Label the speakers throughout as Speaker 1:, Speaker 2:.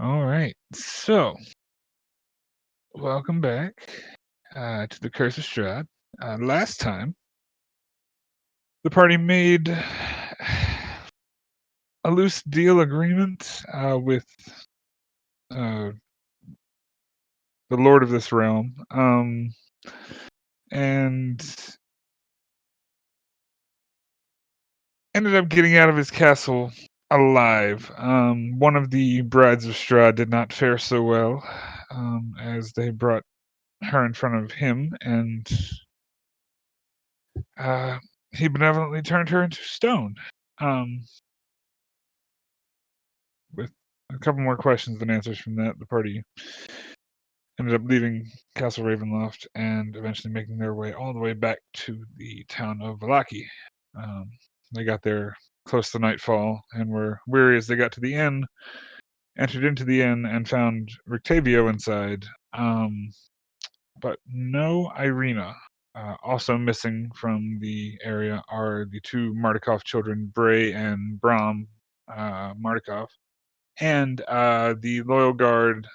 Speaker 1: All right. So, welcome back to the Curse of Strahd. Last time, the party made a loose deal agreement with the Lord of this realm, and ended up getting out of his castle alive. One of the brides of Strahd did not fare so well, as they brought her in front of him, and he benevolently turned her into stone. With a couple more questions than answers from that, the party ended up leaving Castle Ravenloft and eventually making their way all the way back to the town of Vallaki. They got there close to nightfall and were weary as they got to the inn, entered into the inn, and found Rictavio inside, but no Irina. Also missing from the area are the two Mardukov children, Bray and Bram Mardukov, and the loyal guard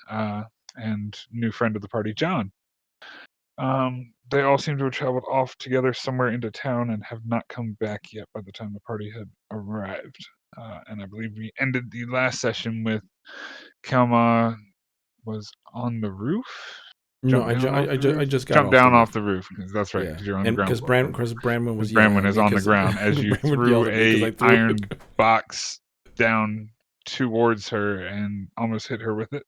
Speaker 1: and new friend of the party, John. They all seem to have traveled off together somewhere into town and have not come back yet by the time the party had arrived. And I believe we ended the last session with Kalma was on the roof.
Speaker 2: No, I just got
Speaker 1: jumped
Speaker 2: off
Speaker 1: down
Speaker 2: the
Speaker 1: off the roof. That's right, because you're on the ground.
Speaker 2: Because Branwen was
Speaker 1: Branwen
Speaker 2: yelling
Speaker 1: is on the ground as you threw a iron box down towards her and almost hit her with it.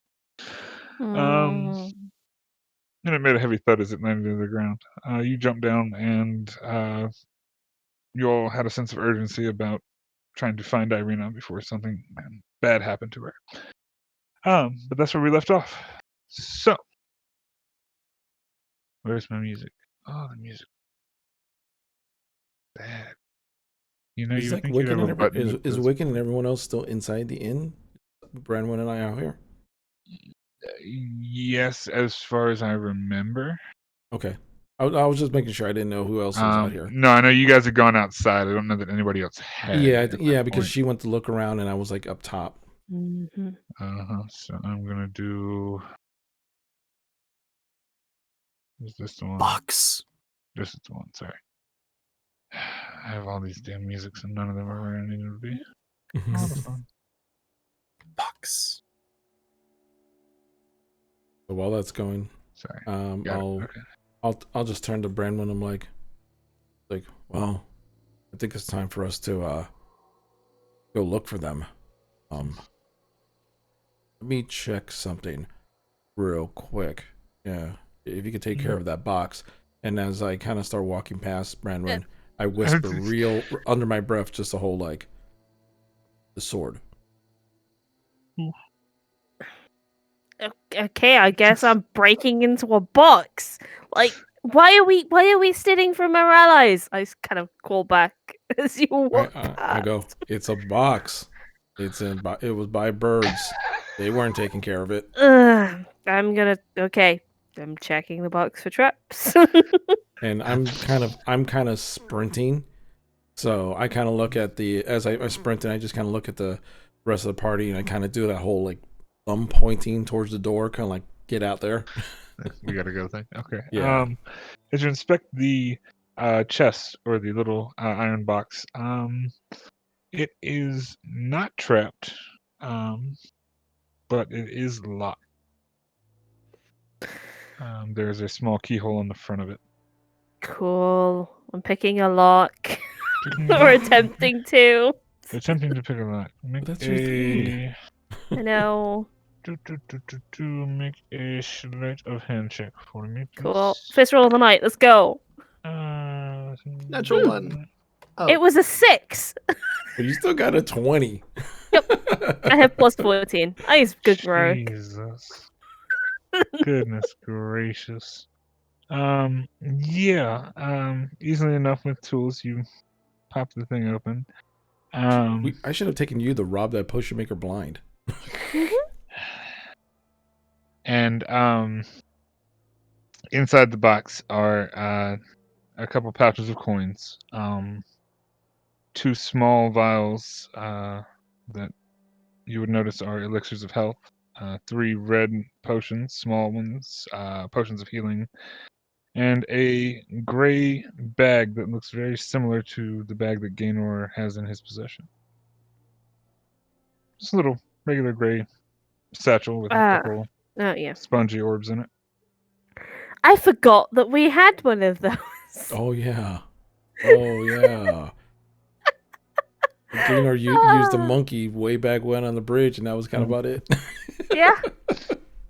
Speaker 1: And it made a heavy thud as it landed into the ground. You jumped down, and you all had a sense of urgency about trying to find Irina before something bad happened to her. But that's where we left off. So, where's my music? Oh, the music. Bad. You know, you would think you'd have a button.
Speaker 2: Is Wiccan and everyone else still inside the inn? Branwen and I out here?
Speaker 1: Yes, as far as I remember.
Speaker 2: Okay. I was just making sure. I didn't know who else was out here.
Speaker 1: No, I know you guys had gone outside. I don't know that anybody else had.
Speaker 2: Yeah, because she went to look around and I was like up top.
Speaker 3: Mm-hmm.
Speaker 1: So I'm gonna do. Is this the one?
Speaker 4: Box.
Speaker 1: This is the one. Sorry. I have all these damn musics and none of them are where I need them to be. All the fun.
Speaker 4: Box.
Speaker 2: So while that's going,
Speaker 1: sorry.
Speaker 2: I'll just turn to Branwen. I'm like, well, I think it's time for us to go look for them. Let me check something real quick. Yeah, if you could take care of that box. And as I kind of start walking past Branwen, I whisper real under my breath, just a whole the sword.
Speaker 3: Okay, I guess I'm breaking into a box. Like, why are we stealing from our allies? I kind of call back as you walk past.
Speaker 2: I go, it's a box. It was by birds. They weren't taking care of it.
Speaker 3: I'm checking the box for traps.
Speaker 2: And I'm kind of sprinting. So I kind of look at as I sprint, and I just kind of look at the rest of the party, and I kind of do that whole thumb pointing towards the door, kind of like, get out there.
Speaker 1: We gotta go thing. Okay.
Speaker 2: Yeah.
Speaker 1: As you inspect the chest or the little iron box, it is not trapped, but it is locked. There's a small keyhole in the front of it.
Speaker 3: Cool. I'm picking a lock. Or attempting to.
Speaker 1: Attempting to pick a lock.
Speaker 2: That's your thing.
Speaker 3: I know.
Speaker 1: Make a sleight of hand check for me, please.
Speaker 3: Cool. First roll of the night. Let's go.
Speaker 4: Natural one. Oh.
Speaker 3: It was a 6.
Speaker 2: But you still got a 20.
Speaker 3: Yep. I have plus 14. I use good work.
Speaker 1: Jesus. Goodness gracious. Easily enough with tools, you pop the thing open.
Speaker 2: I should have taken you to rob that potion maker blind.
Speaker 1: And inside the box are a couple pouches of coins, 2 small vials that you would notice are elixirs of health, 3 red potions, small ones, potions of healing, and a gray bag that looks very similar to the bag that Gaynor has in his possession. Just a little regular gray satchel with a couple
Speaker 3: Oh yeah.
Speaker 1: spongy orbs in it.
Speaker 3: I forgot that we had one of those.
Speaker 2: Oh yeah. Oh yeah. Gaynor used the monkey way back when on the bridge, and that was kind of about it.
Speaker 3: Yeah.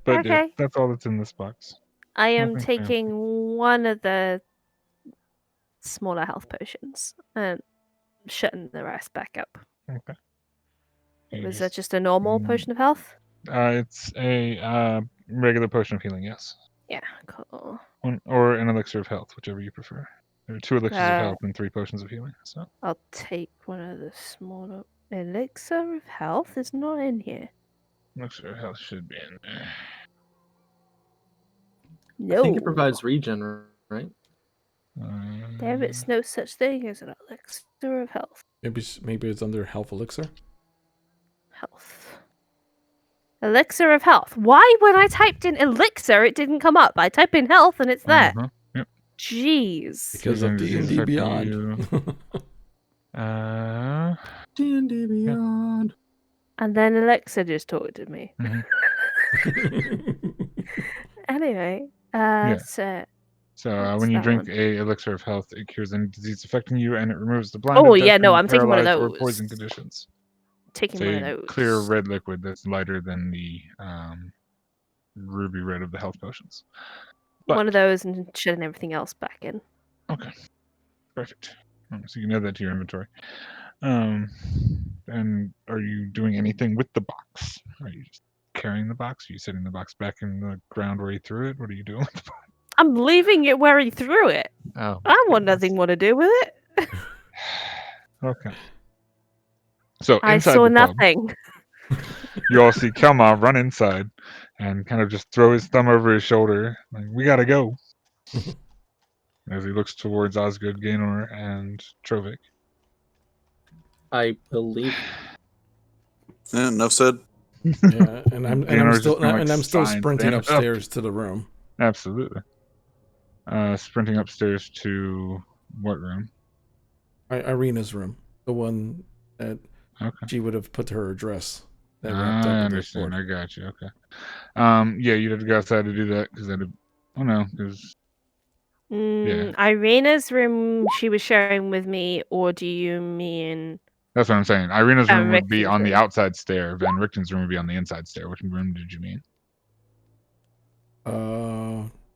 Speaker 1: But yeah,
Speaker 3: Okay.
Speaker 1: that's all that's in this box.
Speaker 3: I am
Speaker 1: Nothing fancy.
Speaker 3: taking one of the smaller health potions and shutting the rest back up.
Speaker 1: Okay. You
Speaker 3: Was
Speaker 1: just-
Speaker 3: that just a normal potion of health?
Speaker 1: It's a regular potion of healing, yes.
Speaker 3: Yeah, cool.
Speaker 1: Or an elixir of health, whichever you prefer. There are 2 elixirs of health and 3 potions of healing. So
Speaker 3: I'll take one of the smaller. Elixir of health is not in here.
Speaker 1: elixir of health should be in there.
Speaker 3: No.
Speaker 4: I think it provides regen, right?
Speaker 3: There is no such thing as an elixir of health.
Speaker 2: Maybe it's under health elixir.
Speaker 3: Health. Elixir of health. Why, when I typed in elixir, it didn't come up? I type in health and it's there.
Speaker 1: Yep.
Speaker 3: Jeez.
Speaker 2: Because of
Speaker 1: Disease
Speaker 2: D&D
Speaker 1: affecting
Speaker 2: Beyond.
Speaker 4: D&D Beyond.
Speaker 3: And then elixir just talked to me. Anyway, so
Speaker 1: So
Speaker 3: What's
Speaker 1: when you
Speaker 3: that
Speaker 1: drink
Speaker 3: one?
Speaker 1: a elixir of health, it cures any disease affecting you, and it removes the blinded,
Speaker 3: Oh, yeah, no,
Speaker 1: deafened,
Speaker 3: I'm taking one of
Speaker 1: paralyzed, or poison
Speaker 3: those.
Speaker 1: conditions.
Speaker 3: taking
Speaker 1: It's
Speaker 3: one of
Speaker 1: a
Speaker 3: those.
Speaker 1: clear red liquid that's lighter than the ruby red of the health potions.
Speaker 3: One of those and shutting everything else back in.
Speaker 1: Okay, perfect. So you can add that to your inventory. And are you doing anything with the box? Are you just carrying the box? Are you setting the box back in the ground where you threw it? What are you doing with the box?
Speaker 3: I'm leaving it where he threw it.
Speaker 1: Oh,
Speaker 3: I want
Speaker 1: goodness.
Speaker 3: nothing more to do with it.
Speaker 1: Okay. So
Speaker 3: I
Speaker 1: inside
Speaker 3: saw
Speaker 1: the pub,
Speaker 3: nothing.
Speaker 1: you all see Kelmar run inside and kind of just throw his thumb over his shoulder, like, we gotta go. As he looks towards Osgood, Gaynor, and Trovik.
Speaker 4: I believe.
Speaker 5: Yeah, enough said.
Speaker 2: Yeah, and I'm
Speaker 1: Gaynor's
Speaker 2: still
Speaker 1: just kinda, like, sighing,
Speaker 2: sprinting
Speaker 1: "Stand up."
Speaker 2: upstairs to the room.
Speaker 1: Absolutely. Sprinting upstairs to what room?
Speaker 2: Irina's room, the one that
Speaker 1: Okay.
Speaker 2: she would have put her address. That wrapped
Speaker 1: I
Speaker 2: up with the
Speaker 1: understand.
Speaker 2: board.
Speaker 1: I got you. Okay. Yeah, you'd have to go outside to do that because that'd. Oh no, because
Speaker 3: Irina's room she was sharing with me, or do you mean
Speaker 1: that's what I'm saying. Irina's
Speaker 3: Van
Speaker 1: room would be
Speaker 3: Richten's
Speaker 1: on the
Speaker 3: room?
Speaker 1: outside stair. Van Richten's room would be on the inside stair. Which room did you mean?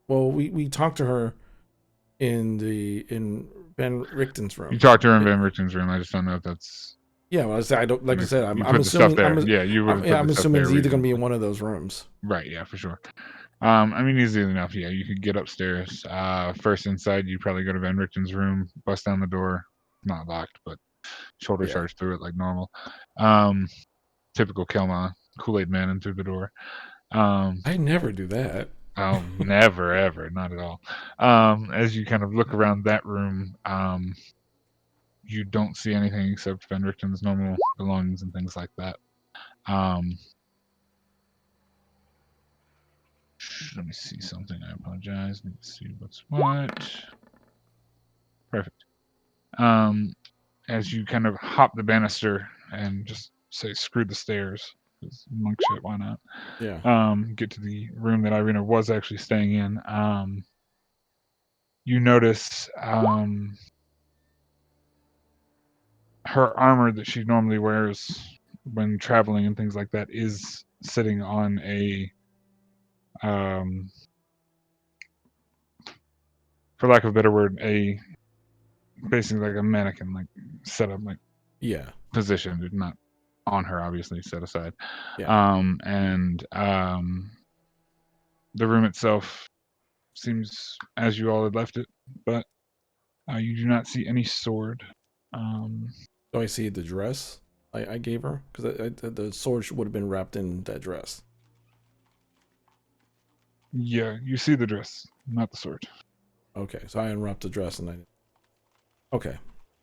Speaker 2: Well, we talked to her in Ben Richten's room.
Speaker 1: You talked to her in Van Richten's room. I just don't know if that's.
Speaker 2: Yeah, well, I don't like I said. I'm
Speaker 1: you put the
Speaker 2: assuming.
Speaker 1: stuff there. Yeah, you would.
Speaker 2: I'm assuming it's either going to be in one of those rooms.
Speaker 1: Right. Yeah, for sure. I mean, easily enough. Yeah, you could get upstairs. First inside, you probably go to Van Richten's room, bust down the door. Not locked, but shoulder charge through it like normal. Typical Kelma, Kool-Aid man in through the door.
Speaker 2: I never do that.
Speaker 1: Oh, never, ever, not at all. As you kind of look around that room, you don't see anything except Van Richten's normal belongings and things like that. Let me see something. I apologize. Let me see what's what. Perfect. As you kind of hop the banister and just say, screw the stairs. Because monk shit, why not?
Speaker 2: Yeah.
Speaker 1: Get to the room that Irina was actually staying in. You notice her armor that she normally wears when traveling and things like that is sitting on a for lack of a better word, basically like a mannequin, like set up, like positioned, not on her, obviously, set aside. And the room itself seems as you all had left it, but you do not see any sword.
Speaker 2: Do I see the dress I gave her? Because the sword would have been wrapped in that dress.
Speaker 1: Yeah, you see the dress, not the sword.
Speaker 2: Okay, so I unwrapped the dress and I. Okay.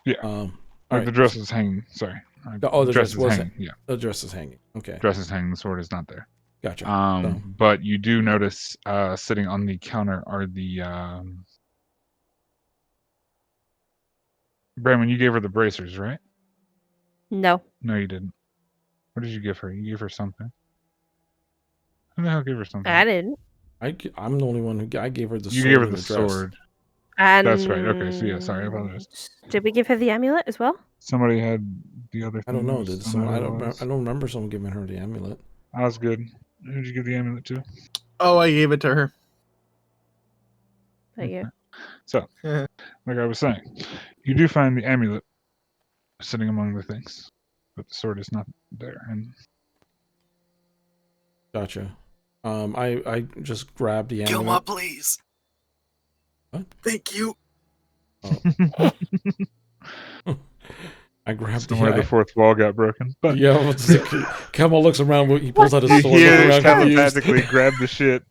Speaker 1: Yeah.
Speaker 2: All
Speaker 1: right. The dress is hanging. Sorry.
Speaker 2: The dress was
Speaker 1: hanging. Yeah.
Speaker 2: The dress is hanging. Okay.
Speaker 1: Dress is hanging. The sword is not there.
Speaker 2: Gotcha.
Speaker 1: But you do notice sitting on the counter are the Brandon, you gave her the bracers, right?
Speaker 3: No.
Speaker 1: No, you didn't. What did you give her? You gave her something. Who the hell gave her something?
Speaker 3: I didn't.
Speaker 2: I'm the only one who I gave her the
Speaker 1: You
Speaker 2: sword
Speaker 1: gave her
Speaker 2: and
Speaker 1: the
Speaker 2: the dress.
Speaker 1: sword.
Speaker 3: And
Speaker 1: That's right. Okay, so yeah, sorry, I apologize.
Speaker 3: Did we give her the amulet as well?
Speaker 1: Somebody had the other
Speaker 2: I
Speaker 1: thing.
Speaker 2: don't know.
Speaker 1: I
Speaker 2: Did
Speaker 1: just
Speaker 2: someone?
Speaker 1: know
Speaker 2: I
Speaker 1: who it
Speaker 2: don't.
Speaker 1: was.
Speaker 2: I don't remember someone giving her the amulet.
Speaker 1: I was good. Who'd you give the amulet to?
Speaker 4: Oh, I gave it to her.
Speaker 3: But yeah.
Speaker 1: So, like I was saying, you do find the amulet sitting among the things, but the sword is not there. And
Speaker 2: Gotcha. I just grabbed the amulet.
Speaker 5: please.
Speaker 2: What?
Speaker 5: Thank you.
Speaker 2: I grabbed
Speaker 1: somewhere the fourth wall got broken. But
Speaker 2: Yeah, Kemal looks around. He pulls out his
Speaker 1: you
Speaker 2: sword.
Speaker 1: hear
Speaker 2: Looking around confused.
Speaker 1: telepathically grab the shit.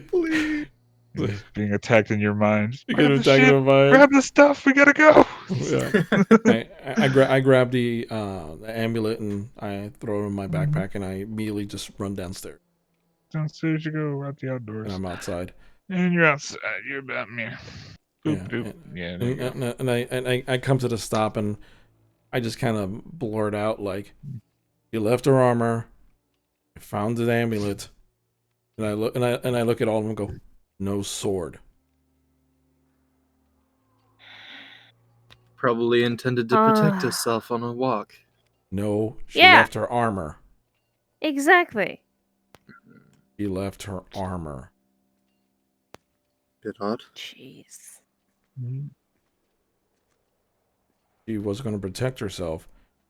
Speaker 2: Please.
Speaker 1: He's being attacked in your mind.
Speaker 2: You
Speaker 1: Grab
Speaker 2: get
Speaker 1: the
Speaker 2: attacked
Speaker 1: shit.
Speaker 2: in my mind.
Speaker 1: Grab the stuff. We gotta go.
Speaker 2: Yeah. I grab the amulet and I throw it in my backpack and I immediately just run downstairs.
Speaker 1: Downstairs you go, out the outdoors.
Speaker 2: And I'm outside.
Speaker 1: And you're outside. You're about me. Boop,
Speaker 2: Yeah,
Speaker 1: boop. Yeah, there you go.
Speaker 2: And I come to the stop and I just kind of blurt out like, "You left her armor. I found the amulet." And I look at all of them and go, "No sword."
Speaker 4: Probably intended to protect herself on a walk.
Speaker 2: No, she
Speaker 3: Yeah.
Speaker 2: left her armor.
Speaker 3: Exactly.
Speaker 2: She left her armor.
Speaker 4: Bit odd.
Speaker 3: Jeez.
Speaker 2: She was going to protect herself.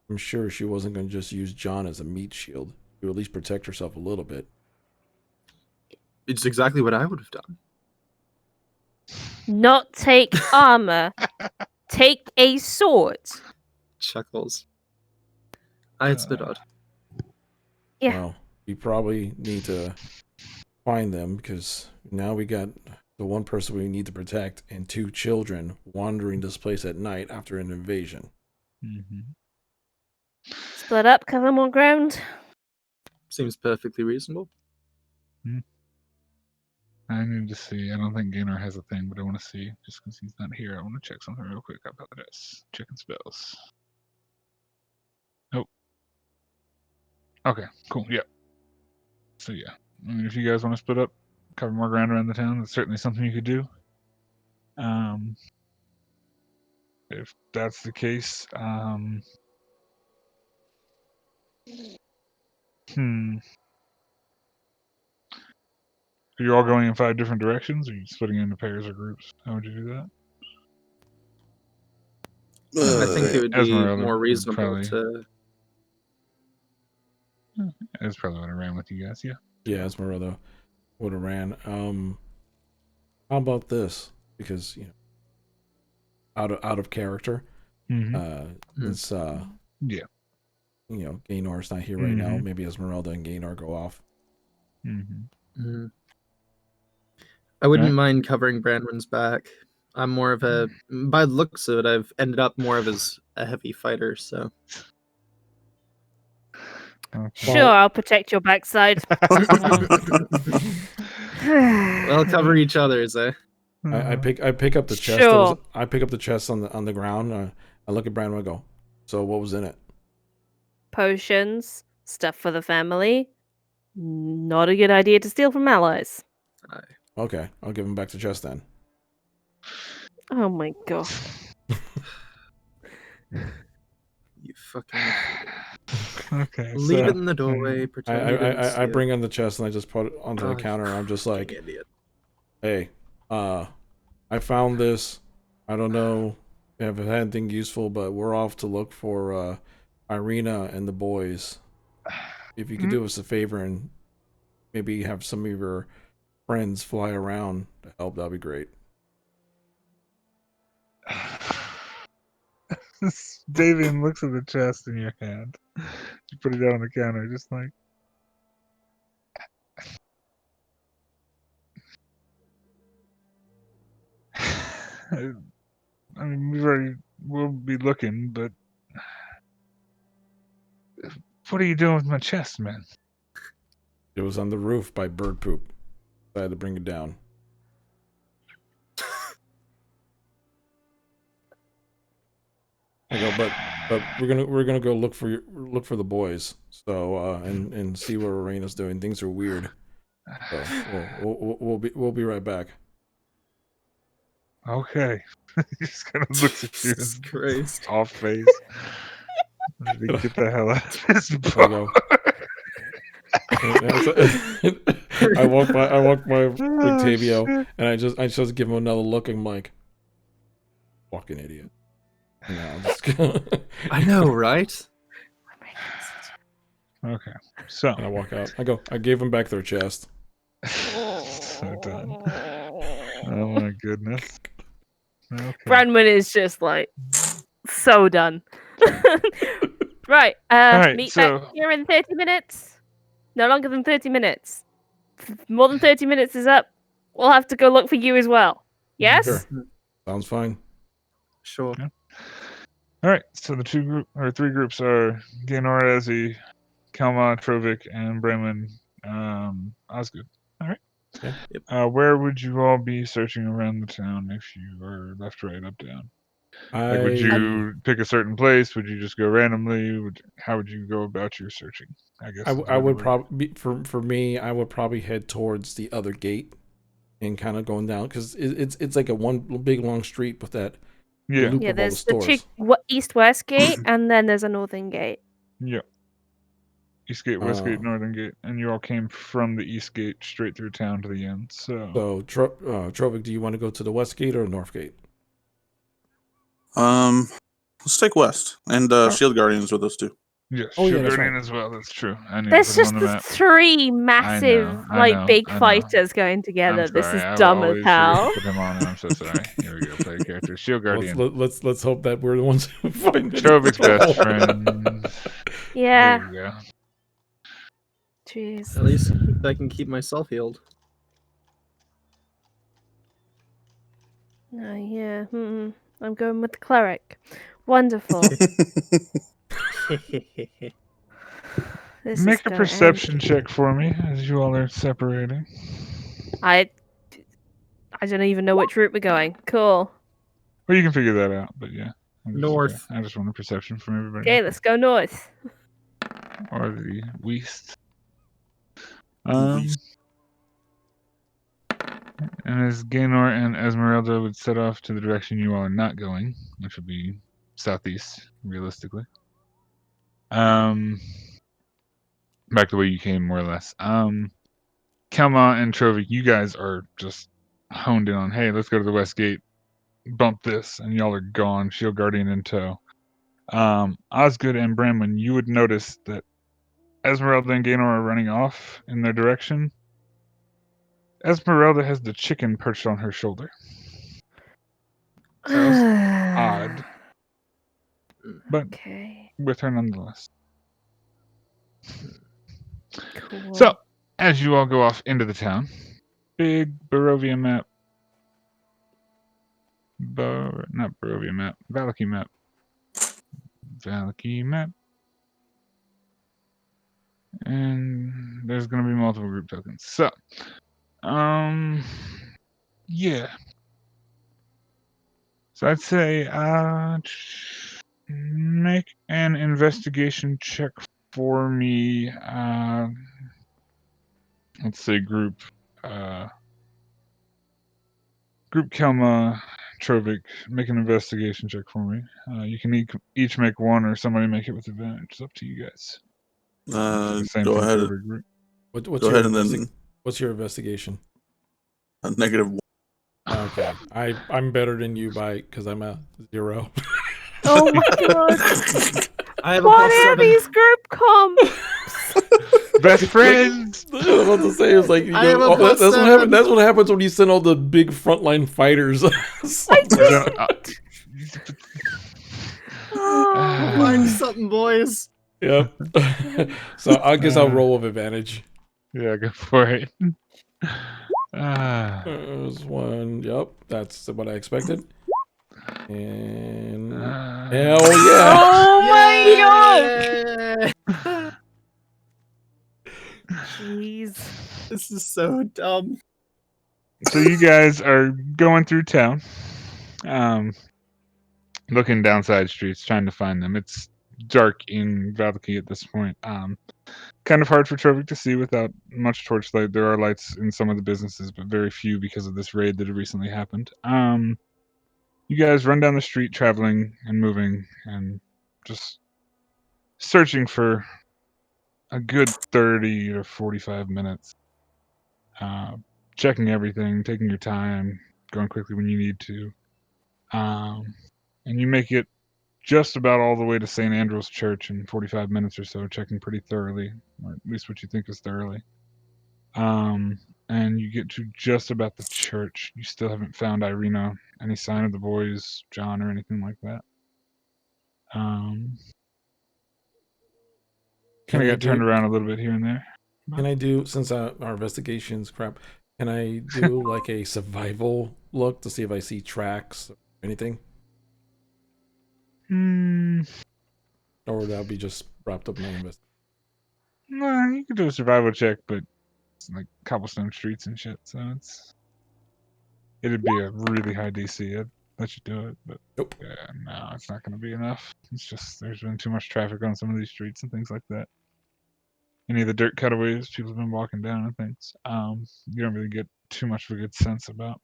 Speaker 2: I'm sure she wasn't going to just use John as a meat shield. To at least protect herself a little bit.
Speaker 4: It's exactly what I would have done.
Speaker 3: Not take armor. Take a sword.
Speaker 4: Chuckles. It's a bit odd.
Speaker 3: Yeah.
Speaker 2: Well, we probably need to find them because now we got the one person we need to protect and 2 children wandering this place at night after an invasion.
Speaker 3: Split up, cover more ground.
Speaker 4: Seems perfectly reasonable.
Speaker 1: I need to see. I don't think Gaynor has a thing, but I want to see. Just because he's not here, I want to check something real quick. How about this? Checking spells. Nope. Okay, cool. Yeah. So, yeah. I mean, if you guys want to split up, cover more ground around the town, that's certainly something you could do. If that's the case, Are you all going in 5 different directions, or are you splitting into pairs or groups? How would you do that?
Speaker 4: I think it would be
Speaker 1: Esmeralda
Speaker 4: more
Speaker 1: would
Speaker 4: reasonable
Speaker 1: probably-
Speaker 4: to.
Speaker 1: That's probably what I ran with you guys, yeah.
Speaker 2: Yeah, Esmeralda would have ran. How about this? Because out of character. It's
Speaker 1: yeah.
Speaker 2: Gaynor's not here right now. Maybe Esmeralda and Gaynor go off.
Speaker 4: I wouldn't mind covering Branwen's back. I'm more of a, by the looks of it, I've ended up more of as a heavy fighter, so.
Speaker 3: Sure, I'll protect your backside.
Speaker 4: We'll cover each other's, eh?
Speaker 2: I pick up the chest.
Speaker 3: Sure.
Speaker 2: I pick up the chest on the ground. I look at Branwen and go, "So what was in it?"
Speaker 3: Potions, stuff for the family. Not a good idea to steal from allies.
Speaker 2: Okay, I'll give him back the chest then.
Speaker 3: Oh my god.
Speaker 4: You fucking.
Speaker 1: Okay.
Speaker 4: Leave it in the doorway. Pretend you didn't see
Speaker 2: I
Speaker 4: it.
Speaker 2: bring in the chest and I just put it onto the counter. And I'm just like,
Speaker 4: Idiot.
Speaker 2: "Hey, I found this. I don't know if it had anything useful, but we're off to look for Irina and the boys. If you could do us a favor and maybe have some of your friends fly around to help, that'd be great."
Speaker 1: Davian looks at the chest in your hand. You put it down on the counter, just like. I mean, we'll be looking, but What are you doing with my chest, man?
Speaker 2: It was on the roof by bird poop. I had to bring it down. I go, but we're gonna go look for the boys. So and see what Arena's doing. Things are weird. So we'll be right back.
Speaker 1: Okay. He just kind of looks at you,
Speaker 4: Jesus Christ.
Speaker 1: off face. Get the hell out of this
Speaker 2: I go. I walk by Octavio, and I just give him another look. And I'm like, fucking idiot. And now I'm just
Speaker 4: I know, right?
Speaker 1: Okay, so
Speaker 2: and I walk out. I gave them back their chest.
Speaker 1: so done. Oh my goodness. Okay.
Speaker 3: Branwen is just like so done. Right.
Speaker 1: Alright,
Speaker 3: Meet
Speaker 1: so-
Speaker 3: back here in 30 minutes. No longer than 30 minutes. More than 30 minutes is up. We'll have to go look for you as well. Yes?
Speaker 2: Sure. Sounds fine.
Speaker 4: Sure.
Speaker 1: All right, so the three groups are Gaynor, Ezzy, Kelma, Trovic, and Bremen, Osgood. All right.
Speaker 2: Yeah.
Speaker 4: Yep.
Speaker 1: Where would you all be searching around the town if you were left, right, up, down? Like, would you pick a certain place? Would you just go randomly? How would you go about your searching? I guess
Speaker 2: I would probably for me. I would probably head towards the other gate and kind of going down because it's like a one big long street with that.
Speaker 1: Yeah.
Speaker 2: loop
Speaker 3: Yeah,
Speaker 2: of all
Speaker 3: there's the
Speaker 2: stores.
Speaker 3: two east-west gate, and then there's a northern gate.
Speaker 1: Yeah. East gate, west gate,
Speaker 2: Oh.
Speaker 1: northern gate, and you all came from the east gate straight through town to the end. So
Speaker 2: Trovic, do you want to go to the west gate or north gate?
Speaker 5: Let's take west and Shield Guardian's with us too.
Speaker 1: yeah,
Speaker 2: Oh, yeah,
Speaker 1: Shield
Speaker 2: that's
Speaker 1: Guardian
Speaker 2: right.
Speaker 1: as well. That's true. I need
Speaker 3: There's
Speaker 1: to put
Speaker 3: just
Speaker 1: him on the
Speaker 3: the
Speaker 1: map.
Speaker 3: three massive,
Speaker 1: I know,
Speaker 3: big
Speaker 1: I know.
Speaker 3: fighters going together.
Speaker 1: I'm
Speaker 3: This
Speaker 1: sorry,
Speaker 3: is
Speaker 1: I will
Speaker 3: dumb as
Speaker 1: always forget
Speaker 3: hell.
Speaker 1: to put him on, and I'm so sorry. Here we go, play a character. Shield Guardian.
Speaker 2: Let's hope that we're the ones who find it.
Speaker 1: Trovic's best friend.
Speaker 3: Yeah.
Speaker 1: There you go.
Speaker 3: Jeez.
Speaker 4: At least I can keep myself healed.
Speaker 3: Yeah. I'm going with the cleric. Wonderful. This is
Speaker 1: Make a
Speaker 3: gonna
Speaker 1: perception
Speaker 3: end.
Speaker 1: check for me as you all are separating.
Speaker 3: I don't even know which route we're going. Cool.
Speaker 1: Well, you can figure that out, but yeah.
Speaker 4: North.
Speaker 1: I just want a perception from everybody.
Speaker 3: Okay, let's go north.
Speaker 1: Or the west.
Speaker 5: West.
Speaker 1: And as Gaynor and Esmeralda would set off to the direction you all are not going, which would be southeast, realistically. Back the way you came, more or less. Kelma and Trovic, you guys are just honed in on, hey, let's go to the west gate, bump this, and y'all are gone, Shield Guardian in tow. Osgood and Bramwin, you would notice that Esmeralda and Gaynor are running off in their direction. Esmeralda has the chicken perched on her shoulder. Odd, but
Speaker 3: Okay.
Speaker 1: with her nonetheless.
Speaker 3: Cool.
Speaker 1: So, as you all go off into the town, big Barovia map. Not Barovia map, Valaki map. Valaki map. And there's going to be multiple group tokens. So, yeah. So I'd say, make an investigation check for me. Let's say group Kelma, Trovic, make an investigation check for me. You can each make one, or somebody make it with advantage. It's up to you guys. The same
Speaker 5: Go
Speaker 1: thing for
Speaker 5: ahead.
Speaker 1: every group.
Speaker 2: What's
Speaker 5: Go
Speaker 2: your
Speaker 5: ahead and then
Speaker 2: what's your investigation?
Speaker 5: a -1.
Speaker 2: Okay, I'm better than you because I'm a 0.
Speaker 3: Oh my god.
Speaker 4: I have a
Speaker 3: What
Speaker 4: +7.
Speaker 3: are these group comps?
Speaker 1: Best friends.
Speaker 2: I was about to say is like
Speaker 4: I have a
Speaker 2: that's what
Speaker 4: +7.
Speaker 2: happens. That's what happens when you send all the big frontline fighters.
Speaker 3: Oh.
Speaker 4: Find something, boys.
Speaker 2: Yep. So I guess I'll roll with advantage.
Speaker 1: Yeah, go for it. Ah.
Speaker 2: There's one. Yep, that's what I expected. And
Speaker 1: Ah.
Speaker 2: hell yeah!
Speaker 3: Oh my god!
Speaker 4: god!
Speaker 3: Jeez.
Speaker 4: This is so dumb.
Speaker 1: So you guys are going through town, looking down side streets, trying to find them. It's dark in Valaki at this point. Kind of hard for Trovik to see without much torchlight. There are lights in some of the businesses, but very few because of this raid that had recently happened. You guys run down the street, traveling and moving, and just searching for a good 30 to 45 minutes. Checking everything, taking your time, going quickly when you need to. And you make it just about all the way to St. Andrew's Church in 45 minutes or so, checking pretty thoroughly, or at least what you think is thoroughly. And you get to just about the church. You still haven't found Irina, any sign of the boys, John, or anything like that. Kind of got turned around a little bit here and there.
Speaker 2: Can I do, since our investigation's crap, can I do like a survival look to see if I see tracks or anything? Or would that be just wrapped up in my investigation?
Speaker 1: Nah, you could do a survival check, but it's like cobblestone streets and shit, so it'd be a really high DC. I'd let you do it, but
Speaker 2: Nope.
Speaker 1: yeah, no, it's not going to be enough. It's just there's been too much traffic on some of these streets and things like that. Any of the dirt cutaways people have been walking down and things. You don't really get too much of a good sense about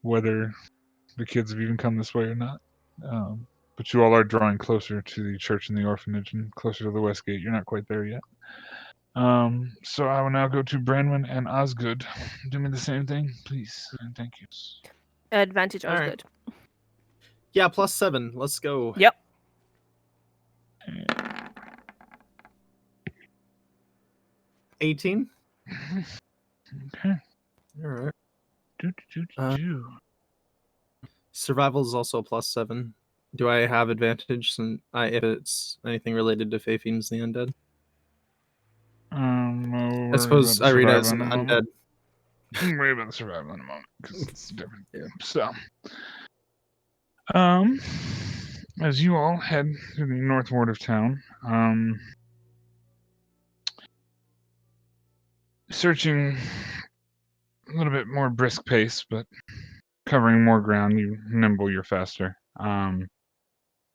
Speaker 1: whether the kids have even come this way or not. But you all are drawing closer to the church and the orphanage and closer to the west gate. You're not quite there yet. So I will now go to Branwen and Osgood. Do me the same thing, please, and thank you.
Speaker 3: Advantage
Speaker 4: All right.
Speaker 3: Osgood.
Speaker 4: Yeah, +7. Let's go.
Speaker 3: Yep.
Speaker 4: 18.
Speaker 1: Okay.
Speaker 4: All right.
Speaker 1: Do.
Speaker 4: Survival is also a +7. Do I have advantage if it's anything related to Fae Fiends the Undead? I suppose Irina is an undead.
Speaker 1: We'll worry about the survival in a moment because it's different.
Speaker 4: Yeah.
Speaker 1: So, as you all head to the north ward of town, searching a little bit more brisk pace, but covering more ground. You nimble, you're faster.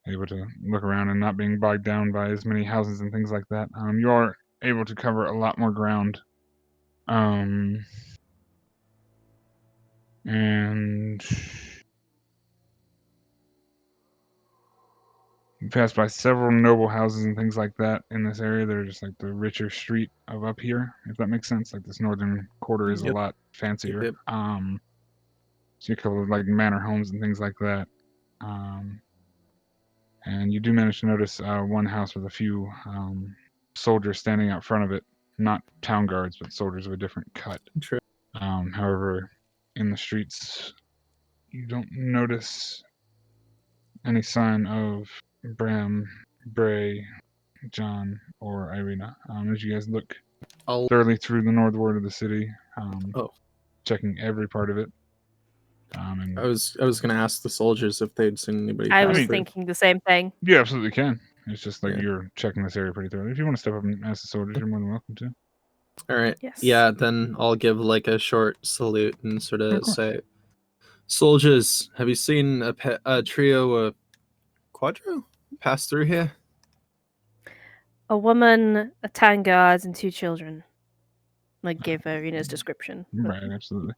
Speaker 1: Able to look around and not being bogged down by as many houses and things like that. You are able to cover a lot more ground. And you pass by several noble houses and things like that in this area. They're just like the richer street of up here, if that makes sense. Like this northern quarter is a
Speaker 4: Yep.
Speaker 1: lot fancier.
Speaker 4: Yep.
Speaker 1: See a couple of like manor homes and things like that. And you do manage to notice one house with a few soldiers standing out front of it. Not town guards, but soldiers of a different cut.
Speaker 4: True.
Speaker 1: However, in the streets, you don't notice any sign of Bram, Bray, John, or Irina. As you guys look thoroughly through the north ward of the city, checking every part of it. And
Speaker 4: I was going to ask the soldiers if they'd seen anybody.
Speaker 3: I
Speaker 4: pass
Speaker 3: was
Speaker 4: through.
Speaker 3: thinking the same thing.
Speaker 1: you absolutely can. It's just like
Speaker 4: Yeah.
Speaker 1: you're checking this area pretty thoroughly. If you want to step up and ask the soldiers, you're more than welcome to.
Speaker 4: All right.
Speaker 3: Yes.
Speaker 4: Yeah, then I'll give like a short salute and sort
Speaker 1: Of
Speaker 4: of
Speaker 1: course.
Speaker 4: say, soldiers, have you seen a trio, quadro pass through here?
Speaker 3: A woman, a town guard, and 2 children. Like, give Irina's description.
Speaker 1: Right, absolutely.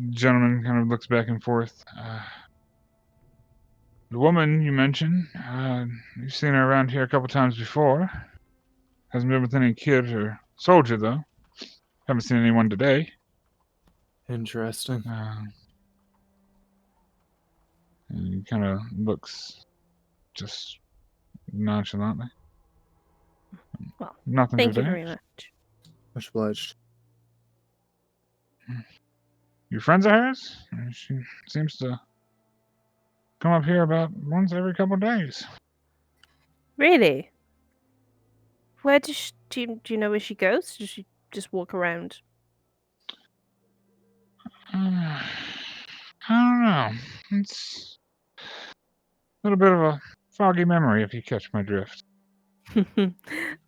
Speaker 1: Gentleman kind of looks back and forth. The woman you mentioned, you've seen her around here a couple times before. Hasn't been with any kid or soldier, though. Haven't seen anyone today.
Speaker 4: Interesting.
Speaker 1: And he kind of looks just nonchalantly.
Speaker 3: Well,
Speaker 1: Nothing
Speaker 3: thank you
Speaker 1: today.
Speaker 3: very much.
Speaker 4: Much obliged.
Speaker 1: You friends of hers? She seems to come up here about once every couple days.
Speaker 3: Really? Where does do you know where she goes? Does she just walk around?
Speaker 1: I don't know. It's a little bit of a foggy memory, if you catch my drift.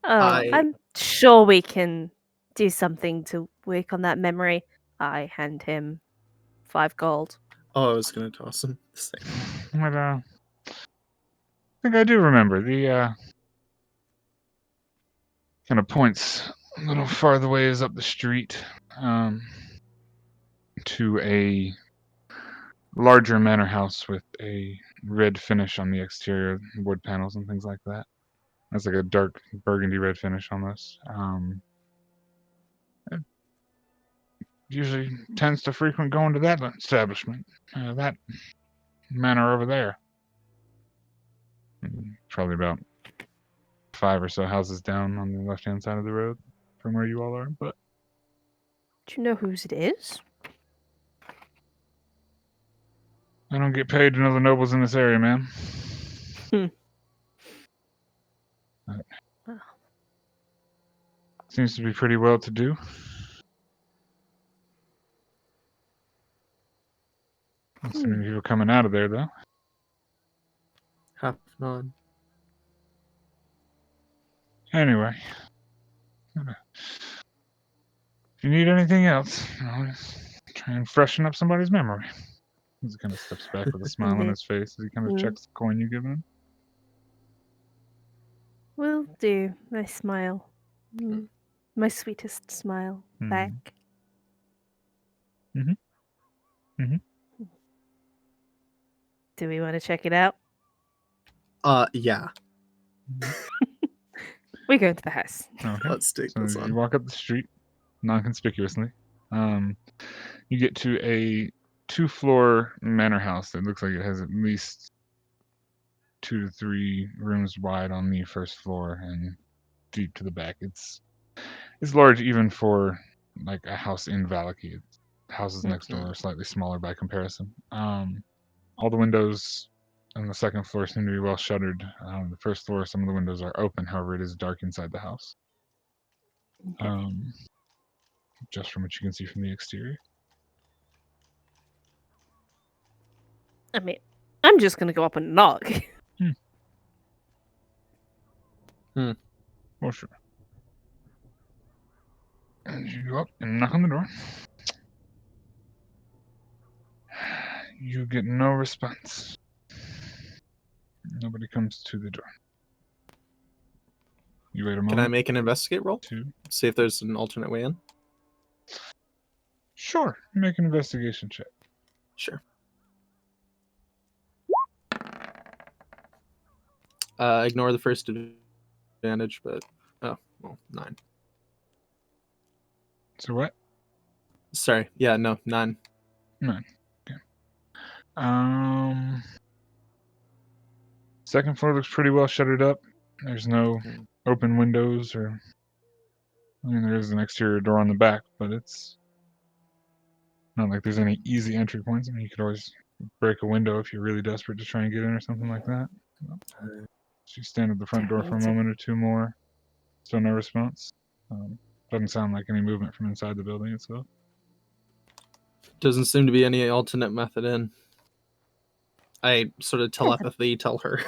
Speaker 3: I'm sure we can do something to work on that memory. I hand him 5 gold.
Speaker 4: Oh, I was gonna toss him the same.
Speaker 1: But, I think I do remember. The kind of points a little farther ways up the street to a larger manor house with a red finish on the exterior, wood panels and things like that. That's like a dark burgundy red finish almost. It usually tends to frequent going to that establishment, that manor over there. Probably about 5 or so houses down on the left-hand side of the road from where you all are, but
Speaker 3: Do you know whose it is?
Speaker 1: I don't get paid to know the nobles in this area, ma'am. Seems to be pretty well to do. Not so many people coming out of there, though.
Speaker 4: Half nod.
Speaker 1: Anyway, if you need anything else, try and freshen up somebody's memory. He kind of steps back with a smile on his face as he kind of checks the coin you give him.
Speaker 3: Will do. I smile. My sweetest smile back. Do we want to check it out?
Speaker 4: Yeah.
Speaker 3: We go into the house.
Speaker 1: Okay.
Speaker 4: Let's take
Speaker 1: So
Speaker 4: this
Speaker 1: you
Speaker 4: on.
Speaker 1: walk up the street, non-conspicuously. You get to a 2-floor manor house that looks like it has at least 2 to 3 rooms wide on the first floor and deep to the back. It's large even for like a house in Valaki. Houses next door are slightly smaller by comparison. All the windows on the second floor seem to be well shuttered. The first floor, some of the windows are open. However, it is dark inside the house. Just from what you can see from the exterior.
Speaker 3: I mean, I'm just going to go up and knock.
Speaker 1: Well, sure. And you go up and knock on the door. You get no response. Nobody comes to the door. You wait a moment.
Speaker 4: Can I make an investigate roll?
Speaker 1: 2.
Speaker 4: See if there's an alternate way in?
Speaker 1: Sure. Make an investigation check.
Speaker 4: Sure. Ignore the first advantage, but... Oh, well, 9.
Speaker 1: So what?
Speaker 4: Sorry. Yeah, no, 9.
Speaker 1: 9. Okay. Second floor looks pretty well shuttered up. There's no open windows or... I mean, there is an exterior door on the back, but it's not like there's any easy entry points. I mean, you could always break a window if you're really desperate to try and get in or something like that. So you stand at the front door for a moment or two more. Still no response. Doesn't sound like any movement from inside the building itself.
Speaker 4: Doesn't seem to be any alternate method in. I sort of telepathy tell her.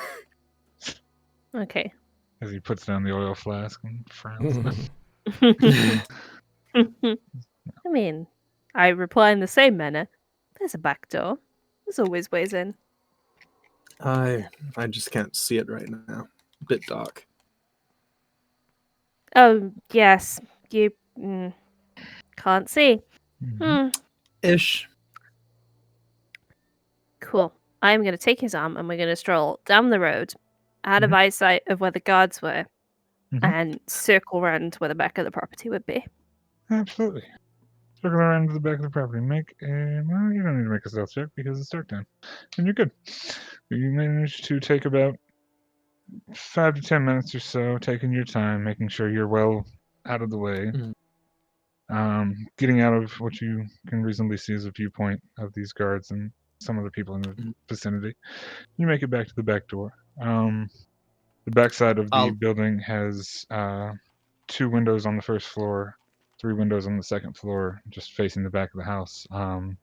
Speaker 3: Okay.
Speaker 1: As he puts down the oil flask and frowns.
Speaker 3: I mean, I reply in the same manner. There's a back door. There's always ways in.
Speaker 4: I just can't see it right now. A bit dark.
Speaker 3: Oh, yes. You can't see.
Speaker 4: Ish.
Speaker 3: Cool. I'm going to take his arm and we're going to stroll down the road, out of eyesight of where the guards were, and circle around where the back of the property would be.
Speaker 1: Absolutely. Circle around to the back of the property. Make a... Well, you don't need to make a stealth check because it's dark time. And you're good. You manage to take about 5 to 10 minutes or so, taking your time, making sure you're well out of the way. Getting out of what you can reasonably see as a viewpoint of these guards and some other people in the vicinity. You make it back to the back door. The backside of the building has 2 windows on the first floor, 3 windows on the second floor, just facing the back of the house. And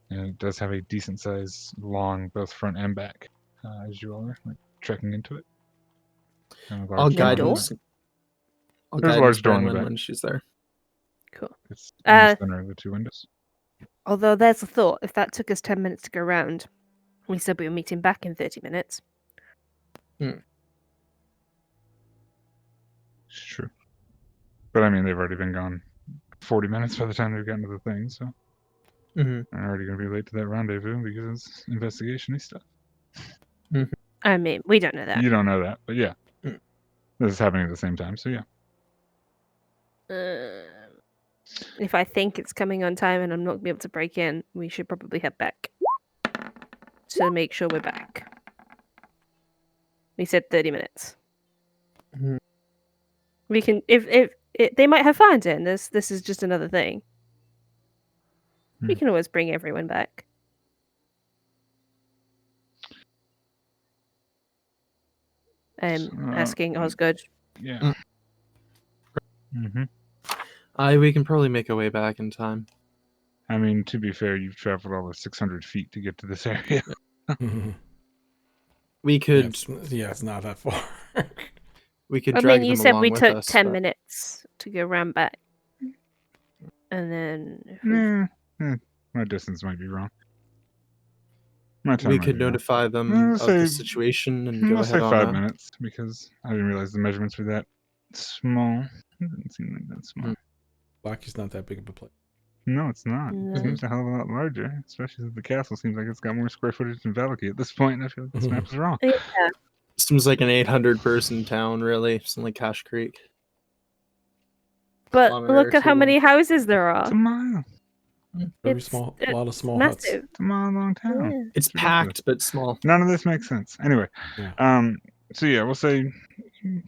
Speaker 1: it does have a decent sized lawn, both front and back, as you all are trekking into it. Kind of
Speaker 4: I'll
Speaker 1: large
Speaker 4: guide
Speaker 3: door?
Speaker 4: Miss- I'll
Speaker 1: There's a
Speaker 4: guide
Speaker 1: large
Speaker 4: Miss
Speaker 1: door in the
Speaker 4: Branwyn
Speaker 1: back.
Speaker 4: when she's there.
Speaker 3: Cool.
Speaker 1: It's in the center of the two windows.
Speaker 3: Although there's a thought, if that took us 10 minutes to go round, we said we were meeting back in 30 minutes.
Speaker 1: It's true. But I mean, they've already been gone 40 minutes by the time they've gotten to the thing, so
Speaker 4: Mm-hmm.
Speaker 1: they're already going to be late to that rendezvous because it's investigation-y stuff.
Speaker 3: I mean, we don't know that.
Speaker 1: You don't know that, but yeah.
Speaker 4: Mm.
Speaker 1: This is happening at the same time, so yeah.
Speaker 3: If I think it's coming on time and I'm not going to be able to break in, we should probably head back to make sure we're back. We said 30 minutes.
Speaker 4: Mhm.
Speaker 3: We can, if they might have found it, and this is just another thing. We
Speaker 1: Hmm.
Speaker 3: can always bring everyone back. Asking Osgood.
Speaker 1: Yeah.
Speaker 4: Mm.
Speaker 1: Mm-hmm.
Speaker 4: We can probably make our way back in time.
Speaker 1: I mean, to be fair, you've traveled all of 600 feet to get to this area.
Speaker 4: We could
Speaker 2: it's not that far.
Speaker 4: we could
Speaker 3: I
Speaker 4: drag
Speaker 3: mean, you
Speaker 4: them
Speaker 3: said
Speaker 4: along
Speaker 3: we
Speaker 4: with
Speaker 3: took
Speaker 4: us,
Speaker 3: 10
Speaker 4: but-
Speaker 3: minutes to go round back. And then... if we-
Speaker 1: My distance might be wrong. My time
Speaker 4: We
Speaker 1: might
Speaker 4: could
Speaker 1: be wrong.
Speaker 4: notify them
Speaker 1: I'll
Speaker 4: of
Speaker 1: say-
Speaker 4: the situation and go
Speaker 1: We'll
Speaker 4: ahead
Speaker 1: say
Speaker 4: on
Speaker 1: 5
Speaker 4: a...
Speaker 1: minutes, because I didn't realize the measurements were that small. It didn't seem like that small.
Speaker 4: Mm.
Speaker 2: Blacky's not that big of a place.
Speaker 1: No, it's not.
Speaker 3: No.
Speaker 1: It seems a hell of a lot larger, especially as the castle seems like it's got more square footage than Valaki at this point, and I feel like this map is wrong.
Speaker 3: Yeah.
Speaker 4: Seems like an 800-person town, really. It's only Cache Creek.
Speaker 3: But
Speaker 4: Kilometer
Speaker 3: look
Speaker 4: or
Speaker 3: at how
Speaker 4: two.
Speaker 3: many houses there
Speaker 1: It's
Speaker 3: are.
Speaker 1: a mile.
Speaker 2: Very
Speaker 3: It's-
Speaker 2: small, a lot of small huts.
Speaker 3: Massive.
Speaker 1: It's a mile long town.
Speaker 3: Yeah.
Speaker 4: It's
Speaker 1: ridiculous.
Speaker 4: packed, but small.
Speaker 1: None of this makes sense. Anyway,
Speaker 2: Yeah.
Speaker 1: so yeah, we'll say you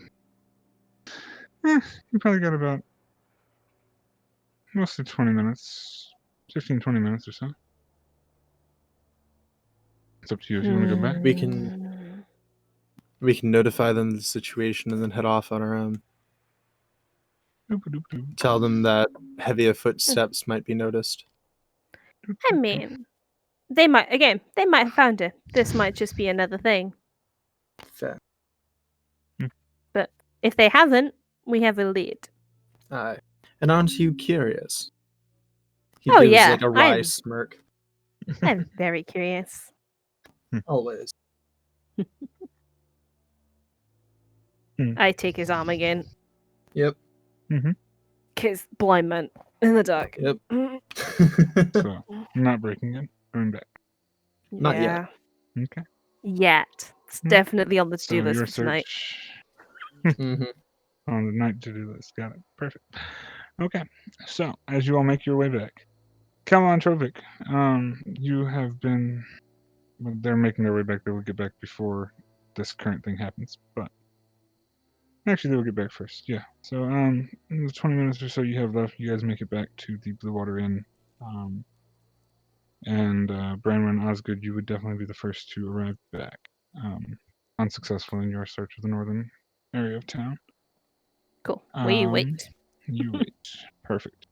Speaker 1: probably got about mostly 20 minutes, 15, 20 minutes or so. It's up to you if you want to go back.
Speaker 4: We can- We can notify them of the situation and then head off on our own.
Speaker 1: Doop-a-doop-doop.
Speaker 4: Tell them that heavier footsteps might be noticed.
Speaker 3: I mean, they might have found it. This might just be another thing.
Speaker 4: Fair.
Speaker 3: But if they haven't, we have a lead.
Speaker 4: Aye. And aren't you curious? He
Speaker 3: Oh,
Speaker 4: gives
Speaker 3: yeah,
Speaker 4: like a wry
Speaker 3: I'm-
Speaker 4: smirk.
Speaker 3: I'm very curious.
Speaker 4: Always.
Speaker 3: I take his arm again.
Speaker 4: Yep.
Speaker 3: Because blind man in the dark.
Speaker 4: Yep.
Speaker 1: So, not breaking it, going back.
Speaker 4: Not yet.
Speaker 3: Yeah.
Speaker 1: Okay.
Speaker 3: Yet. It's
Speaker 1: Hmm.
Speaker 3: definitely on the
Speaker 1: So
Speaker 3: to-do list
Speaker 1: your
Speaker 3: for tonight.
Speaker 1: search
Speaker 4: hmm
Speaker 1: on the night to-do list. Got it. Perfect. Okay. So, as you all make your way back, Kalman Trovic, you have been... Well, they're making their way back. They will get back before this current thing happens, but... Actually, they will get back first. Yeah. So, in the 20 minutes or so you have left, you guys make it back to the Blue Water Inn. And Branwen Osgood, you would definitely be the first to arrive back. Unsuccessful in your search of the northern area of town.
Speaker 3: Cool. We
Speaker 1: Um,
Speaker 3: wait.
Speaker 1: You wait. Perfect.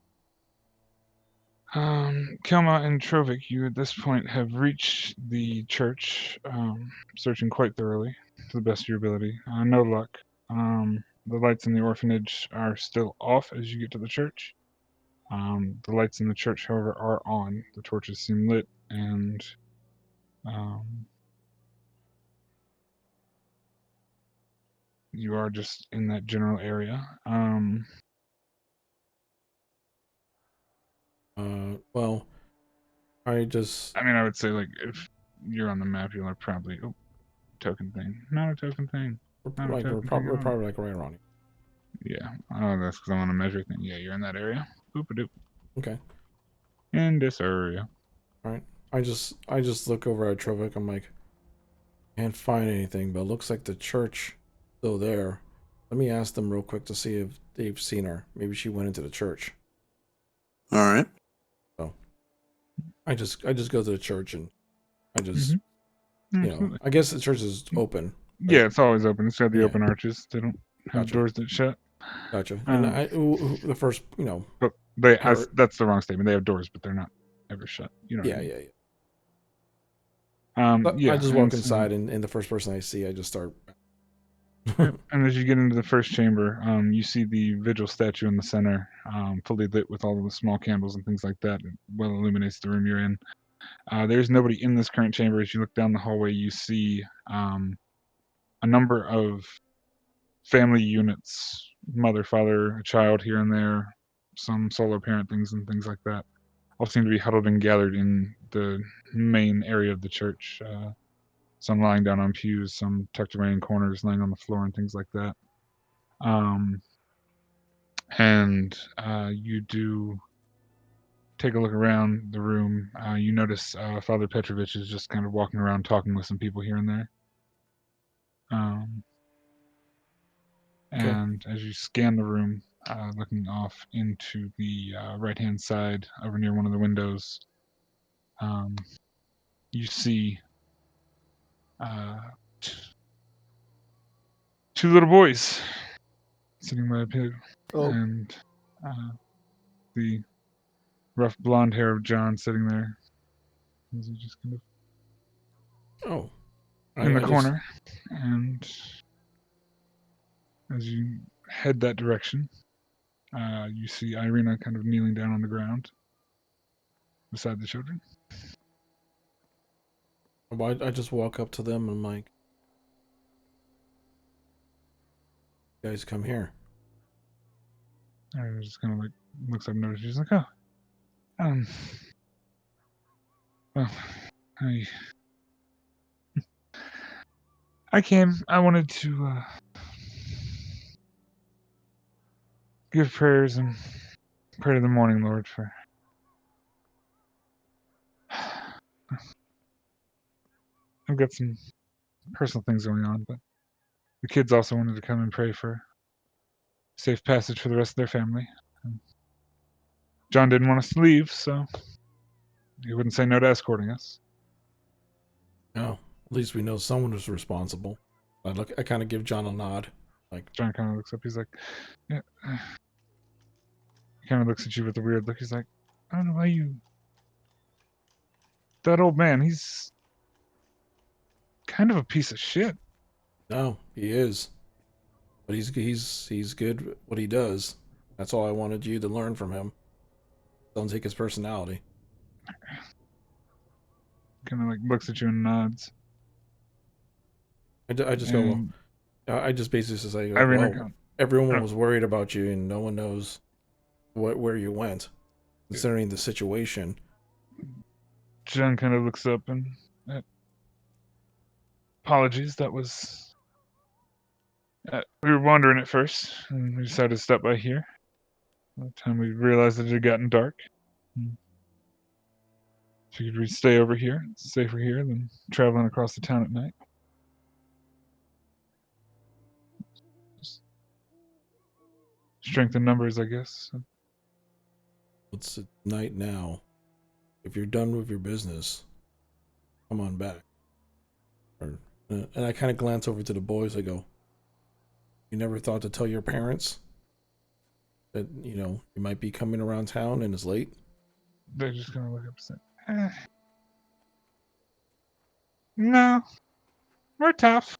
Speaker 1: Kelma and Trovic, you at this point have reached the church, searching quite thoroughly to the best of your ability. No luck. The lights in the orphanage are still off as you get to the church. The lights in the church, however, are on. The torches seem lit, and you are just in that general area.
Speaker 2: Well, I just
Speaker 1: I mean, I would say, like, if you're on the map, you'll have probably... Oh, token thing. Not a token thing.
Speaker 2: we're
Speaker 1: Not a
Speaker 2: like we're,
Speaker 1: token
Speaker 2: prob-
Speaker 1: thing
Speaker 2: we're
Speaker 1: at all.
Speaker 2: probably like right around here.
Speaker 1: Yeah. Oh, that's because I'm on a measure thing. Yeah, you're in that area. Boop-a-doop.
Speaker 2: Okay.
Speaker 1: In this area.
Speaker 2: All right. I just look over at Trovic. I'm like, can't find anything, but it looks like the church still there. Let me ask them real quick to see if they've seen her. Maybe she went into the church.
Speaker 5: All right.
Speaker 2: I just go to the church and I just
Speaker 1: Absolutely.
Speaker 2: I guess the church is open.
Speaker 1: Yeah, it's always open. It's got the
Speaker 2: Yeah.
Speaker 1: open arches. They don't have
Speaker 2: Gotcha.
Speaker 1: doors that shut.
Speaker 2: Gotcha. And the first,
Speaker 1: But they
Speaker 2: Or-
Speaker 1: that's the wrong statement. They have doors, but they're not ever shut. You know. what I
Speaker 2: yeah.
Speaker 1: mean?
Speaker 2: But
Speaker 1: Yeah.
Speaker 2: I just
Speaker 1: and
Speaker 2: walk
Speaker 1: so-
Speaker 2: inside and the first person I see, I just start
Speaker 1: And as you get into the first chamber, you see the vigil statue in the center, fully lit with all of the small candles and things like that. It well illuminates the room you're in. There's nobody in this current chamber. As you look down the hallway, you see a number of family units, mother, father, a child here and there, some solo parent things and things like that, all seem to be huddled and gathered in the main area of the church. Some lying down on pews, some tucked away in corners, laying on the floor and things like that. And you do take a look around the room. You notice Father Petrovich is just kind of walking around talking with some people here and there. And as you scan the room, looking off into the right-hand side over near one of the windows, you see two little boys sitting by a pig, and the rough blonde hair of John sitting there. Is he just kind of in the corner? And as you head that direction, you see Irina kind of kneeling down on the ground beside the children.
Speaker 2: I just walk up to them and I'm like, "You guys come here."
Speaker 1: And just kind of like looks up and notices. She's like, "Oh, well, I came. I wanted to give prayers and pray to the morning Lord for." I've got some personal things going on, but the kids also wanted to come and pray for safe passage for the rest of their family. And John didn't want us to leave, so he wouldn't say no to escorting us.
Speaker 2: Oh, at least we know someone was responsible. I kind of give John a nod. Like
Speaker 1: John kind of looks up. He's like, "Yeah." He kind of looks at you with a weird look. He's like, "I don't know why you. That old man. He's kind of a piece of shit."
Speaker 2: no, he is, but he's good at what he does. That's all I wanted you to learn from him. Don't take his personality.
Speaker 1: Kind of like looks at you and nods.
Speaker 2: I just go. I just basically say,
Speaker 1: Irina
Speaker 2: everyone was worried about you, and no one knows where you went, considering the situation.
Speaker 1: John kind of looks up and apologies. That was we were wandering at first, and we decided to stop by here. By the time we realized that it had gotten dark, figured we'd stay over here. It's safer here than traveling across the town at night. Strength in numbers, I guess.
Speaker 2: It's night now. If you're done with your business, come on back. And I kind of glance over to the boys. I go, "You never thought to tell your parents that, you might be coming around town and it's late?"
Speaker 1: They're just gonna look up and say, "No, we're tough."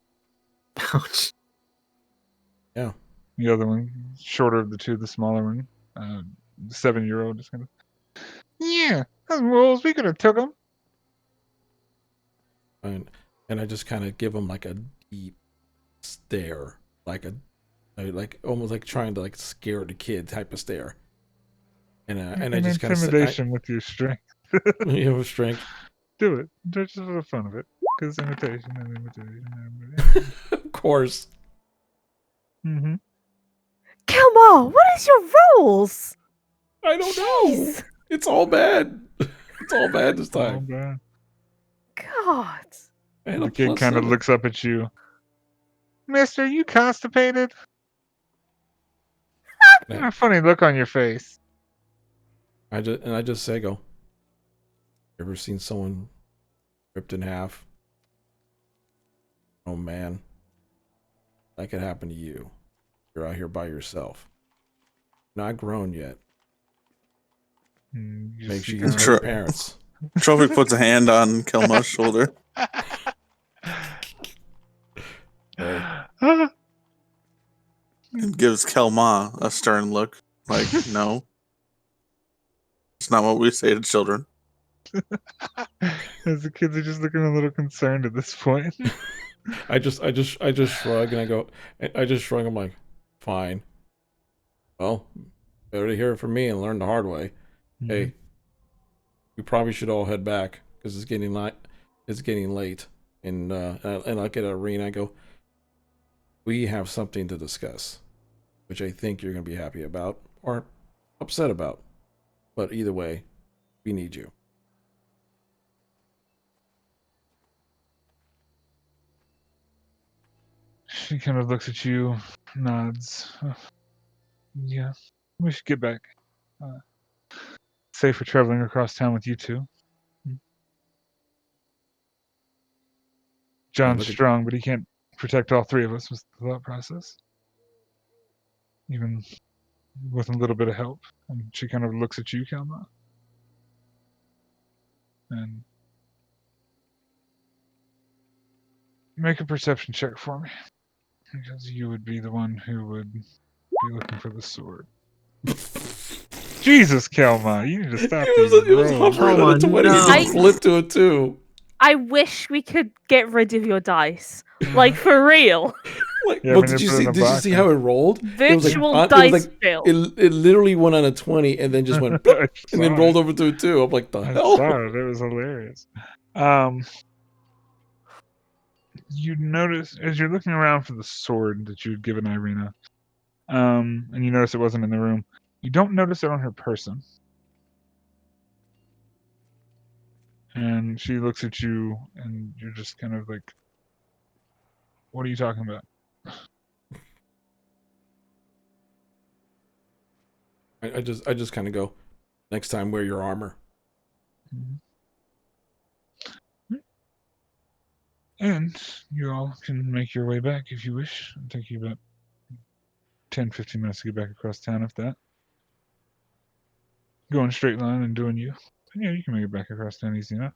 Speaker 4: Ouch.
Speaker 2: Yeah.
Speaker 1: The other one, shorter of the two, the smaller one, the 7-year-old, just kind of, "Yeah, those wolves, we could have took them."
Speaker 2: And I just kind of give them like a deep stare, like almost like trying to like scare the kid type of stare. And I just kind of
Speaker 1: intimidation with your strength.
Speaker 2: Strength.
Speaker 1: Do it, just for the fun of it, because imitation and imitation.
Speaker 2: Of course.
Speaker 3: Come on, what is your rules?
Speaker 2: I don't know. It's all bad. It's all bad this time.
Speaker 1: All bad.
Speaker 3: God.
Speaker 2: And
Speaker 1: the kid kind of looks up at you. "Mister, you constipated?" A funny look on your face.
Speaker 2: I just say, "Go. Ever seen someone ripped in half? Oh man, that could happen to you. You're out here by yourself. Not grown yet. Make sure you tell your parents."
Speaker 5: Trophy puts a hand on Kelma's shoulder. And gives Kelma a stern look. Like, no. It's not what we say to children.
Speaker 1: As the kids are just looking a little concerned at this point.
Speaker 2: I just shrug and I just shrug. I'm like, fine. Well, better to hear it from me and learn the hard way. Hey, we probably should all head back because it's getting late. It's getting late, and I look at Irene. I go, we have something to discuss, which I think you're gonna be happy about or upset about. But either way, we need you.
Speaker 1: She kind of looks at you, nods. Yeah, we should get back. Safe for traveling across town with you two. John's
Speaker 2: look at-
Speaker 1: strong, but he can't protect all three of us, was the thought process. Even with a little bit of help. And she kind of looks at you, Kelma. And make a perception check for me. Because you would be the one who would be looking for the sword. Jesus, Kelma, you need to stop
Speaker 2: It was
Speaker 1: these rolls.
Speaker 2: hovering on a 20
Speaker 4: no.
Speaker 2: and then flipped to a 2.
Speaker 3: I wish we could get rid of your dice. Like, for real.
Speaker 2: Like,
Speaker 1: Yeah,
Speaker 2: well,
Speaker 1: when
Speaker 2: did
Speaker 1: you
Speaker 2: you
Speaker 1: put it
Speaker 2: see?
Speaker 1: in a
Speaker 2: Did you
Speaker 1: box
Speaker 2: see
Speaker 1: and-
Speaker 2: how it rolled?
Speaker 3: Virtual
Speaker 2: it
Speaker 3: dice
Speaker 2: was like,
Speaker 3: fail.
Speaker 2: it literally went on a 20 and then just went bloop, and then rolled over to a 2. I'm like, the
Speaker 1: I
Speaker 2: hell?
Speaker 1: saw it. It was hilarious. You notice as you're looking around for the sword that you'd given Irina, and you notice it wasn't in the room. You don't notice it on her person. And she looks at you, and you're just kind of like, "What are you talking about?"
Speaker 2: I just kind of go, next time wear your armor.
Speaker 1: And you all can make your way back if you wish. It'll take you about 10-15 minutes to get back across town, if that. Going straight line and doing you. Yeah, you can make it back across town easy enough.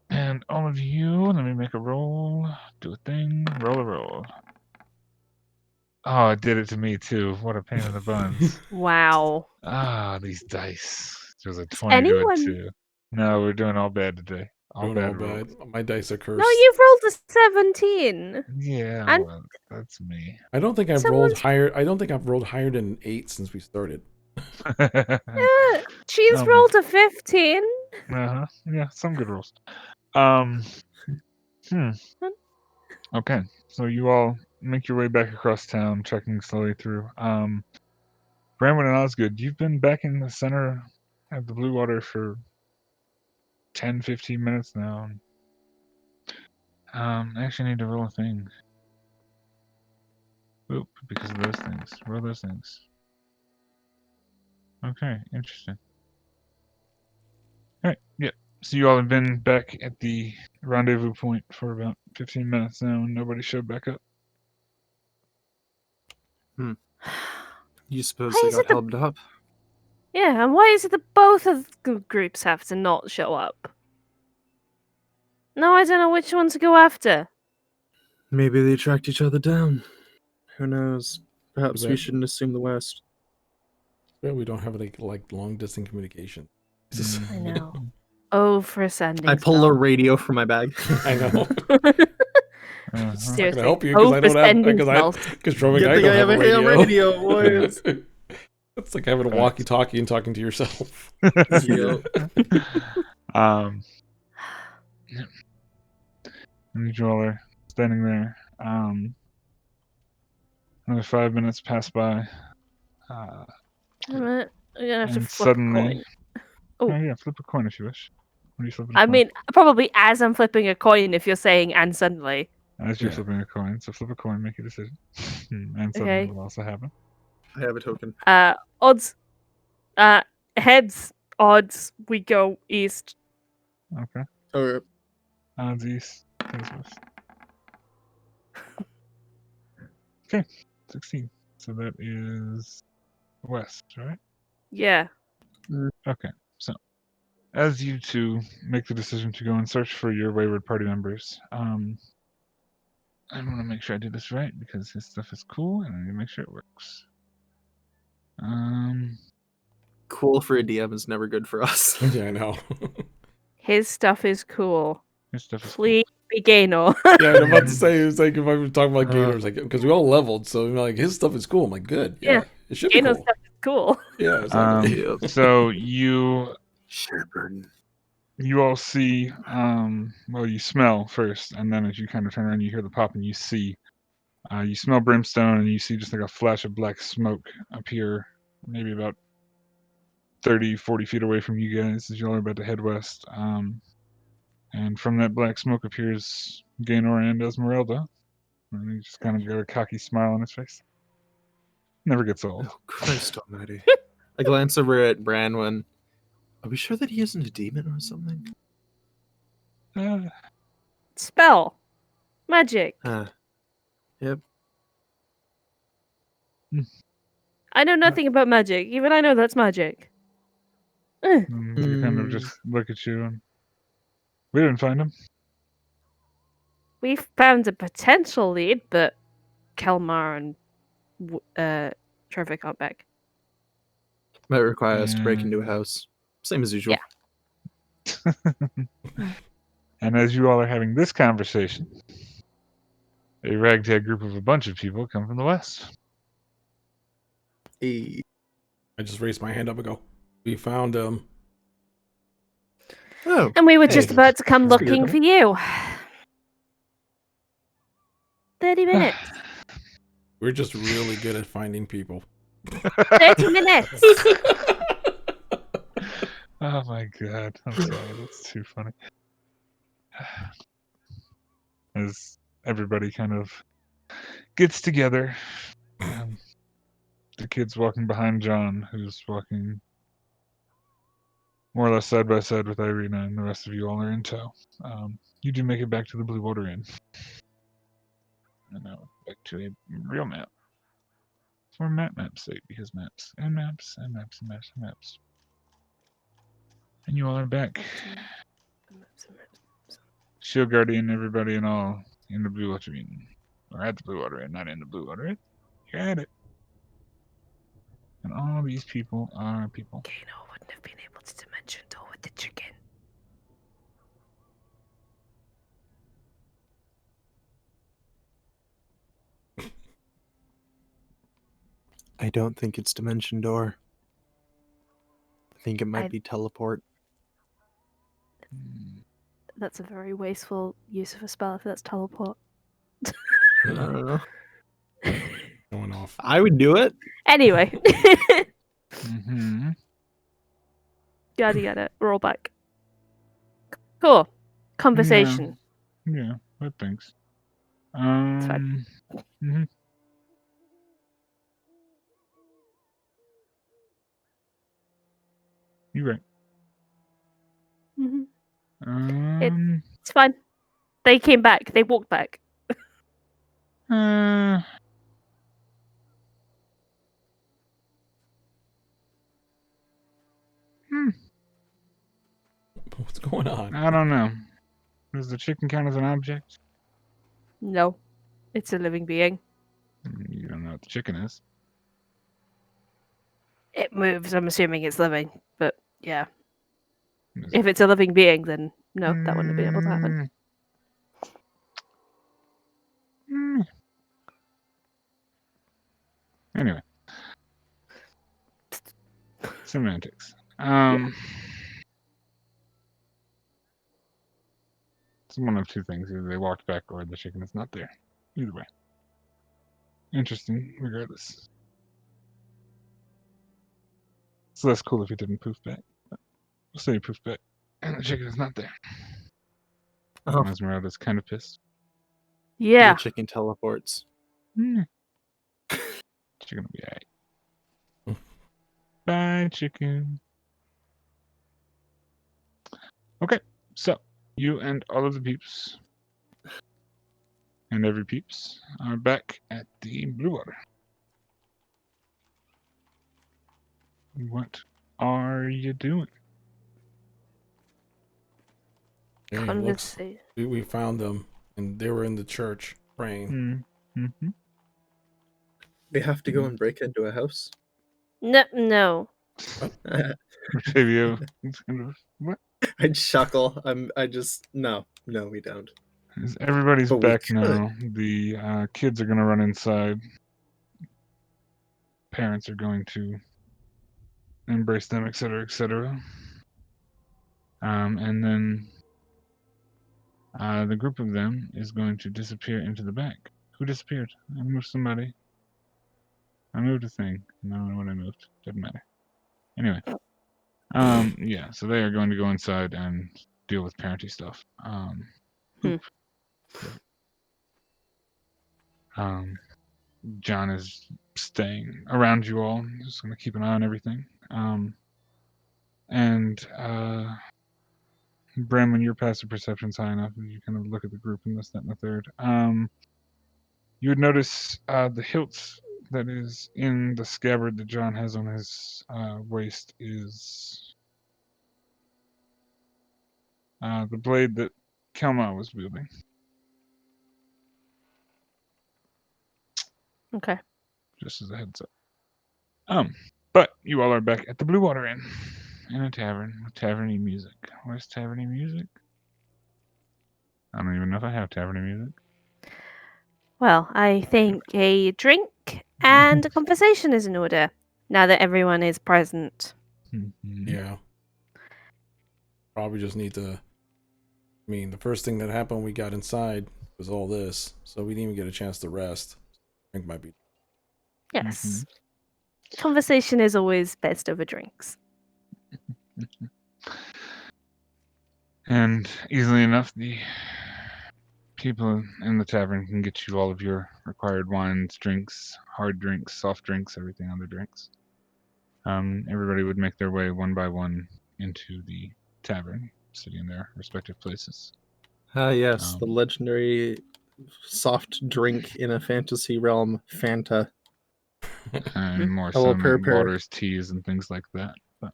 Speaker 1: And all of you, let me make a roll. Do a thing. Roll a roll. Oh, it did it to me too. What a pain in the buns.
Speaker 3: Wow.
Speaker 1: These dice. It was a 20 to a
Speaker 3: anyone-
Speaker 1: 2. No, we're doing all bad today. All
Speaker 2: Doing
Speaker 1: bad
Speaker 2: all
Speaker 1: rolls.
Speaker 2: bad. My dice are cursed.
Speaker 3: No, you've rolled a 17.
Speaker 1: Yeah,
Speaker 3: And-
Speaker 1: well, that's me.
Speaker 2: I don't think I've rolled
Speaker 3: Someone's-
Speaker 2: higher. I don't think I've rolled higher than an 8 since we started.
Speaker 3: Yeah, she's
Speaker 1: Um,
Speaker 3: rolled a 15.
Speaker 1: Yeah, some good rolls. Okay, so you all make your way back across town, checking slowly through. Bramwin and Osgood, you've been back in the center of the Blue Water for 10-15 minutes now. I actually need to roll a thing. Oop, because of those things. Roll those things. Okay, interesting. Alright, yeah. So you all have been back at the rendezvous point for about 15 minutes now, and nobody showed back up.
Speaker 4: You suppose
Speaker 3: Why
Speaker 4: they
Speaker 3: is
Speaker 4: got
Speaker 3: it the-
Speaker 4: held up?
Speaker 3: Yeah, and why is it that both of the groups have to not show up? No, I don't know which one to go after.
Speaker 4: Maybe they tracked each other down. Who knows? Perhaps we
Speaker 2: bet.
Speaker 4: shouldn't assume the West.
Speaker 2: Yeah, we don't have like long distance communication. It's just-
Speaker 3: I know. Oh, for a sending
Speaker 4: I pull a
Speaker 3: spell.
Speaker 4: radio from my bag.
Speaker 2: I know.
Speaker 1: Uh-huh.
Speaker 3: Seriously.
Speaker 2: help you 'cause
Speaker 3: Oh,
Speaker 2: I
Speaker 3: for
Speaker 2: don't have-
Speaker 3: sending
Speaker 2: 'cause I-
Speaker 3: spells.
Speaker 2: Because Drumming,
Speaker 4: Good
Speaker 2: I
Speaker 4: thing
Speaker 2: don't
Speaker 4: I
Speaker 2: have
Speaker 4: have
Speaker 2: a
Speaker 4: a ham
Speaker 2: radio.
Speaker 4: radio, boys.
Speaker 2: It's like having a walkie-talkie and talking to yourself.
Speaker 4: Yep.
Speaker 1: Yeah. And you all are standing there. Another 5 minutes pass by.
Speaker 3: I'm gonna have to
Speaker 1: And
Speaker 3: flip
Speaker 1: suddenly-
Speaker 3: a coin.
Speaker 1: Oh,
Speaker 3: Oh.
Speaker 1: yeah, flip a coin if you wish. What are you flipping a
Speaker 3: I
Speaker 1: coin?
Speaker 3: mean, probably as I'm flipping a coin, if you're saying and suddenly.
Speaker 1: As you're
Speaker 2: Yeah.
Speaker 1: flipping a coin, so flip a coin, make a decision. And suddenly
Speaker 3: Okay.
Speaker 1: will also happen.
Speaker 4: I have a token.
Speaker 3: Odds. Heads. Odds. We go east.
Speaker 1: Okay.
Speaker 4: Okay.
Speaker 1: Odds east. Heads west. Okay. 16. So that is west, right?
Speaker 3: Yeah.
Speaker 1: Okay. So as you two make the decision to go and search for your wayward party members, I want to make sure I do this right because his stuff is cool, and I need to make sure it works.
Speaker 4: Cool for a DM is never good for us.
Speaker 2: Yeah, I know.
Speaker 3: His stuff is cool.
Speaker 1: His stuff is
Speaker 3: Please be Gaynor.
Speaker 2: Yeah, I'm about to say, it's like if I were talking about
Speaker 4: Uh,
Speaker 2: Gators, like, because we all leveled, so like his stuff is cool. I'm like, good. Yeah,
Speaker 3: Yeah.
Speaker 2: it should be
Speaker 3: Gaynor's
Speaker 2: cool.
Speaker 3: stuff is cool.
Speaker 2: Yeah, exactly.
Speaker 1: cool. So you
Speaker 4: Shepherd.
Speaker 1: all see, well, you smell first, and then as you kind of turn around, you hear the pop, and you see, you smell brimstone, and you see just like a flash of black smoke appear, maybe about 30, 40 feet away from you guys as you all are about to head west. And from that black smoke appears Gaynor and Esmeralda. And he just kind of got a cocky smile on his face. Never gets old.
Speaker 4: Oh, Christ almighty. I glance over at Branwen. Are we sure that he isn't a demon or something?
Speaker 3: Spell. Magic.
Speaker 4: Yep.
Speaker 3: I know nothing about magic. Even I know that's magic.
Speaker 1: They kind of just look at you and we didn't find him.
Speaker 3: We found a potential lead, but Kelmar and Trevor aren't back.
Speaker 4: Might require us to break into a
Speaker 1: Yeah.
Speaker 4: house. Same as usual.
Speaker 3: Yeah.
Speaker 1: And as you all are having this conversation, a ragtag group of a bunch of people come from the west.
Speaker 4: Hey.
Speaker 2: I just raised my hand up and go, we found him.
Speaker 4: Oh.
Speaker 3: And we were
Speaker 4: Hey.
Speaker 3: just about to come
Speaker 1: That's good.
Speaker 3: looking for you. 30 minutes.
Speaker 2: We're just really good at finding people.
Speaker 3: 30 minutes.
Speaker 1: Oh my god, I'm sorry, that's too funny. As everybody kind of gets together, the kid's walking behind John, who's walking more or less side by side with Irina, and the rest of you all are in tow. You do make it back to the Blue Water Inn. And now back to a real map. For map's sake, because maps, and maps, and maps, and maps, and maps. And you all are back. Shield Guardian, everybody and all in the Blue Water Inn. Or at the Blue Water Inn, not in the Blue Water Inn. You're at it. And all these people are people.
Speaker 3: Gaynor wouldn't have been able to dimension door with the chicken.
Speaker 4: I don't think it's Dimension Door. I think it might
Speaker 3: I-
Speaker 4: be Teleport.
Speaker 3: That's a very wasteful use of a spell if that's teleport.
Speaker 4: I don't know.
Speaker 2: Going off.
Speaker 4: I would do it.
Speaker 3: Anyway.
Speaker 1: Mm-hmm.
Speaker 3: Yada. Roll back. Cool. Conversation.
Speaker 1: Yeah, but thanks.
Speaker 3: fine.
Speaker 1: Mm-hmm. You're right.
Speaker 3: hmm
Speaker 1: Um,
Speaker 3: It's fine. They came back. They walked back.
Speaker 1: uh,
Speaker 2: What's going on?
Speaker 1: I don't know. Does the chicken count as an object?
Speaker 3: No. It's a living being.
Speaker 1: You don't know what the chicken is.
Speaker 3: It moves. I'm assuming it's living. But yeah.
Speaker 1: Is
Speaker 3: If it's a living being, then no, that wouldn't have been able to happen.
Speaker 1: Anyway. Semantics. It's one of two things. Either they walked back or the chicken is not there. Either way. Interesting, regardless. It's less cool if he didn't poof back. But we'll say he poofed back. And the chicken is not there.
Speaker 4: Oh.
Speaker 1: Esmeralda's kind of pissed.
Speaker 3: Yeah.
Speaker 4: The chicken teleports.
Speaker 1: Chicken will be alright. Bye, chicken. Okay, so you and all of the peeps and every peeps are back at the Blue Water. What are you doing?
Speaker 2: Hey, looks,
Speaker 3: Conversation.
Speaker 2: we found them, and they were in the church. brain.
Speaker 1: Mm-hmm.
Speaker 4: We have to go and break into a house.
Speaker 3: No.
Speaker 1: Octavio, it's kind of, what?
Speaker 4: I chuckle. No, we don't.
Speaker 1: Everybody's
Speaker 4: But we
Speaker 1: back
Speaker 4: could.
Speaker 1: now. The kids are going to run inside. Parents are going to embrace them, etc., etc. And then the group of them is going to disappear into the back. Who disappeared? I moved somebody. I moved a thing. I don't know what I moved. Doesn't matter. Anyway. Yeah, so they are going to go inside and deal with parenty stuff. Oop. John is staying around you all, just going to keep an eye on everything. And Bramlin, your passive perception's high enough. You kind of look at the group and this, that, and the third. You would notice the hilt that is in the scabbard that John has on his waist is the blade that Kelma was wielding.
Speaker 3: Okay.
Speaker 1: Just as a heads up. But you all are back at the Blue Water Inn in a tavern with taverny music. Where's taverny music? I don't even know if I have taverny music.
Speaker 3: Well, I think a drink and a conversation is in order now that everyone is present.
Speaker 2: Yeah. Probably just need to. I mean, the first thing that happened when we got inside was all this, so we didn't even get a chance to rest. I think might be.
Speaker 3: Yes. Conversation is always best over drinks.
Speaker 1: And easily enough, the people in the tavern can get you all of your required wines, drinks, hard drinks, soft drinks, everything other drinks. Everybody would make their way one by one into the tavern, sitting in their respective places.
Speaker 4: Ah, yes, the legendary soft drink in a fantasy realm, Fanta.
Speaker 1: And more
Speaker 4: Hello,
Speaker 1: some
Speaker 4: purr.
Speaker 1: waters, teas, and things like that. But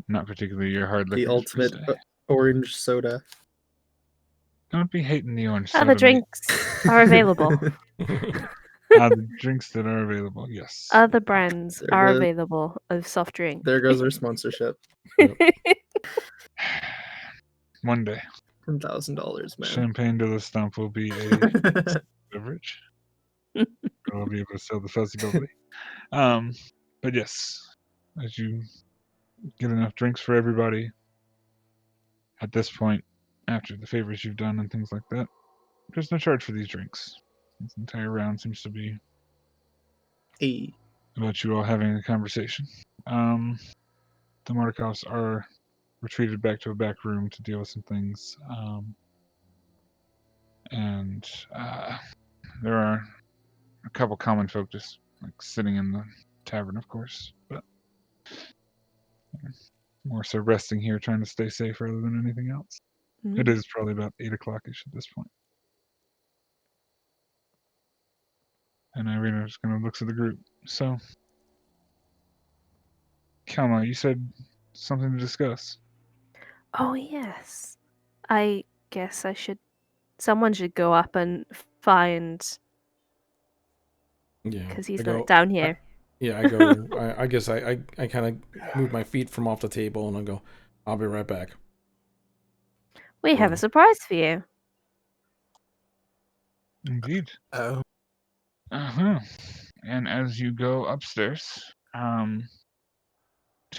Speaker 1: not particularly your hard liquors.
Speaker 4: The ultimate orange soda.
Speaker 1: Don't be hating the orange soda.
Speaker 3: Other drinks are available.
Speaker 1: The drinks that are available, yes.
Speaker 3: Other brands are available of soft drink.
Speaker 4: There goes our sponsorship.
Speaker 1: One day.
Speaker 4: $10,000, man.
Speaker 1: Champagne de la Stump will be a beverage. I'll be able to sell the fuzzy bubbly. But yes, as you get enough drinks for everybody, at this point, after the favors you've done and things like that, there's no charge for these drinks. This entire round seems to be about you all having a conversation. The Markovs are retreated back to a back room to deal with some things. And there are a couple common folk just like sitting in the tavern, of course, but more so resting here, trying to stay safe rather than anything else. It is probably about 8 o'clock-ish at this point. And Irina just kind of looks at the group. So, Kalma, you said something to discuss.
Speaker 3: Oh, yes. I guess someone should go up and find.
Speaker 2: Yeah.
Speaker 3: Because he's not down here.
Speaker 2: I go. I guess I kind of move my feet from off the table and I go, I'll be right back.
Speaker 3: We have a surprise for you.
Speaker 1: Indeed.
Speaker 4: Oh.
Speaker 1: And as you go upstairs, to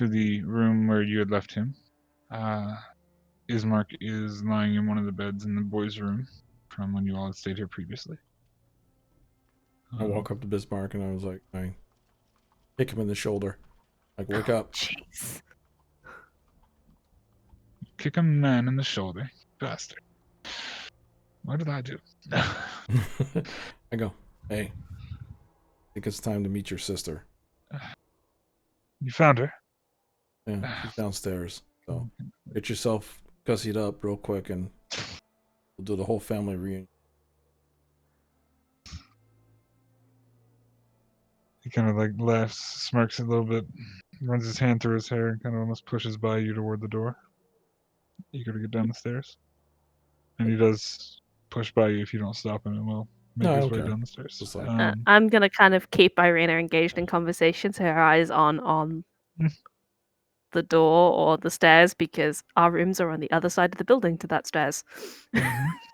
Speaker 1: the room where you had left him, Ismark is lying in one of the beds in the boys' room from when you all had stayed here previously.
Speaker 2: I walk up to Bismarck and I was like, I kick him in the shoulder. Like, wake up.
Speaker 3: Jeez.
Speaker 1: Kick a man in the shoulder. Bastard. What did I do?
Speaker 2: I go, hey, I think it's time to meet your sister.
Speaker 1: You found her?
Speaker 2: Yeah, she's downstairs. So get yourself gussied up real quick and we'll do the whole family reunion.
Speaker 1: He kind of like laughs, smirks a little bit, runs his hand through his hair, and kind of almost pushes by you toward the door. Eager to get down the stairs. And he does push by you if you don't stop him, and will make
Speaker 2: No, I
Speaker 1: his
Speaker 2: don't
Speaker 1: way
Speaker 2: care.
Speaker 1: down the stairs.
Speaker 2: Just like-
Speaker 3: I'm gonna kind of keep Irina engaged in conversation, so her eyes on the door or the stairs, because our rooms are on the other side of the building to that stairs.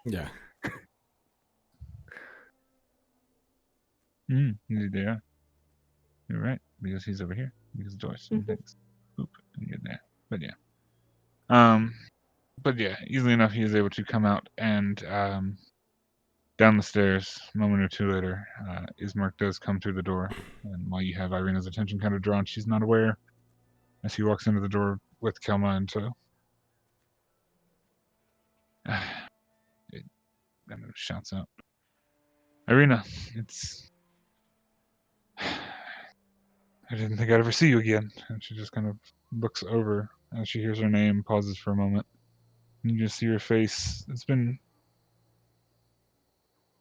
Speaker 2: Yeah.
Speaker 1: Yeah. You're right, because he's over here. Because the doors and
Speaker 3: Mhm.
Speaker 1: things. Oop, and you're there. But yeah. But yeah, easily enough he is able to come out and down the stairs. A moment or two later, Ismark does come through the door, and while you have Irina's attention kind of drawn, she's not aware as he walks into the door with Kelma in tow. It kind of shouts out, "Irina, it's... I didn't think I'd ever see you again." And she just kind of looks over as she hears her name, pauses for a moment. And you just see her face. It's been...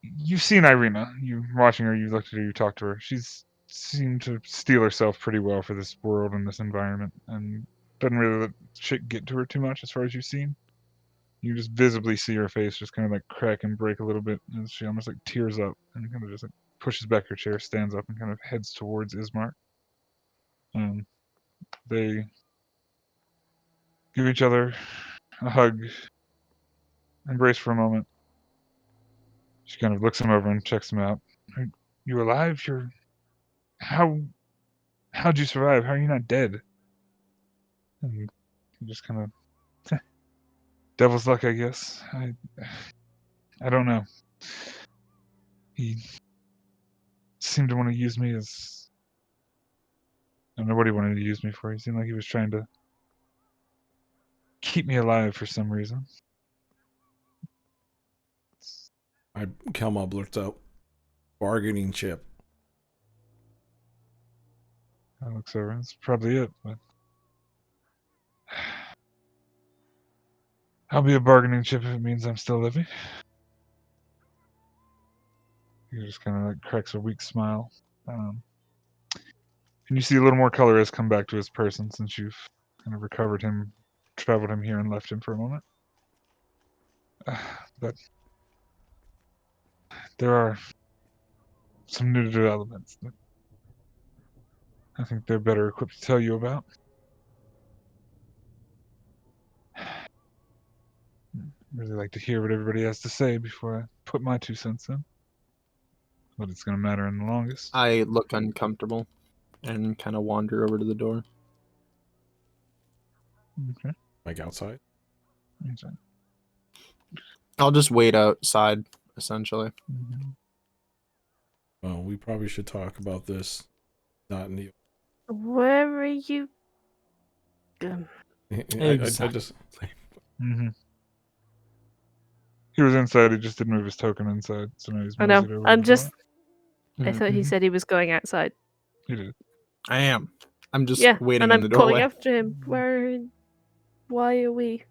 Speaker 1: You've seen Irina. You're watching her, you've looked at her, you talked to her. She's seemed to steel herself pretty well for this world and this environment, and doesn't really let shit get to her too much as far as you've seen. You just visibly see her face just kind of like crack and break a little bit as she almost like tears up and kind of just like pushes back her chair, stands up, and kind of heads towards Ismark. They give each other a hug, embrace for a moment. She kind of looks him over and checks him out. "Are you alive? How'd you survive? How are you not dead?" And he just kind of, devil's luck, I guess. I don't know. He seemed to want to use me as... I don't know what he wanted to use me for. He seemed like he was trying to keep me alive for some reason.
Speaker 2: Kelma blurts out, "Bargaining chip."
Speaker 1: I looks over. That's probably it, but I'll be a bargaining chip if it means I'm still living. He just kind of like cracks a weak smile. And you see a little more color has come back to his person since you've kind of recovered him, traveled him here, and left him for a moment. But there are some new developments that I think they're better equipped to tell you about. Really like to hear what everybody has to say before I put my 2 cents in. But it's going to matter in the longest.
Speaker 4: I look uncomfortable and kind of wander over to the door.
Speaker 1: Okay.
Speaker 2: Like outside.
Speaker 1: Inside.
Speaker 4: I'll just wait outside, essentially.
Speaker 1: Mm-hmm.
Speaker 2: Well, we probably should talk about this. Not in the.
Speaker 3: Where are you?
Speaker 2: I just.
Speaker 1: Mm-hmm. He was inside, he just didn't move his token inside, so now he's
Speaker 3: I know.
Speaker 1: moseyed over
Speaker 3: I'm
Speaker 1: to the
Speaker 3: just.
Speaker 1: door.
Speaker 3: I thought he
Speaker 1: Mhm.
Speaker 3: said he was going outside.
Speaker 1: He did.
Speaker 4: I am. I'm just
Speaker 3: Yeah,
Speaker 4: waiting
Speaker 3: and
Speaker 4: in
Speaker 3: I'm
Speaker 4: the
Speaker 3: calling
Speaker 4: doorway.
Speaker 3: after him. Why are we?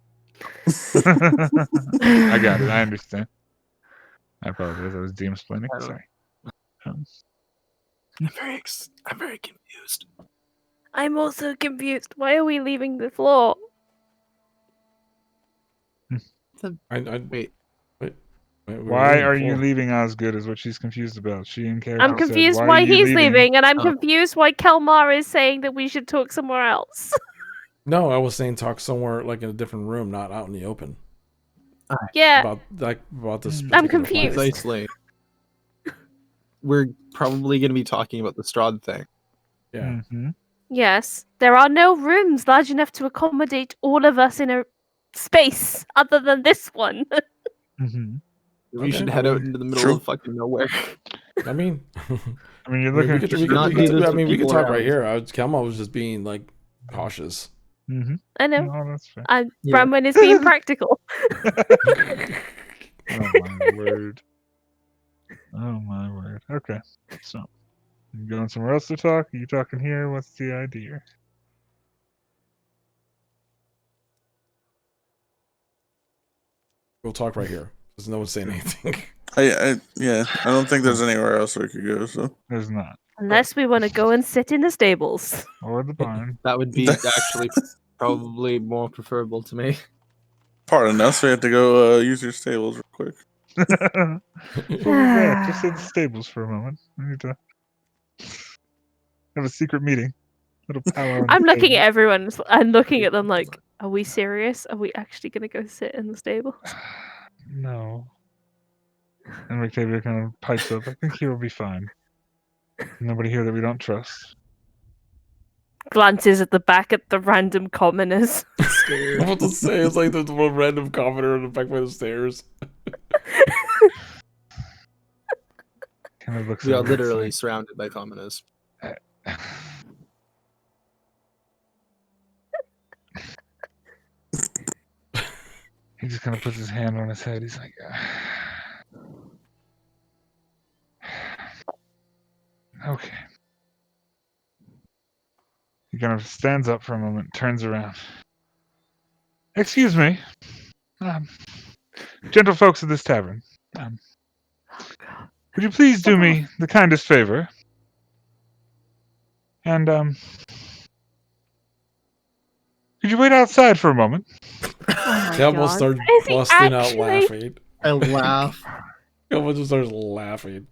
Speaker 1: I got it, I understand. I apologize, I was DM-splaining,
Speaker 4: I don't-
Speaker 1: sorry.
Speaker 4: I'm very confused.
Speaker 3: I'm also confused. Why are we leaving the floor?
Speaker 4: Wait.
Speaker 1: Why are you leaving Osgood is what she's confused about. She in character
Speaker 3: I'm
Speaker 1: said,
Speaker 3: confused
Speaker 1: "Why
Speaker 3: why
Speaker 1: are you
Speaker 3: he's leaving, and I'm
Speaker 4: Oh.
Speaker 3: confused why Kelmar is saying that we should talk somewhere else.
Speaker 2: No, I was saying talk somewhere like in a different room, not out in the open.
Speaker 3: Yeah,
Speaker 2: About this.
Speaker 3: I'm
Speaker 2: particular
Speaker 3: confused.
Speaker 2: fight.
Speaker 4: Precisely. We're probably going to be talking about the Strahd thing.
Speaker 2: Yeah.
Speaker 1: Mm-hmm.
Speaker 3: yes. There are no rooms large enough to accommodate all of us in a space other than this one.
Speaker 1: Mm-hmm.
Speaker 4: We
Speaker 2: Okay,
Speaker 4: should
Speaker 2: I
Speaker 4: head out
Speaker 2: mean,
Speaker 4: into the middle
Speaker 5: true.
Speaker 4: of fucking nowhere.
Speaker 2: I mean,
Speaker 1: I mean, you're
Speaker 2: we
Speaker 1: looking
Speaker 2: could,
Speaker 1: at
Speaker 2: we
Speaker 1: your...
Speaker 4: not do this with
Speaker 2: I mean, we could
Speaker 4: people
Speaker 2: talk right
Speaker 4: around.
Speaker 2: here. Kelma was just being like cautious.
Speaker 1: Mm-hmm.
Speaker 3: I know.
Speaker 1: No, that's fair.
Speaker 3: And
Speaker 4: Yeah.
Speaker 3: Bramwin is being practical.
Speaker 1: Oh my word. Oh my word. Okay. So, you going somewhere else to talk? Are you talking here? What's the idea?
Speaker 2: We'll talk right here. There's no one saying anything.
Speaker 5: I don't think there's anywhere else we could go. So
Speaker 1: There's not.
Speaker 3: Unless we want to go and sit in the stables.
Speaker 1: Or the barn.
Speaker 4: That would be actually probably more preferable to me.
Speaker 5: pardon us, we have to go use your stables real quick.
Speaker 1: We'll be back. Just in the stables for a moment. I need to have a secret meeting. Little powwow.
Speaker 3: I'm looking at everyone and looking at them like, are we serious? Are we actually going to go sit in the stables?
Speaker 1: No. And Octavia kind of pipes up. I think he will be fine. Nobody here that we don't trust.
Speaker 3: Glances at the back at the random commoners.
Speaker 2: I'm about to say, it's like the one random commenter on the back by the stairs.
Speaker 1: Kind of looks
Speaker 4: We are
Speaker 1: over, it's
Speaker 4: literally
Speaker 1: like,
Speaker 4: surrounded by commoners.
Speaker 1: He just kind of puts his hand on his head. He's like, okay. He kind of stands up for a moment, turns around. Excuse me. Gentle folks of this tavern. Would you please do me the kindest favor? And, could you wait outside for a moment?
Speaker 2: He almost starts
Speaker 3: Is he
Speaker 2: busting out
Speaker 3: actually?
Speaker 2: laughing.
Speaker 4: I laugh.
Speaker 2: He almost just starts laughing.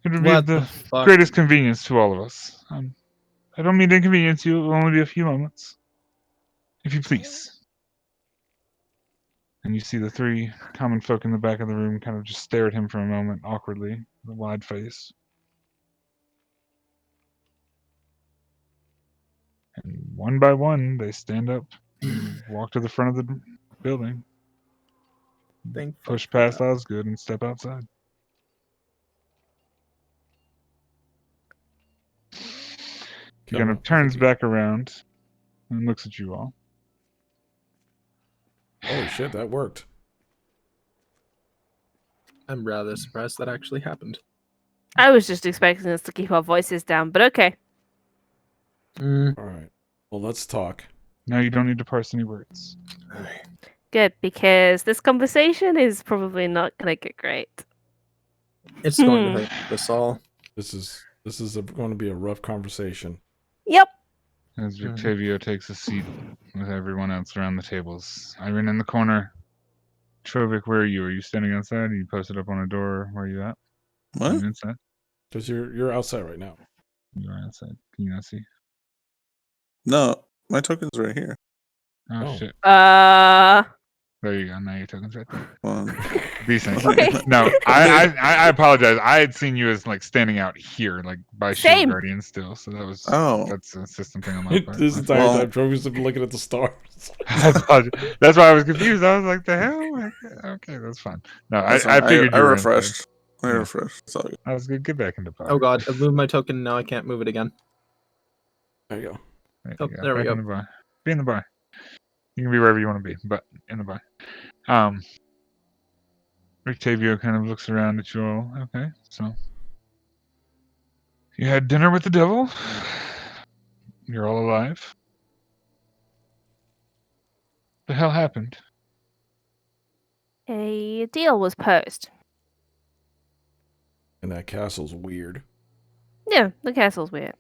Speaker 1: It would be
Speaker 4: What
Speaker 1: of the
Speaker 4: the fuck?
Speaker 1: greatest convenience to all of us. I don't mean to inconvenience you. It will only be a few moments. If you please. And you see the three common folk in the back of the room kind of just stare at him for a moment, awkwardly, with a wide face. And one by one, they stand up and walk to the front of the building,
Speaker 4: Thank fuck
Speaker 1: push
Speaker 4: for
Speaker 1: past
Speaker 4: that.
Speaker 1: Osgood, and step outside. He kind of turns back around and looks at you all.
Speaker 2: Holy shit, that worked.
Speaker 4: I'm rather surprised that actually happened.
Speaker 3: I was just expecting us to keep our voices down, but okay.
Speaker 4: Mm.
Speaker 2: Alright. Well, let's talk.
Speaker 1: Now you don't need to parse any words.
Speaker 3: Good, because this conversation is probably not going to get great.
Speaker 4: It's going to hurt us all.
Speaker 2: This is going to be a rough conversation.
Speaker 3: Yep.
Speaker 1: As Victavio takes a seat with everyone else around the tables. Irene in the corner. Trovik, where are you? Are you standing outside? Are you posted up on a door? Where are you at? Are
Speaker 5: What?
Speaker 1: you inside?
Speaker 2: Because you're outside right now.
Speaker 1: You are outside. Can you not see?
Speaker 5: No, my token's right here.
Speaker 1: Oh,
Speaker 2: Oh.
Speaker 1: shit. There you go. Now your token's right there.
Speaker 5: Well,
Speaker 1: Decent.
Speaker 3: Okay.
Speaker 1: No, I apologize. I had seen you as like standing out here, like by Shield
Speaker 3: Same.
Speaker 1: Guardian still. So
Speaker 5: Oh.
Speaker 1: that's a system thing on my part.
Speaker 2: This entire
Speaker 5: Well-
Speaker 2: time, Trophy's been looking at the stars.
Speaker 1: I apologize. That's why I was confused. I was like, the hell? Okay, that's fine. No,
Speaker 5: that's
Speaker 1: I
Speaker 5: fine.
Speaker 1: figured
Speaker 5: I
Speaker 1: you were
Speaker 5: refreshed. I
Speaker 1: Yeah.
Speaker 5: refreshed. It's all good.
Speaker 1: I was good. Get back into bar.
Speaker 4: Oh god, I've moved my token, now I can't move it again.
Speaker 2: There you go.
Speaker 1: There,
Speaker 4: Oh,
Speaker 1: you go.
Speaker 4: there we
Speaker 1: Back
Speaker 4: go.
Speaker 1: in the bar. Be in the bar. You can be wherever you want to be, but in the bar. Octavio kind of looks around at you all. Okay, so you had dinner with the devil. You're all alive. The hell happened?
Speaker 3: A deal was posed.
Speaker 2: And that castle's weird.
Speaker 3: Yeah, the castle's weird.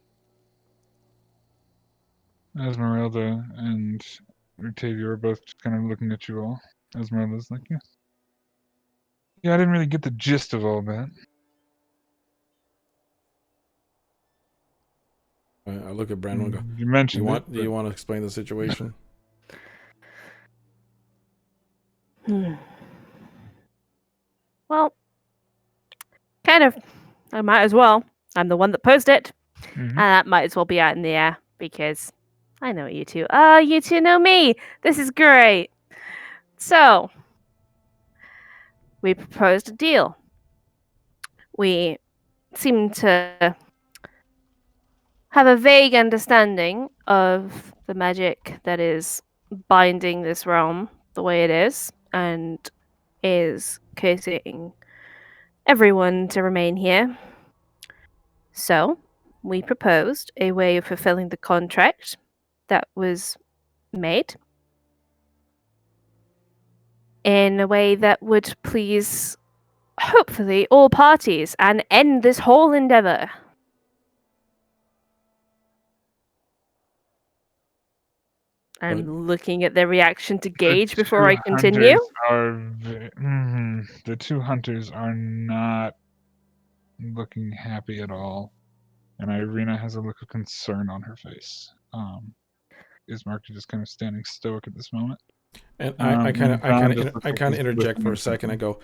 Speaker 1: Esmeralda and Octavio are both just kind of looking at you all. Esmeralda's like, yeah. Yeah, I didn't really get the gist of all that.
Speaker 2: I look at Brandon and go,
Speaker 1: You mentioned
Speaker 2: do you want to explain the situation?
Speaker 3: Well, kind of. I might as well. I'm the one that posed it.
Speaker 1: Mhm.
Speaker 3: And that might as well be out in the air because I know you two. Oh, you two know me. This is great. So, we proposed a deal. We seem to have a vague understanding of the magic that is binding this realm the way it is and is causing everyone to remain here. So, we proposed a way of fulfilling the contract that was made in a way that would please, hopefully, all parties and end this whole endeavor. I'm looking at their reaction to gauge
Speaker 1: The
Speaker 3: before I
Speaker 1: two
Speaker 3: continue.
Speaker 1: The two hunters are not looking happy at all, and Irina has a look of concern on her face. Ismark is just kind of standing stoic at this moment.
Speaker 2: And I kind of
Speaker 1: he's
Speaker 2: interject for
Speaker 1: listening
Speaker 2: a second.
Speaker 1: something.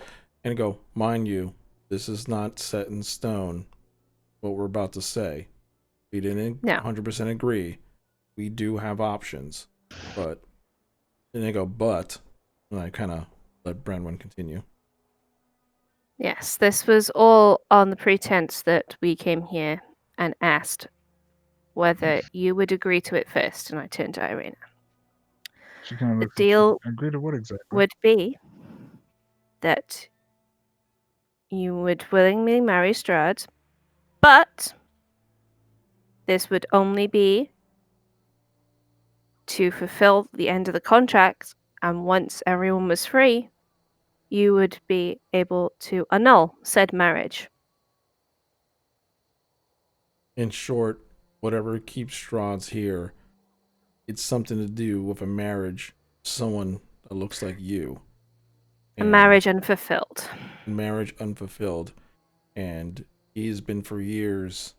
Speaker 2: I go, mind you, this is not set in stone. What we're about to say, we didn't
Speaker 3: No.
Speaker 2: 100% agree. We do have options, but then I go, and I kind of let Branwen continue.
Speaker 3: Yes, this was all on the pretense that we came here and asked whether you would agree to it first, and I turned to Irina.
Speaker 1: She kind of
Speaker 3: The
Speaker 1: looks at you.
Speaker 3: deal
Speaker 1: Agree to what exactly?
Speaker 3: would be that you would willingly marry Strahd, but this would only be to fulfill the end of the contract, and once everyone was free, you would be able to annul said marriage.
Speaker 2: In short, whatever keeps Strahd's here, it's something to do with a marriage, someone that looks like you.
Speaker 3: A marriage unfulfilled.
Speaker 2: Marriage unfulfilled. And he's been for years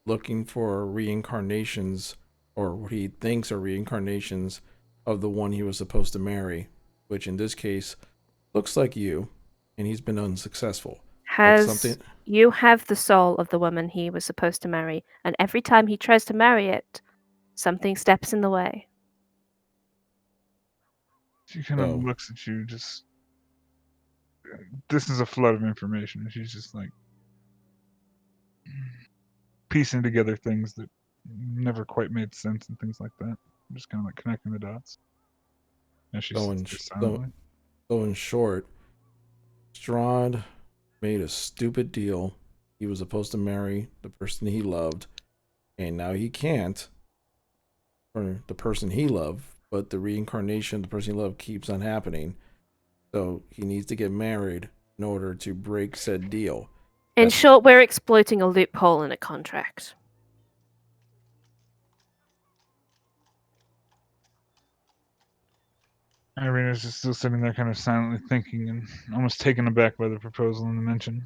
Speaker 2: looking for reincarnations, or what he thinks are reincarnations, of the one he was supposed to marry, which in this case looks like you, and he's been unsuccessful.
Speaker 3: You have the soul of the woman he was supposed to marry, and every time he tries to marry it, something steps in the way.
Speaker 1: She kind of looks at you, just... This is a flood of information, and she's just like... piecing together things that never quite made sense and things like that. Just kind of like connecting the dots. And she sits there silently.
Speaker 2: So in short, Strahd made a stupid deal. He was supposed to marry the person he loved, and now he can't for the person he loved, but the reincarnation of the person he loved keeps on happening. So he needs to get married in order to break said deal.
Speaker 3: In short, we're exploiting a loophole in a contract.
Speaker 1: Irina's just still sitting there kind of silently thinking and almost taken aback by the proposal and the mention.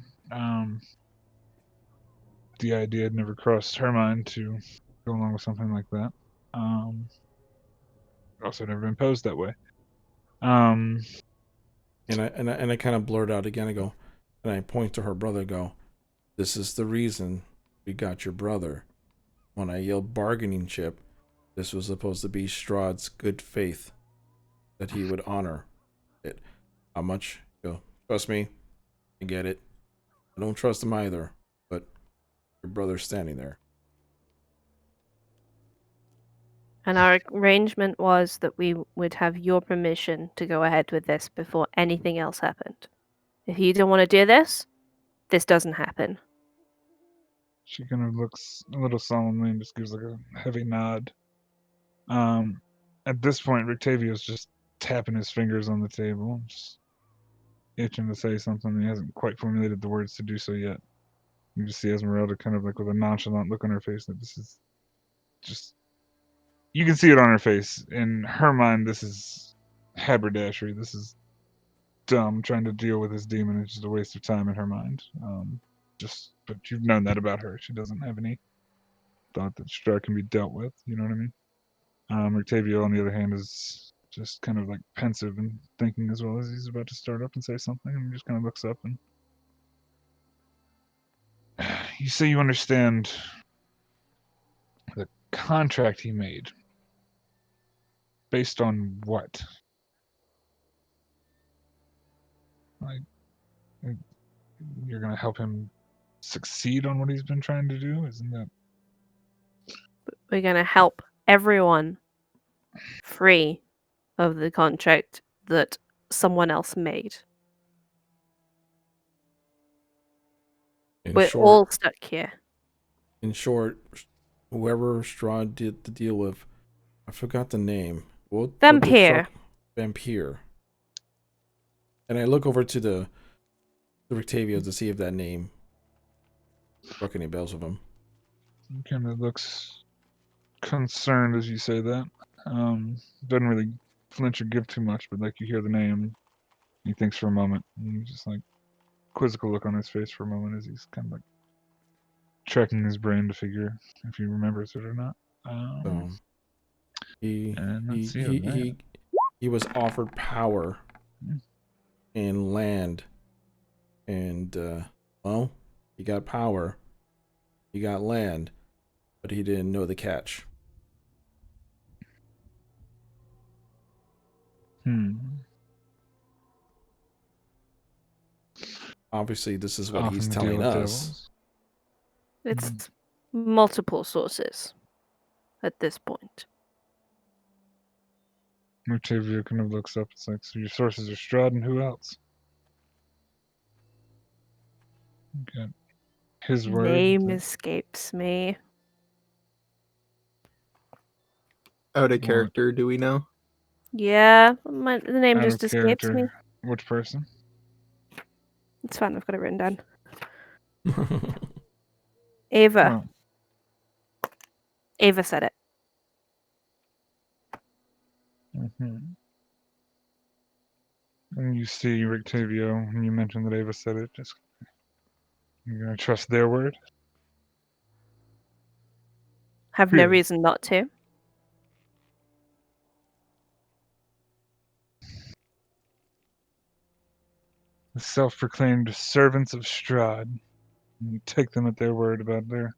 Speaker 1: The idea had never crossed her mind to go along with something like that. Also never been posed that way.
Speaker 2: And I kind of blurt out again. I go, and I point to her brother. Go, this is the reason we got your brother. When I yelled bargaining chip, this was supposed to be Strahd's good faith that he would honor it. How much? Go, trust me, I get it. I don't trust him either, but your brother's standing there.
Speaker 3: And our arrangement was that we would have your permission to go ahead with this before anything else happened. If you don't want to do this, this doesn't happen.
Speaker 1: She kind of looks a little solemnly and just gives like a heavy nod. At this point, Rictavio's just tapping his fingers on the table, just itching to say something. He hasn't quite formulated the words to do so yet. You just see Esmeralda kind of like with a nonchalant look on her face that this is just... You can see it on her face. In her mind, this is haberdashery. This is dumb. Trying to deal with this demon is just a waste of time in her mind. But you've known that about her. She doesn't have any thought that Strahd can be dealt with. You know what I mean? Rictavio, on the other hand, is just kind of like pensive and thinking as well as he's about to start up and say something, and he just kind of looks up and... You say you understand the contract he made. Based on what? Like, you're going to help him succeed on what he's been trying to do? Isn't that...
Speaker 3: We're going to help everyone free of the contract that someone else made. We're all stuck here.
Speaker 2: In short, whoever Strahd did the deal with, I forgot the name.
Speaker 3: Vampire.
Speaker 2: Vampire. And I look over to the Rictavio to see if that name struck any bells with him.
Speaker 1: He kind of looks concerned as you say that. Doesn't really flinch or give too much, but like you hear the name, he thinks for a moment, and he's just like quizzical look on his face for a moment as he's kind of like checking his brain to figure if he remembers it or not.
Speaker 2: So he
Speaker 1: And let's see
Speaker 2: he was offered power
Speaker 1: Hmm.
Speaker 2: and land, and well, he got power, he got land, but he didn't know the catch. Obviously, this is what he's
Speaker 1: Often the deal
Speaker 2: telling
Speaker 1: with
Speaker 2: us.
Speaker 1: devils.
Speaker 3: It's multiple sources at this point.
Speaker 1: Octavia kind of looks up. It's like, so your sources are Strahd and who else? Got his word.
Speaker 3: Name escapes me.
Speaker 4: Out of
Speaker 1: What?
Speaker 4: character, do we know?
Speaker 3: Yeah, the name
Speaker 1: Out
Speaker 3: just
Speaker 1: of
Speaker 3: escapes
Speaker 1: character.
Speaker 3: me.
Speaker 1: Which person?
Speaker 3: It's fine, I've got it written down. Ava.
Speaker 1: Oh.
Speaker 3: Ava said it.
Speaker 1: Mm-hmm. And you see Rictavio, when you mentioned that Ava said it, just you're gonna trust their word?
Speaker 3: Have no
Speaker 1: Really?
Speaker 3: reason not to.
Speaker 1: The self-proclaimed servants of Strahd. You take them at their word about their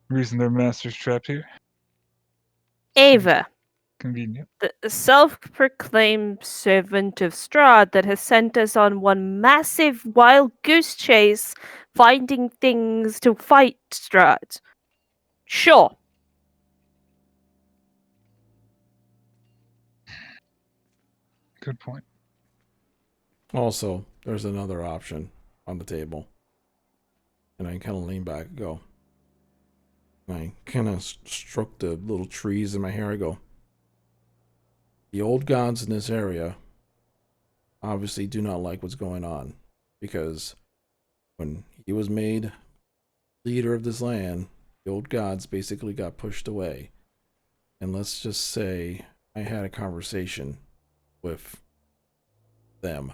Speaker 1: reason their master's trapped here?
Speaker 3: Ava,
Speaker 1: Convenient.
Speaker 3: the self-proclaimed servant of Strahd that has sent us on one massive wild goose chase, finding things to fight Strahd. Sure.
Speaker 1: Good point.
Speaker 2: Also, there's another option on the table. And I kind of lean back and go. And I kind of stroke the little trees in my hair. I go, the old gods in this area obviously do not like what's going on. Because when he was made leader of this land, the old gods basically got pushed away. And let's just say I had a conversation with them.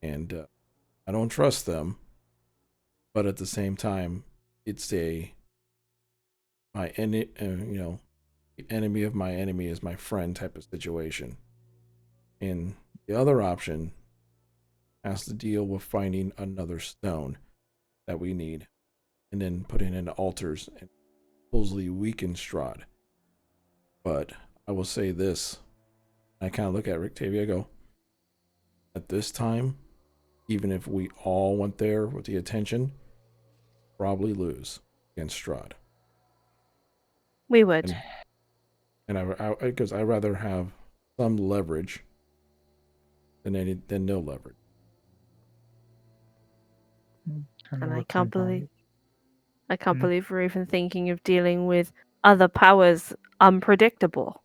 Speaker 2: And I don't trust them. But at the same time, it's the enemy of my enemy is my friend type of situation. And the other option has to deal with finding another stone that we need, and then putting in altars and supposedly weaken Strahd. But I will say this: I kind of look at Rictavia, I go, at this time, even if we all went there with the attention, probably lose against Strahd.
Speaker 3: We would.
Speaker 2: And because I'd rather have some leverage than no leverage.
Speaker 3: And I can't believe we're even thinking of dealing with other powers unpredictable.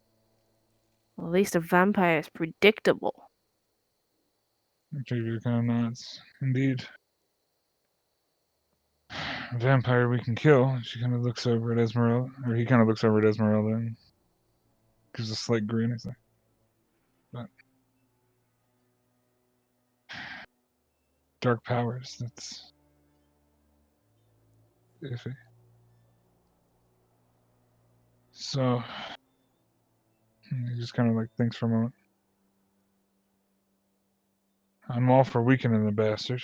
Speaker 3: Well, at least a vampire is predictable.
Speaker 1: Rictavio kind of nods. Indeed. A vampire we can kill. She kind of looks over at Esmeralda, or he kind of looks over at Esmeralda and gives a slight grin. He's like, but dark powers, that's iffy. So, he just kind of like thinks for a moment. I'm all for weakening the bastard.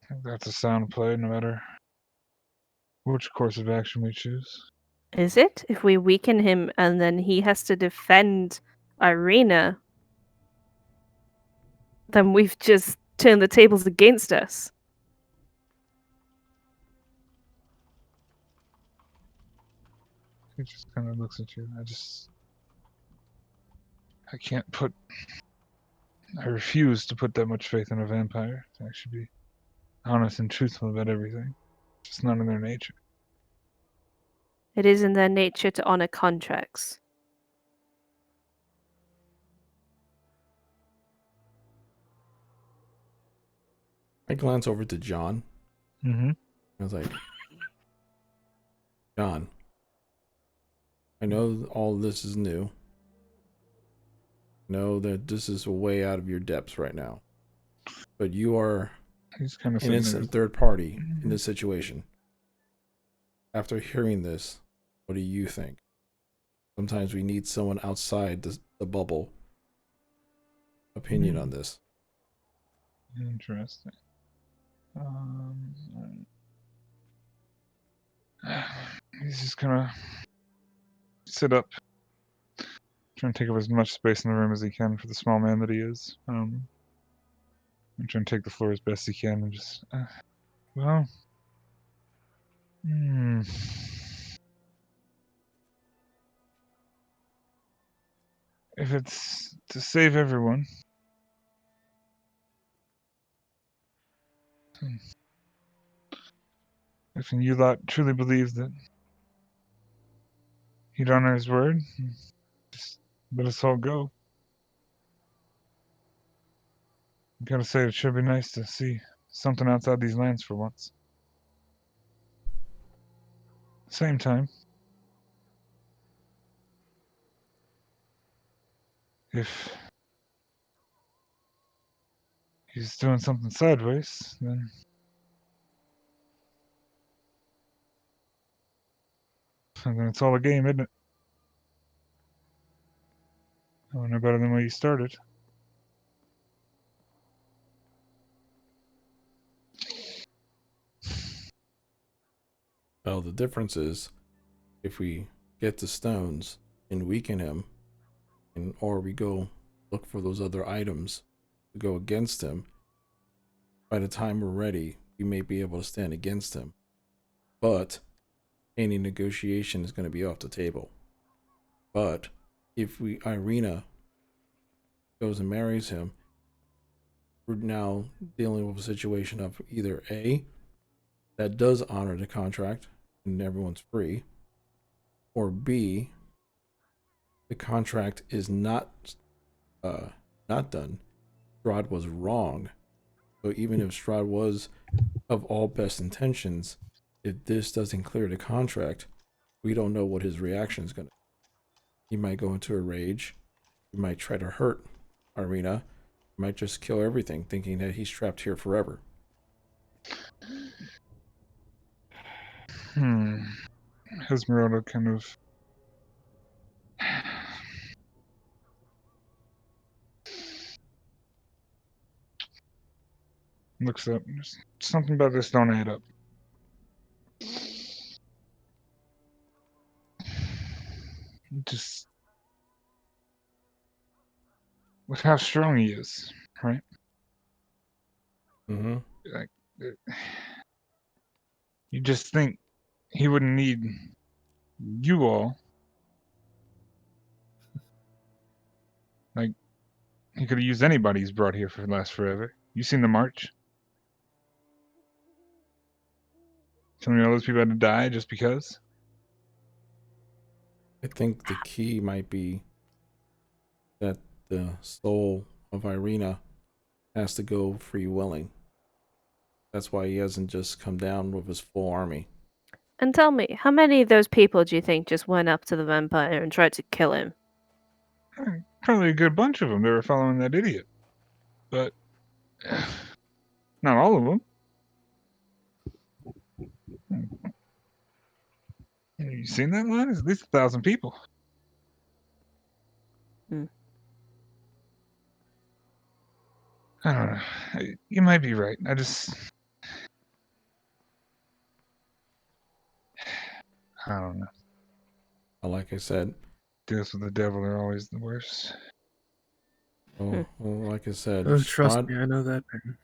Speaker 1: I think that's a sound play, no matter which course of action we choose.
Speaker 3: Is it? If we weaken him and then he has to defend Irina, then we've just turned the tables against us.
Speaker 1: He just kind of looks at you. I can't put. I refuse to put that much faith in a vampire to actually be honest and truthful about everything. It's just not in their nature.
Speaker 3: It is in their nature to honor contracts.
Speaker 2: I glance over to John.
Speaker 1: Mm-hmm.
Speaker 2: I was like, John, I know all this is new. Know that this is way out of your depths right now. But you are
Speaker 1: He's kind of
Speaker 2: an
Speaker 1: sitting there.
Speaker 2: innocent third party in this situation. After hearing this, what do you think? Sometimes we need someone outside the bubble opinion on this.
Speaker 1: Interesting. He's just gonna sit up, trying to take up as much space in the room as he can for the small man that he is. I'm trying to take the floor as best he can and just, well, if it's to save everyone, if you lot truly believe that he'd honor his word, just let us all go. Gotta say, it should be nice to see something outside these lands for once. Same time, if he's doing something sideways, then it's all a game, isn't it? No better than where you started.
Speaker 2: Well, the difference is if we get the stones and weaken him, or we go look for those other items to go against him, by the time we're ready, we may be able to stand against him. But any negotiation is going to be off the table. But if Irina goes and marries him, we're now dealing with a situation of either A, that does honor the contract and everyone's free, or B, the contract is not done. Strahd was wrong. So even if Strahd was of all best intentions, if this doesn't clear the contract, we don't know what his reaction is going to be. He might go into a rage. He might try to hurt Irina. He might just kill everything, thinking that he's trapped here forever.
Speaker 1: Esmeralda kind of looks up. Something about this don't add up. Just with how strong he is, right?
Speaker 2: Mm-hmm.
Speaker 1: Like, you just think he wouldn't need you all. Like, he could have used anybody he's brought here for last forever. You seen the march? Telling me all those people had to die just because?
Speaker 2: I think the key might be that the soul of Irina has to go free willing. That's why he hasn't just come down with his full army.
Speaker 3: And tell me, how many of those people do you think just went up to the vampire and tried to kill him?
Speaker 1: Probably a good bunch of them. They were following that idiot. But not all of them. Have you seen that line? It's at least 1,000 people. I don't know. You might be right. I don't know.
Speaker 2: Like I said,
Speaker 1: Deals with the devil are always the worst.
Speaker 2: well, like I said,
Speaker 4: Oh, trust
Speaker 2: Strahd,
Speaker 4: me, I know that pain.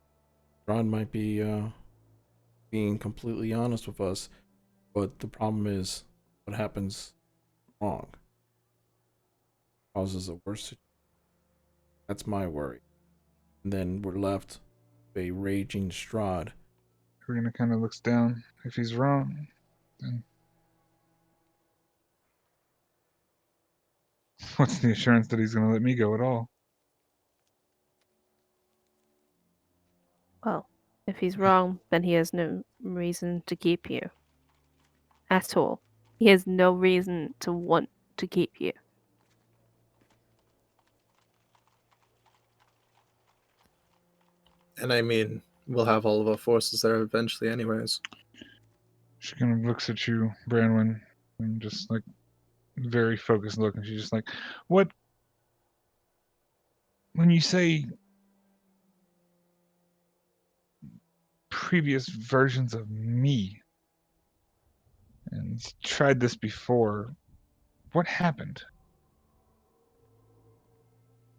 Speaker 2: Strahd might be being completely honest with us, but the problem is what happens wrong causes a worse situation. That's my worry. And then we're left with a raging Strahd.
Speaker 1: Karina kind of looks down. If he's wrong, then what's the assurance that he's going to let me go at all?
Speaker 3: Well, if he's wrong, then he has no reason to keep you. At all. He has no reason to want to keep you.
Speaker 4: And I mean, we'll have all of our forces there eventually anyways.
Speaker 1: She kind of looks at you, Branwyn, and just like very focused look, and she's just like, "What? When you say previous versions of me and tried this before, what happened?"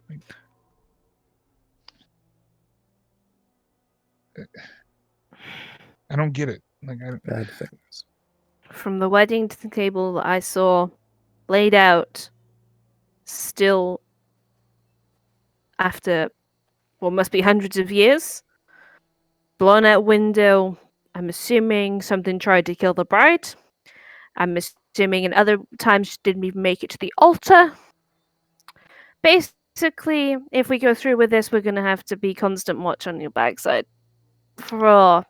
Speaker 1: Like, I don't get it. Like,
Speaker 4: Bad things.
Speaker 3: From the wedding table I saw laid out, still after what must be hundreds of years, blown out window. I'm assuming something tried to kill the bride. I'm assuming in other times she didn't even make it to the altar. Basically, if we go through with this, we're going to have to be constant watch on your backside for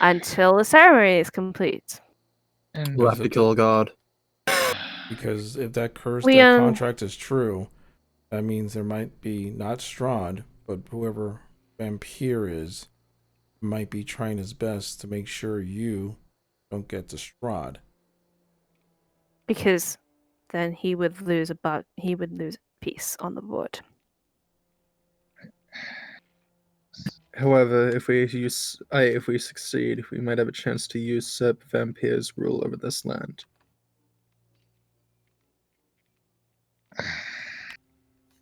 Speaker 3: until the ceremony is complete.
Speaker 1: and
Speaker 4: We'll have to kill a god.
Speaker 2: Because if that curse,
Speaker 3: We,
Speaker 2: that contract is true, that means there might be not Strahd, but whoever Vampire is might be trying his best to make sure you don't get to Strahd.
Speaker 3: Because then he would lose a piece on the board.
Speaker 4: However, if we succeed, we might have a chance to usurp Vampire's rule over this land.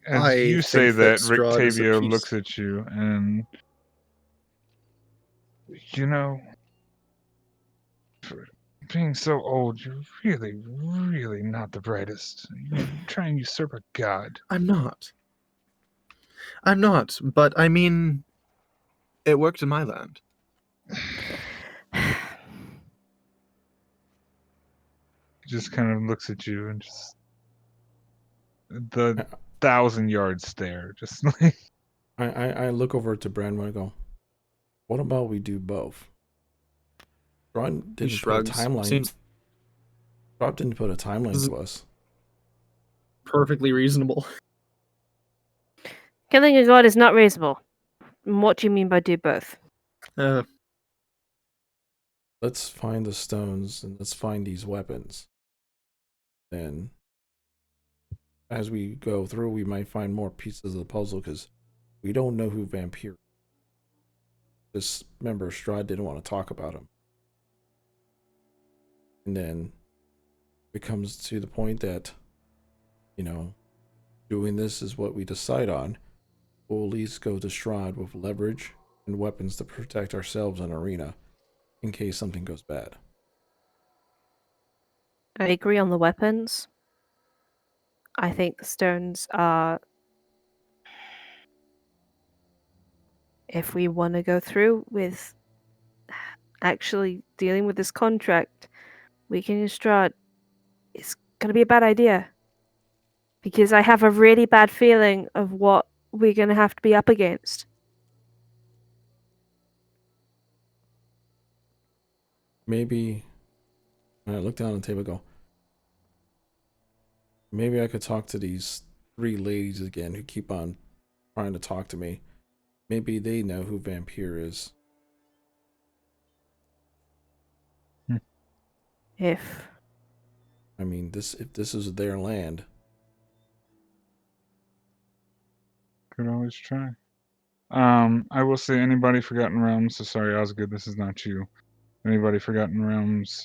Speaker 1: as
Speaker 4: I
Speaker 1: you
Speaker 4: think
Speaker 1: say
Speaker 4: that
Speaker 1: that,
Speaker 4: Strahd is a
Speaker 1: Rictavia
Speaker 4: piece-
Speaker 1: looks at you, and you know, for being so old, you're really, really not the brightest. You try and usurp a god.
Speaker 4: I'm not. But I mean, it worked in my land.
Speaker 1: He just kind of looks at you and just the 1,000-yard stare, just like.
Speaker 2: I look over to Brandon and I go, what about we do both? Strahd didn't put a timeline.
Speaker 4: Seems
Speaker 2: Strahd didn't put a timeline to us.
Speaker 4: perfectly reasonable.
Speaker 3: Killing a god is not reasonable. And what do you mean by do both?
Speaker 2: Let's find the stones and let's find these weapons. Then, as we go through, we might find more pieces of the puzzle because we don't know who Vampire is. Just remember, Strahd didn't want to talk about him. And then it comes to the point that, you know, doing this is what we decide on. We'll at least go to Strahd with leverage and weapons to protect ourselves in arena in case something goes bad.
Speaker 3: I agree on the weapons. I think the stones are... If we want to go through with actually dealing with this contract, weakening Strahd, it's going to be a bad idea. Because I have a really bad feeling of what we're going to have to be up against.
Speaker 2: Maybe, when I look down on the table and go, maybe I could talk to these 3 ladies again who keep on trying to talk to me. Maybe they know who Vampire is.
Speaker 3: If
Speaker 2: this is their land.
Speaker 1: Could always try. I will say, anybody Forgotten Realms, so sorry, Osgood, this is not you. Anybody Forgotten Realms,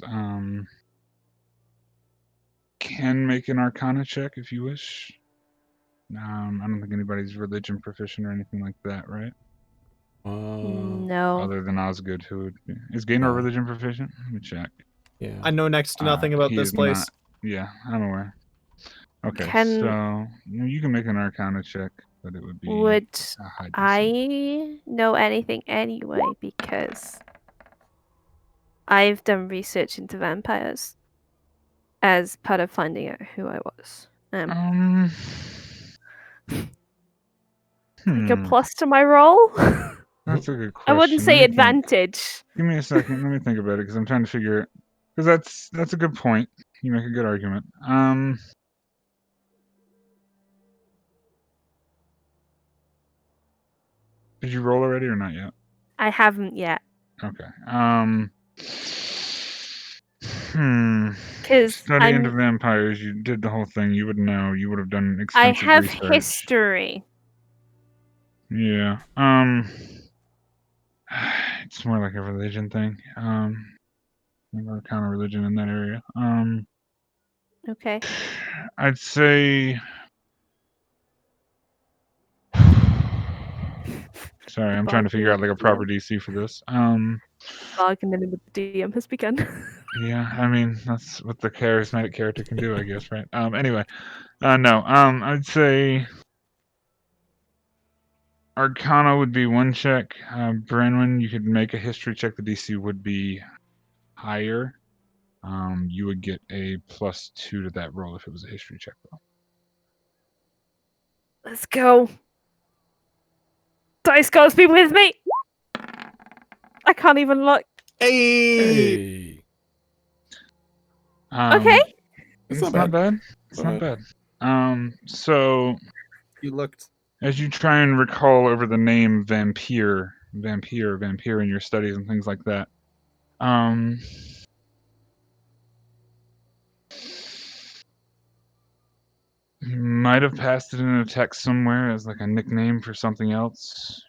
Speaker 1: can make an Arcana check if you wish. I don't think anybody's religion proficient or anything like that, right?
Speaker 3: no.
Speaker 1: Other than Osgood, who would be. Is Gaynor
Speaker 2: No.
Speaker 1: religion proficient? Let me check.
Speaker 2: Yeah.
Speaker 4: I know next to nothing about
Speaker 1: He
Speaker 4: this
Speaker 1: is
Speaker 4: place.
Speaker 1: not. Yeah, I'm aware. Okay,
Speaker 3: Can-
Speaker 1: so you can make an Arcana check, but it would be
Speaker 3: Would
Speaker 1: a high DC.
Speaker 3: I know anything anyway? Because I've done research into vampires as part of finding out who I was. Like a plus to my roll?
Speaker 1: That's a good question.
Speaker 3: I wouldn't say
Speaker 1: Let me think.
Speaker 3: advantage.
Speaker 1: Give me a second. Let me think about it because I'm trying to figure Because that's a good point. You make a good argument. Did you roll already or not yet?
Speaker 3: I haven't yet.
Speaker 1: Okay.
Speaker 3: Because
Speaker 1: Study into vampires. You did the whole thing. You would know. You would have done extensive
Speaker 3: I have
Speaker 1: research.
Speaker 3: history.
Speaker 1: Yeah. It's more like a religion thing. Or kind of religion in that area.
Speaker 3: Okay.
Speaker 1: I'd say. Sorry, I'm trying to figure out like a proper DC for this.
Speaker 3: Bargaining with the DM has begun.
Speaker 1: Yeah, I mean that's what the charismatic character can do, I guess, right? Anyway, no. I'd say Arcana would be 1 check. Branwen, you could make a history check. The DC would be higher. You would get a +2 to that roll if it was a history check, though.
Speaker 3: Let's go. Dice goes be with me. I can't even look.
Speaker 2: Hey.
Speaker 3: Okay.
Speaker 1: It's not bad. It's not bad. So
Speaker 4: You looked.
Speaker 1: as you try and recall over the name vampire in your studies and things like that, you might have passed it in a text somewhere as like a nickname for something else.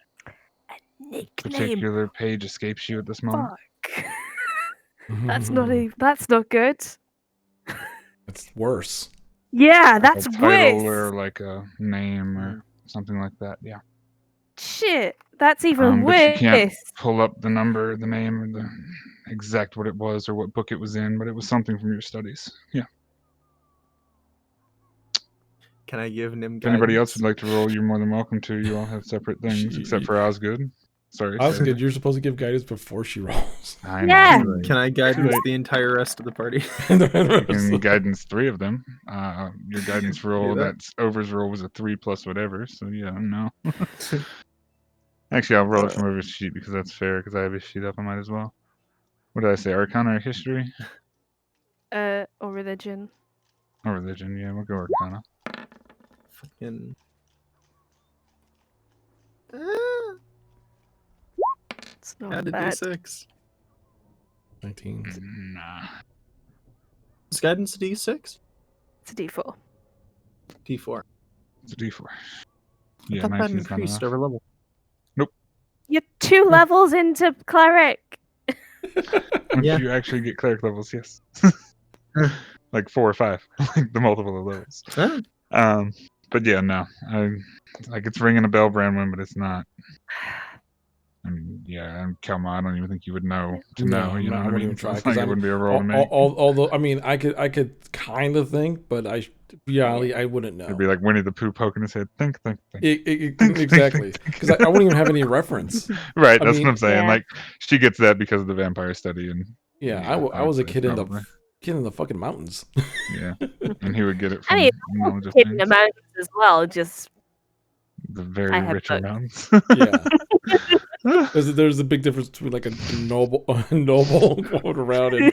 Speaker 3: Nickname.
Speaker 1: Particular page escapes you at this moment.
Speaker 3: Fuck. That's not good.
Speaker 2: It's worse.
Speaker 3: Yeah, that's
Speaker 1: a title
Speaker 3: worse.
Speaker 1: or like a name or something like that. Yeah.
Speaker 3: Shit, that's even
Speaker 1: But you can't
Speaker 3: worse.
Speaker 1: pull up the number, the name, or the exact what it was or what book it was in, but it was something from your studies. Yeah.
Speaker 4: Can I give Nim
Speaker 1: If anybody else
Speaker 4: guidance?
Speaker 1: would like to roll, you're more than welcome to. You all have separate things, except for Osgood. Sorry.
Speaker 2: Osgood, you're supposed to give guidance before she rolls.
Speaker 1: I know.
Speaker 3: Yeah.
Speaker 1: too late.
Speaker 4: Can I guidance
Speaker 1: late.
Speaker 4: the entire rest of the party?
Speaker 1: You can guidance 3 of them. Your guidance roll,
Speaker 4: that.
Speaker 1: that's Over's roll was a 3 plus whatever. So yeah, no. Actually, I'll roll it from Over's sheet because that's fair. Because I have his sheet up, I might as well. What did I say? Arcana or history?
Speaker 3: Or religion.
Speaker 1: Or religion? Yeah, we'll go Arcana.
Speaker 4: Fucking.
Speaker 3: It's not
Speaker 4: Add a
Speaker 3: bad.
Speaker 4: D6.
Speaker 2: 19.
Speaker 1: Nah.
Speaker 4: Is guidance a D6?
Speaker 3: It's a D4.
Speaker 4: D4.
Speaker 1: It's a D4.
Speaker 4: I
Speaker 1: Yeah,
Speaker 4: thought that
Speaker 1: 19 is not
Speaker 4: increased
Speaker 1: enough.
Speaker 4: over level.
Speaker 3: You're 2 levels into cleric.
Speaker 1: Once
Speaker 4: Yeah.
Speaker 1: you actually get cleric levels, yes. Like 4 or 5, like the multiple of levels.
Speaker 4: Ah,
Speaker 1: But yeah, no. Like it's ringing a bell, Branwen, but it's not. I mean, yeah, and Kelma, I don't even think you would know to know. You know
Speaker 2: I
Speaker 1: what I
Speaker 2: wouldn't
Speaker 1: mean?
Speaker 2: even try.
Speaker 1: It's like it wouldn't be a roll to make.
Speaker 2: Although, I mean, I could kind of think, but I wouldn't know.
Speaker 1: It'd be like Winnie the Pooh poking his head. Think.
Speaker 2: Exactly, because I wouldn't even have any reference.
Speaker 1: Right,
Speaker 2: I
Speaker 1: that's
Speaker 2: mean,
Speaker 1: what I'm saying.
Speaker 3: yeah.
Speaker 1: Like she gets that because of the vampire study, and
Speaker 2: Yeah, I was a
Speaker 1: would say
Speaker 2: kid
Speaker 1: probably.
Speaker 2: in the fucking mountains.
Speaker 1: Yeah, and he would get it
Speaker 3: I
Speaker 1: from
Speaker 3: mean,
Speaker 1: knowledge of
Speaker 3: Kid in
Speaker 1: things.
Speaker 3: the mountains as well. Just
Speaker 1: The
Speaker 3: I
Speaker 1: very
Speaker 3: have
Speaker 1: rich
Speaker 3: books.
Speaker 1: amounts.
Speaker 2: Yeah. There's a big difference between like a noble going around and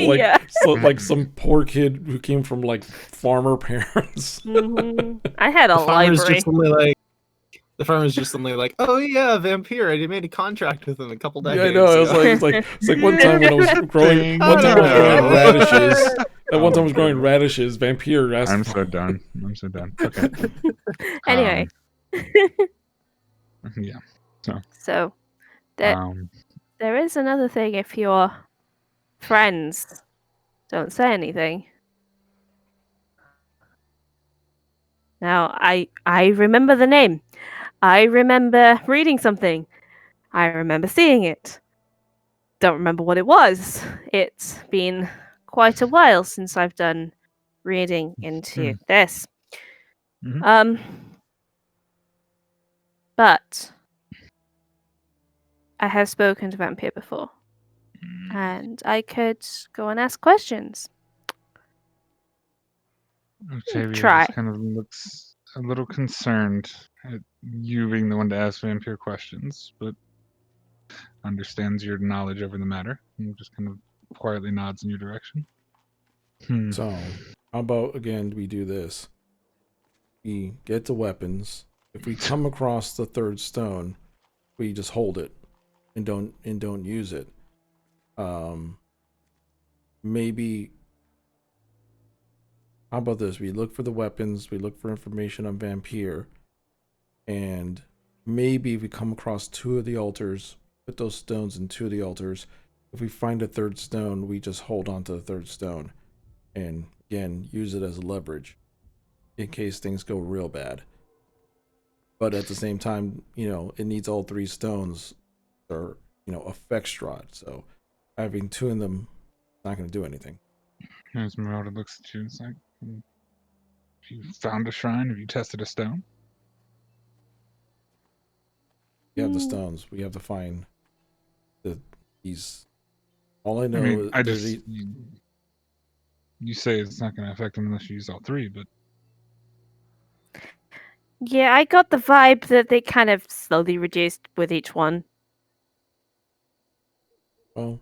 Speaker 2: like
Speaker 3: yeah.
Speaker 2: like some poor kid who came from like farmer parents.
Speaker 3: I had a
Speaker 4: the farmer's
Speaker 3: library.
Speaker 4: just suddenly like, oh yeah, vampire. I made a contract with him a couple decades
Speaker 2: Yeah, I know.
Speaker 4: ago.
Speaker 2: It's like one time when I was growing radishes. That one time I was growing radishes. Vampire asked.
Speaker 1: I'm so done. Okay.
Speaker 3: Anyway.
Speaker 1: Yeah.
Speaker 3: So there is another thing if your friends don't say anything. Now I remember the name. I remember reading something. I remember seeing it. Don't remember what it was. It's been quite a while since I've done reading into this.
Speaker 1: Mhm.
Speaker 3: But I have spoken to Vampire before. And I could go and ask questions.
Speaker 1: Octavia
Speaker 3: Try.
Speaker 1: just kind of looks a little concerned at you being the one to ask vampire questions, but understands your knowledge over the matter and just kind of quietly nods in your direction.
Speaker 2: So, how about again we do this? We get the weapons. If we come across the third stone, we just hold it and don't use it. Maybe how about this? We look for the weapons, we look for information on Vampire, and maybe if we come across 2 of the altars, put those stones in 2 of the altars. If we find a third stone, we just hold on to the third stone and again use it as leverage in case things go real bad. But at the same time, it needs all 3 stones or affect Strahd. So having 2 of them is not going to do anything.
Speaker 1: Esmeralda looks at you and is like, have you found a shrine? Have you tested a stone?
Speaker 2: We have the stones. We have to find these. All I know
Speaker 1: I mean,
Speaker 2: is
Speaker 1: you say it's not going to affect them unless you use all 3, but
Speaker 3: Yeah, I got the vibe that they kind of slowly reduced with each one.
Speaker 2: well,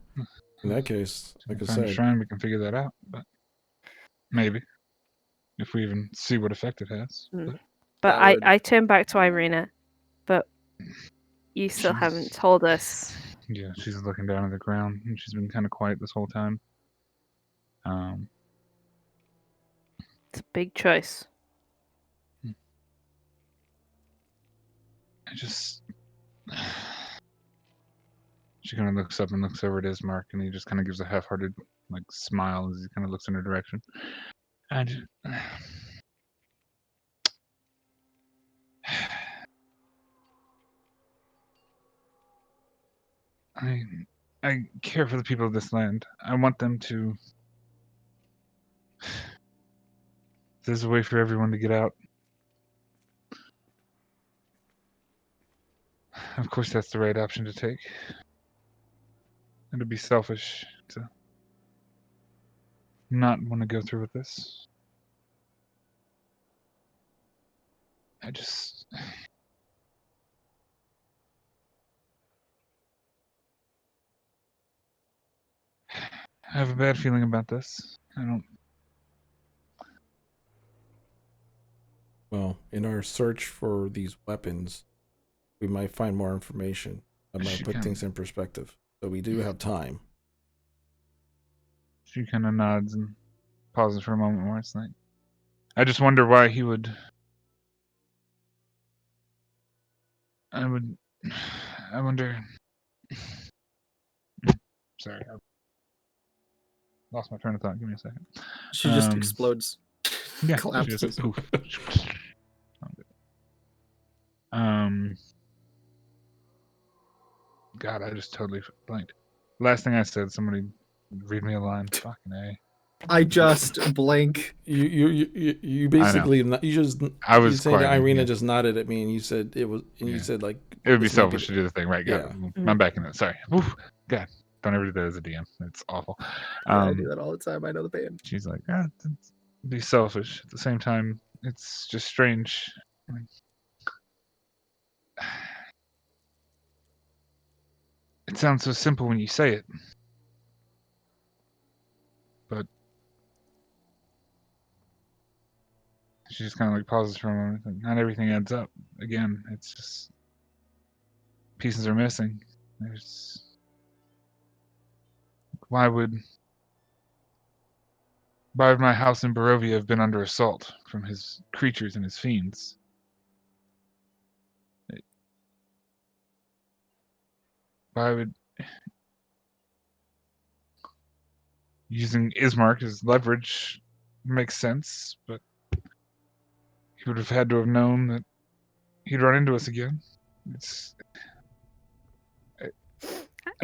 Speaker 2: in that case, like I
Speaker 1: find a
Speaker 2: said,
Speaker 1: shrine, we can figure that out. But maybe if we even see what effect it has.
Speaker 3: But
Speaker 4: That
Speaker 3: I turn back to Irina. But you still
Speaker 1: She's-
Speaker 3: haven't told us.
Speaker 1: Yeah, she's looking down at the ground, and she's been kind of quiet this whole time.
Speaker 3: It's a big choice.
Speaker 1: She kind of looks up and looks over at Ismark, and he just kind of gives a half-hearted smile as he kind of looks in her direction. And I care for the people of this land. I want them to. There's a way for everyone to get out. Of course, that's the right option to take. And to be selfish to not want to go through with this. I have a bad feeling about this.
Speaker 2: well, in our search for these weapons, we might find more information. That might put things in perspective. So we do have time.
Speaker 1: She kind of nods and pauses for a moment more. It's like, I just wonder why he would. I wonder. Sorry, I lost my train of thought. Give me a second.
Speaker 4: She just explodes.
Speaker 1: Yeah,
Speaker 4: Collapses.
Speaker 1: Oof. God, I just totally blanked. Last thing I said, somebody read me a line. Fucking A.
Speaker 4: I just blink.
Speaker 2: You basically you just
Speaker 1: I was
Speaker 2: you said
Speaker 1: quiet,
Speaker 2: Irina
Speaker 1: yeah.
Speaker 2: just nodded at me and you said it was and you
Speaker 1: Yeah.
Speaker 2: said like
Speaker 1: It would be
Speaker 2: this might
Speaker 1: selfish to do the thing, right? Got
Speaker 2: Yeah.
Speaker 1: it. I'm back in it. Sorry. Oof. God, don't ever do that as a DM. It's awful.
Speaker 4: Yeah, I do that all the time. I know the pain.
Speaker 1: She's like, be selfish. At the same time, it's just strange. It sounds so simple when you say it. But she just kind of pauses for a moment. And not everything adds up. Again, it's just pieces are missing. Why would my house in Barovia have been under assault from his creatures and his fiends? Why would using Ismark as leverage makes sense, but he would have had to have known that he'd run into us again.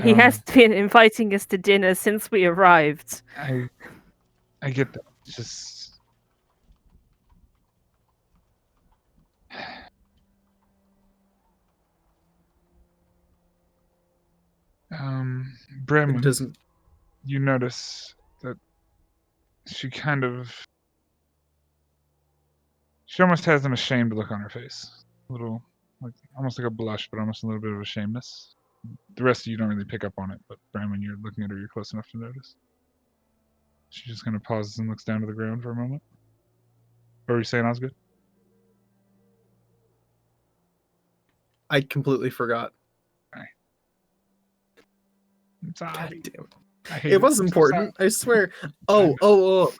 Speaker 3: He has been inviting us to dinner since we arrived.
Speaker 1: I get that. It's just
Speaker 4: It
Speaker 1: Bramwin,
Speaker 4: doesn't.
Speaker 1: you notice that she almost has an ashamed look on her face. A little, almost like a blush, but almost a little bit of a shameness. The rest of you don't really pick up on it, but Bran, when you're looking at her, you're close enough to notice. She just kind of pauses and looks down to the ground for a moment. What were you saying, Osgood?
Speaker 4: I completely forgot.
Speaker 1: It's
Speaker 4: God
Speaker 1: Abby.
Speaker 4: damn it.
Speaker 1: I hate
Speaker 4: It was
Speaker 1: I'm so
Speaker 4: important, I swear. Oh.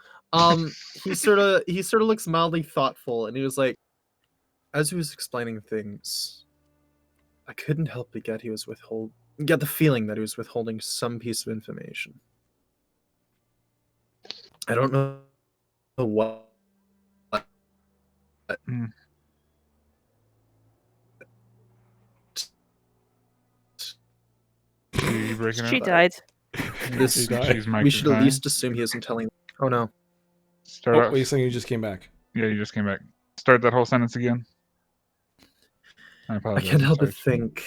Speaker 4: He sort of looks mildly thoughtful, and he was like, as he was explaining things, I couldn't help but get the feeling that he was withholding some piece of information. I don't know what.
Speaker 1: Mm. You breaking
Speaker 3: She
Speaker 1: up?
Speaker 3: died.
Speaker 4: This
Speaker 2: She died.
Speaker 1: She's mic'd
Speaker 4: we
Speaker 1: as
Speaker 4: should at
Speaker 1: high.
Speaker 4: least assume he isn't telling. Oh no.
Speaker 1: Start
Speaker 2: Oh,
Speaker 1: off.
Speaker 2: wait, you saying you just came back?
Speaker 1: Yeah, you just came back. Start that whole sentence again. I
Speaker 4: I
Speaker 1: apologize.
Speaker 4: can't
Speaker 1: I'm
Speaker 4: help
Speaker 1: sorry.
Speaker 4: but think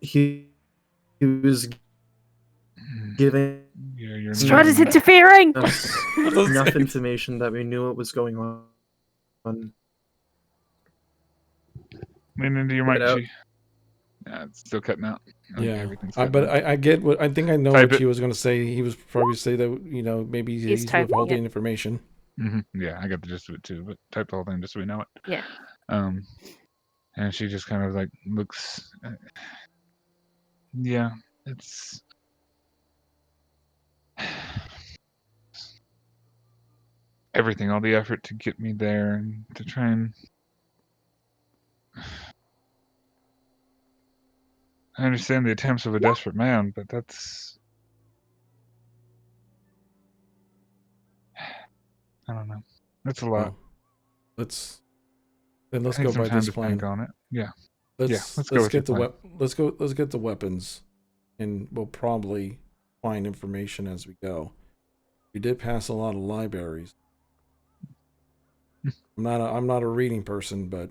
Speaker 4: he was giving
Speaker 1: Yeah, you're
Speaker 3: Strahd is
Speaker 1: not-
Speaker 3: interfering.
Speaker 4: us
Speaker 2: Those
Speaker 4: enough
Speaker 2: things.
Speaker 4: information that we knew what was going on.
Speaker 1: Lean into your
Speaker 4: Get
Speaker 1: mic,
Speaker 4: out.
Speaker 1: Chi. Yeah, it's still cutting out. Okay,
Speaker 2: Yeah,
Speaker 1: everything's
Speaker 2: but
Speaker 1: cutting out.
Speaker 2: I get what I think I know
Speaker 1: Type
Speaker 2: what
Speaker 1: it.
Speaker 2: she was going to say. He was probably say that maybe he's
Speaker 3: typing
Speaker 2: withholding
Speaker 3: it.
Speaker 2: information.
Speaker 1: Yeah, I got the gist of it too, but type the whole thing just so we know it.
Speaker 3: Yeah.
Speaker 1: And she just kind of like looks. Yeah, it's. Everything, all the effort to get me there and to try and. I understand the attempts of a desperate man, but that's. I don't know. That's a lot.
Speaker 2: Well, let's
Speaker 1: I
Speaker 2: go
Speaker 1: need some
Speaker 2: by
Speaker 1: time
Speaker 2: this
Speaker 1: to
Speaker 2: plan.
Speaker 1: think on it. Yeah.
Speaker 2: Let's
Speaker 1: let's go with
Speaker 2: get
Speaker 1: your
Speaker 2: the
Speaker 1: plan.
Speaker 2: let's get the weapons, and we'll probably find information as we go. We did pass a lot of libraries. I'm not a reading person, but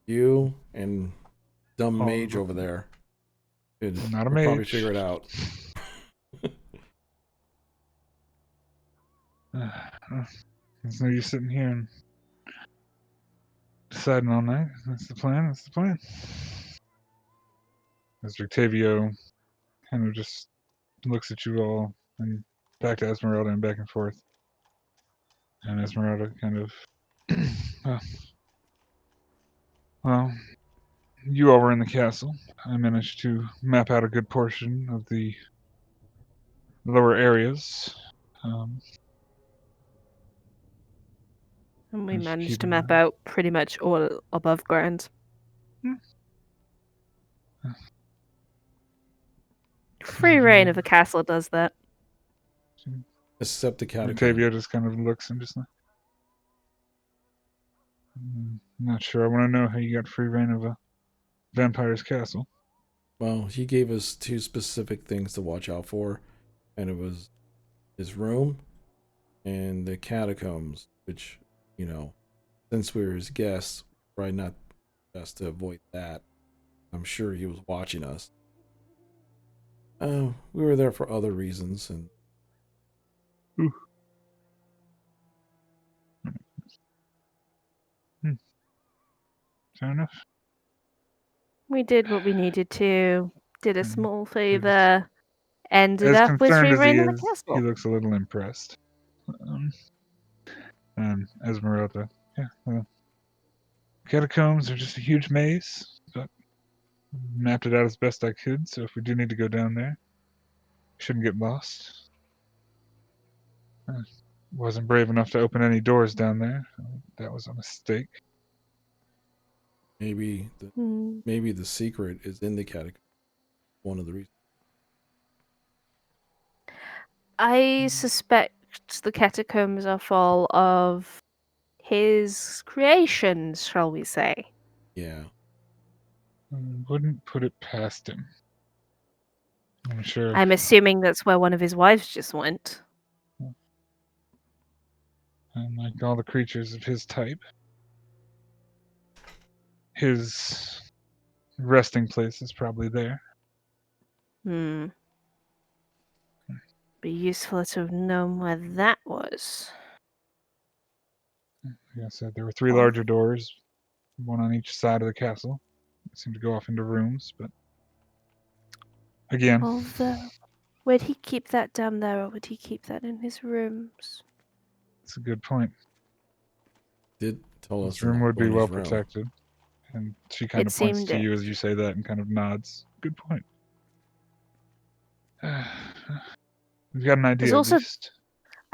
Speaker 2: you and dumb
Speaker 1: Oh,
Speaker 2: mage over there could
Speaker 1: Not a
Speaker 2: would probably
Speaker 1: mage.
Speaker 2: figure it out.
Speaker 1: There's no use sitting here and deciding all night. That's the plan. That's the plan. As Octavio kind of just looks at you all and back to Esmeralda and back and forth. And Esmeralda kind of, well, you all were in the castle. I managed to map out a good portion of the lower areas.
Speaker 3: And we
Speaker 1: Just
Speaker 3: managed
Speaker 1: keep
Speaker 3: to
Speaker 1: an
Speaker 3: map
Speaker 1: eye.
Speaker 3: out pretty much all above ground. Free reign of a castle does that.
Speaker 2: Except the catacomb.
Speaker 1: Octavio just kind of looks and just like, not sure. I want to know how you got free reign of a vampire's castle.
Speaker 2: Well, he gave us 2 specific things to watch out for, and it was his room and the catacombs, which, since we were his guests, probably not best to avoid that. I'm sure he was watching us. We were there for other reasons, and
Speaker 1: Fair enough.
Speaker 3: We did what we needed to. Did a
Speaker 1: Mm,
Speaker 3: small favor. Ended
Speaker 1: As
Speaker 3: up with
Speaker 1: concerned
Speaker 3: free
Speaker 1: as he
Speaker 3: reign of the
Speaker 1: is, he
Speaker 3: castle.
Speaker 1: looks a little impressed. And Esmeralda, yeah, catacombs are just a huge maze, but mapped it out as best I could. So if we do need to go down there, we shouldn't get lost. I wasn't brave enough to open any doors down there. That was a mistake.
Speaker 2: maybe the secret is in the catacomb. One of the reasons.
Speaker 3: I suspect the catacombs are full of his creations, shall we say.
Speaker 2: Yeah.
Speaker 1: I wouldn't put it past him. I'm sure.
Speaker 3: I'm assuming that's where one of his wives just went.
Speaker 1: And like all the creatures of his type, his resting place is probably there.
Speaker 3: Be useful to have known where that was.
Speaker 1: Like I said, there were 3 larger doors, one on each side of the castle. seem to go off into rooms, but again,
Speaker 3: Although, would he keep that down there, or would he keep that in his rooms?
Speaker 1: it's a good point.
Speaker 2: Did tell us
Speaker 1: His
Speaker 2: to
Speaker 1: room
Speaker 2: not
Speaker 1: would
Speaker 2: go
Speaker 1: be
Speaker 2: in
Speaker 1: well
Speaker 2: his room.
Speaker 1: protected. And she kind
Speaker 3: It
Speaker 1: of points
Speaker 3: seemed
Speaker 1: to
Speaker 3: it.
Speaker 1: you as you say that and kind of nods. Good point. We've got an idea at
Speaker 3: also-
Speaker 1: least.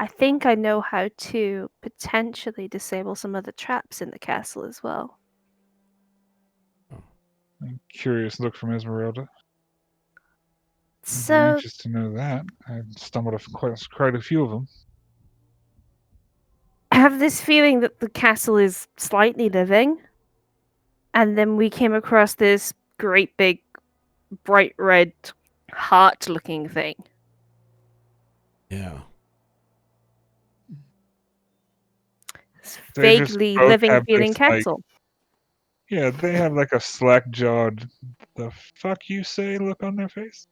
Speaker 3: I think I know how to potentially disable some of the traps in the castle as well.
Speaker 1: A curious look from Esmeralda. I'd be
Speaker 3: So,
Speaker 1: anxious to know that. I stumbled across quite a few of them.
Speaker 3: I have this feeling that the castle is slightly living. And then we came across this great big bright red heart looking thing.
Speaker 2: Yeah.
Speaker 3: This
Speaker 1: They just
Speaker 3: vaguely
Speaker 1: both
Speaker 3: living
Speaker 1: have
Speaker 3: feeling
Speaker 1: this, like-
Speaker 3: castle.
Speaker 1: Yeah, they have like a slack-jawed, the fuck you say look on their face.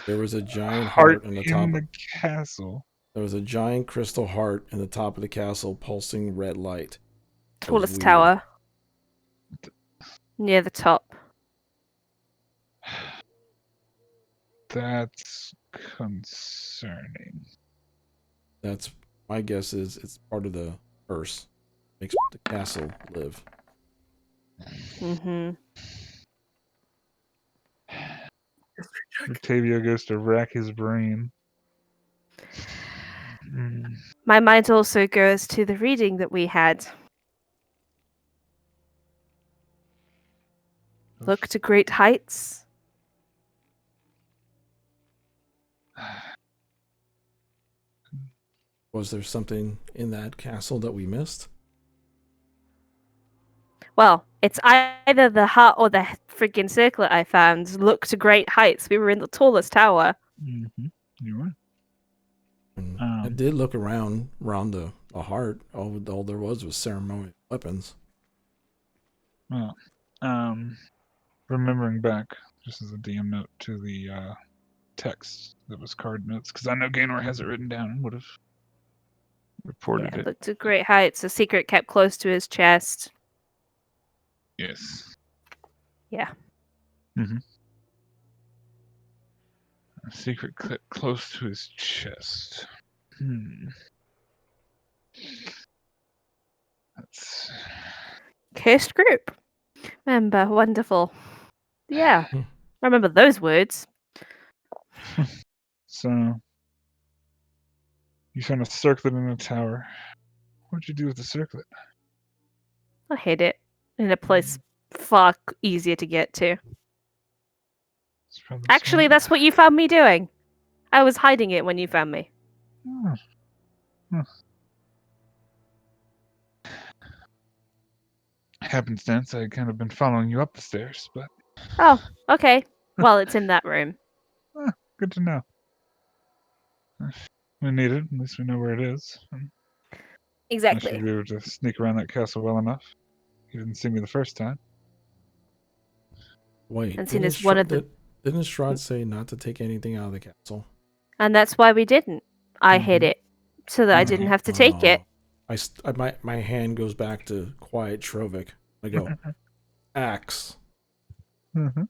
Speaker 2: There was a giant heart in the top.
Speaker 1: the castle.
Speaker 2: There was a giant crystal heart in the top of the castle, pulsing red light. That was
Speaker 3: Tallest
Speaker 2: weird.
Speaker 3: tower. Near the top.
Speaker 1: That's concerning.
Speaker 2: That's my guess. Is it's part of the curse. Makes the castle live.
Speaker 3: Mm-hmm.
Speaker 1: Octavio goes to rack his brain. Mm.
Speaker 3: My mind also goes to the reading that we had. Look to great heights.
Speaker 2: Was there something in that castle that we missed?
Speaker 3: Well, it's either the heart or the freaking circlet I found. Look to great heights. We were in the tallest tower.
Speaker 1: Mm-hmm. You were.
Speaker 2: And I did look around the heart. All there was ceremonial weapons.
Speaker 1: Well, remembering back, just as a DM note, to the text that was card notes, because I know Gaynor has it written down and would have reported it.
Speaker 3: Look to great heights. A secret kept close to his chest.
Speaker 1: Yes.
Speaker 3: Yeah.
Speaker 1: Mm-hmm. A secret clip close to his chest. That's
Speaker 3: Cursed group. Remember, wonderful. Yeah. Remember those words.
Speaker 1: so. You found a circlet in a tower. What'd you do with the circlet?
Speaker 3: I hid it in a place far easier to get to.
Speaker 1: It's probably
Speaker 3: Actually,
Speaker 1: smart.
Speaker 3: that's what you found me doing. I was hiding it when you found me.
Speaker 1: Oh. Huh. Happenstance, I had kind of been following you up the stairs, but
Speaker 3: Oh, okay. Well, it's in that room.
Speaker 1: good to know. If we need it, at least we know where it is. I
Speaker 3: Exactly.
Speaker 1: should be able to sneak around that castle well enough. You didn't see me the first time.
Speaker 2: Wait,
Speaker 3: And seen as one of the-
Speaker 2: didn't Strahd say not to take anything out of the castle?
Speaker 3: And that's why we didn't. I hid it so that I didn't have to take it.
Speaker 2: My hand goes back to quiet Trovic. I go, axe.
Speaker 1: Mm-hmm.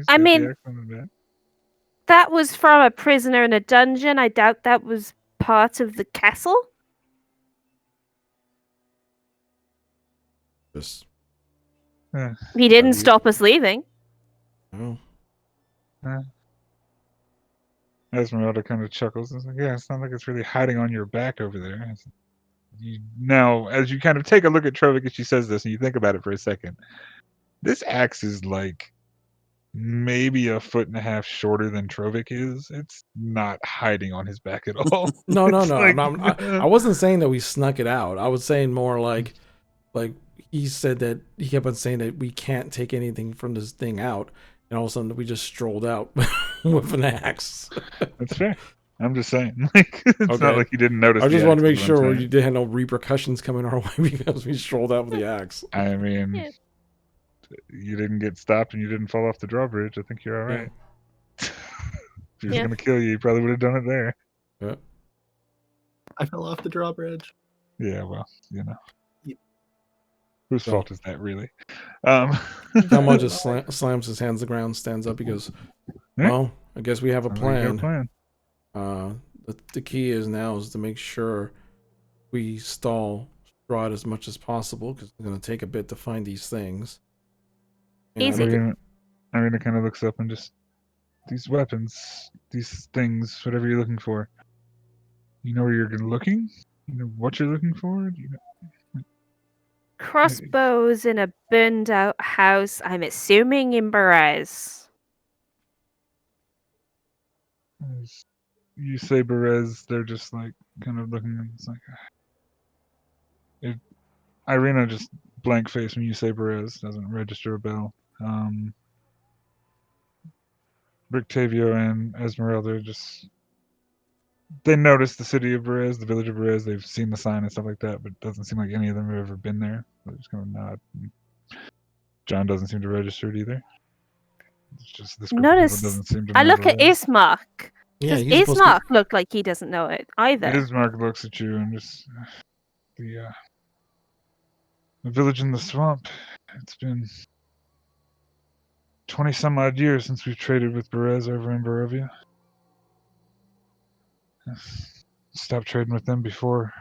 Speaker 3: I mean- That was from a prisoner in a dungeon. I doubt that was part of the castle.
Speaker 2: Just,
Speaker 3: He didn't
Speaker 2: you-
Speaker 3: stop us leaving.
Speaker 2: oh,
Speaker 1: Esmeralda kind of chuckles. It's like, yeah, it's not like it's really hiding on your back over there. Now, as you kind of take a look at Trovic as she says this, and you think about it for a second, this axe is like maybe 1.5 foot shorter than Trovic is. It's not hiding on his back at all.
Speaker 2: no.
Speaker 1: It's like-
Speaker 2: I wasn't saying that we snuck it out. I was saying more like he said that he kept on saying that we can't take anything from this thing out, and all of a sudden we just strolled out with an axe.
Speaker 1: That's fair. I'm just saying, like, it's
Speaker 2: Okay.
Speaker 1: not like you didn't notice.
Speaker 2: I just
Speaker 1: the
Speaker 2: want to
Speaker 1: axe,
Speaker 2: make
Speaker 1: is what I'm
Speaker 2: sure
Speaker 1: saying.
Speaker 2: you didn't have no repercussions coming our way because we strolled out with the axe.
Speaker 1: I mean,
Speaker 3: Yeah.
Speaker 1: you didn't get stopped and you didn't fall off the drawbridge. I think you're all
Speaker 2: Yeah.
Speaker 1: right. if he was
Speaker 3: Yeah.
Speaker 1: gonna kill you, he probably would have done it there.
Speaker 2: Yeah.
Speaker 4: I fell off the drawbridge.
Speaker 1: Yeah, well, you know. Whose
Speaker 2: So-
Speaker 1: fault is that, really? Um,
Speaker 2: Delmo just slams his hands on the ground, stands up. He goes,
Speaker 1: Yeah.
Speaker 2: "Well, I guess we have a
Speaker 1: sounds like you got
Speaker 2: plan.
Speaker 1: plan.
Speaker 2: The key is to make sure we stall Strahd as much as possible because it's going to take a bit to find these things." And I
Speaker 3: Easy.
Speaker 2: look at-
Speaker 1: Irina kind of looks up and just, these weapons, these things, whatever you're looking for. You know where you're looking? You know what you're looking for? Do you know?
Speaker 3: Crossbows in a burned out house, I'm assuming in Berez.
Speaker 1: As you say Berez, they're just like kind of looking and it's like Irina just blank face when you say Berez, doesn't register a bell. Brictavio and Esmeralda just they notice the city of Berez, the village of Berez, they've seen the sign and stuff like that, but it doesn't seem like any of them have ever been there. They're just gonna nod. John doesn't seem to register it either. It's just this group of
Speaker 3: Notice,
Speaker 1: people doesn't seem to
Speaker 3: I
Speaker 1: know
Speaker 3: look at
Speaker 1: Berez.
Speaker 3: Ismark.
Speaker 2: yeah,
Speaker 3: Does
Speaker 2: he's supposed to
Speaker 3: Ismark look like he doesn't know it either?
Speaker 1: Ismark looks at you and just the village in the swamp. It's been 20 some odd years since we've traded with Berez over in Barovia. Stopped trading with them before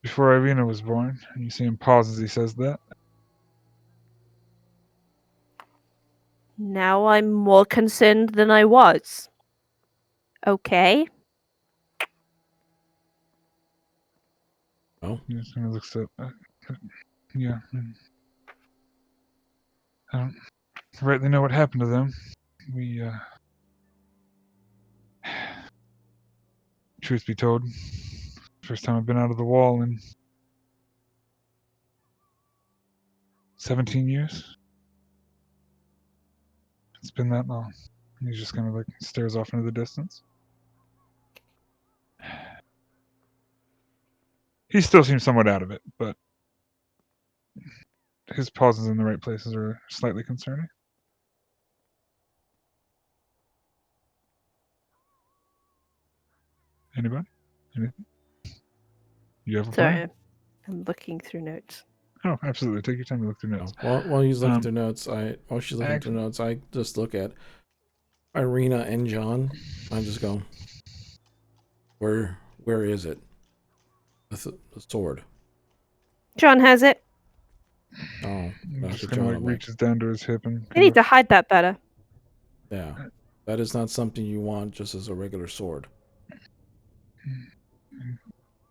Speaker 1: Irina was born. And you see him pause as he says that.
Speaker 3: Now I'm more concerned than I was. Okay.
Speaker 1: He just kind of looks up. Yeah. I don't rightly know what happened to them. We, truth be told, first time I've been out of the wall in 17 years. It's been that long. And he just kind of like stares off into the distance. He still seems somewhat out of it, but his pauses in the right places are slightly concerning. Anybody? Anything? You have a plan?
Speaker 3: Sorry, I'm looking through notes.
Speaker 1: Oh, absolutely. Take your time to look through notes.
Speaker 2: while he's looking
Speaker 1: Um,
Speaker 2: through notes, while she's looking through notes, I just look at Irina and John. I just go, where is it? The sword.
Speaker 3: John has it.
Speaker 2: Oh,
Speaker 1: He
Speaker 2: look
Speaker 1: just
Speaker 2: at
Speaker 1: kind of
Speaker 2: John.
Speaker 1: like
Speaker 2: I'm like,
Speaker 1: reaches down to his hip and
Speaker 3: You
Speaker 1: kind
Speaker 3: need
Speaker 1: of
Speaker 3: to hide that better.
Speaker 2: yeah, that is not something you want just as a regular sword.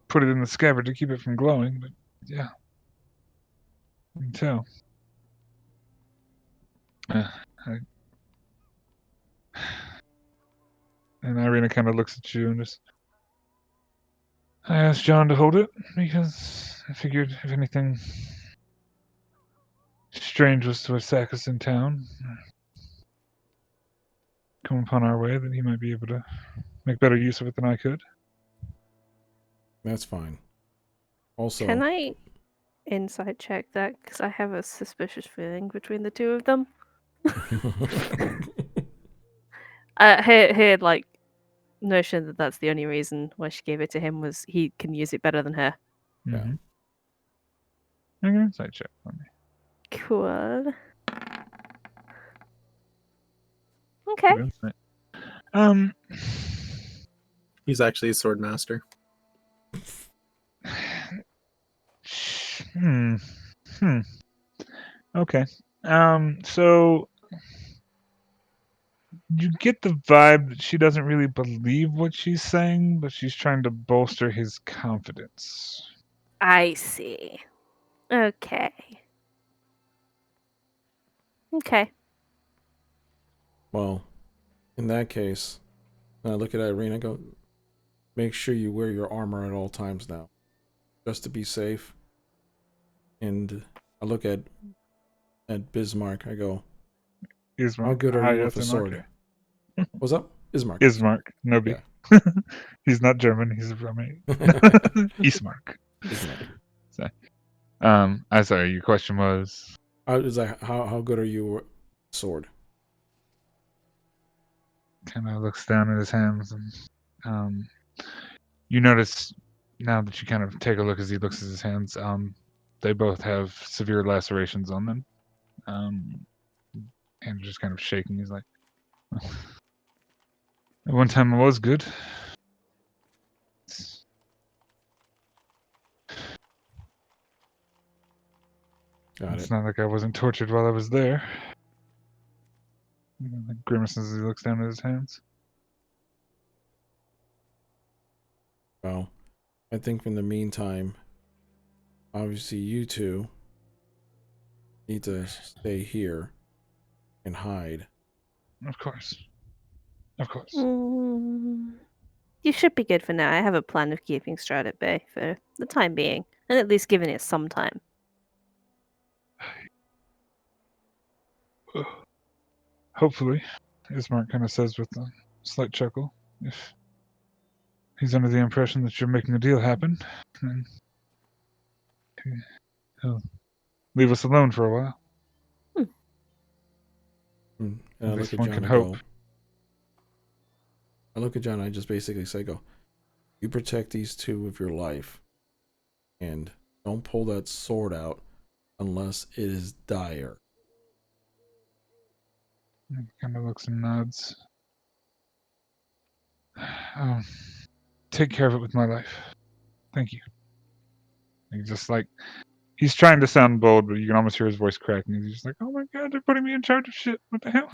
Speaker 1: put it in the scabbard to keep it from glowing, but yeah. You can tell. And Irina kind of looks at you and just. I asked John to hold it because I figured if anything strange was to attack us in town, come upon our way, that he might be able to make better use of it than I could.
Speaker 2: That's fine. Also,
Speaker 3: Can I insight check that? Because I have a suspicious feeling between the two of them. Her like notion that that's the only reason why she gave it to him was he can use it better than her.
Speaker 2: Yeah.
Speaker 1: Mm-hmm. Make an insight check for me.
Speaker 3: Cool. Okay.
Speaker 1: Good insight.
Speaker 4: He's actually a sword master.
Speaker 1: Okay. So you get the vibe that she doesn't really believe what she's saying, but she's trying to bolster his confidence.
Speaker 3: I see. Okay. Okay.
Speaker 2: well, in that case, I look at Irene and go, make sure you wear your armor at all times now, just to be safe. And I look at Bismarck. I go,
Speaker 1: Ismark.
Speaker 2: how good are
Speaker 1: Ah,
Speaker 2: you
Speaker 1: yes,
Speaker 2: with a
Speaker 1: Ismark.
Speaker 2: sword? What's up? Ismark.
Speaker 1: Ismark. No B.
Speaker 2: Yeah.
Speaker 1: He's not German. He's from Ismark.
Speaker 2: Ismark.
Speaker 1: I'm sorry. Your question was.
Speaker 2: How good are you with sword?
Speaker 1: Kind of looks down at his hands, and you notice now that you kind of take a look as he looks at his hands. They both have severe lacerations on them. And just kind of shaking. He's like, at one time I was good.
Speaker 2: Got
Speaker 1: It's
Speaker 2: it.
Speaker 1: not like I wasn't tortured while I was there. Grimaces as he looks down at his hands.
Speaker 2: Well, I think in the meantime, obviously you two need to stay here and hide.
Speaker 1: Of course. Of course.
Speaker 3: You should be good for now. I have a plan of keeping Strahd at bay for the time being, and at least giving it some time.
Speaker 1: Hopefully, Ismark kind of says with a slight chuckle, if he's under the impression that you're making a deal happen, then he'll leave us alone for a while.
Speaker 2: And I
Speaker 1: At
Speaker 2: look
Speaker 1: least
Speaker 2: at
Speaker 1: one
Speaker 2: John
Speaker 1: can
Speaker 2: and
Speaker 1: hope.
Speaker 2: go. I look at John and I just basically say, go, you protect these two with your life. And don't pull that sword out unless it is dire.
Speaker 1: He kind of looks and nods. Take care of it with my life. Thank you. He's just like, he's trying to sound bold, but you can almost hear his voice cracking. He's just like, oh my god, they're putting me in charge of shit. What the hell?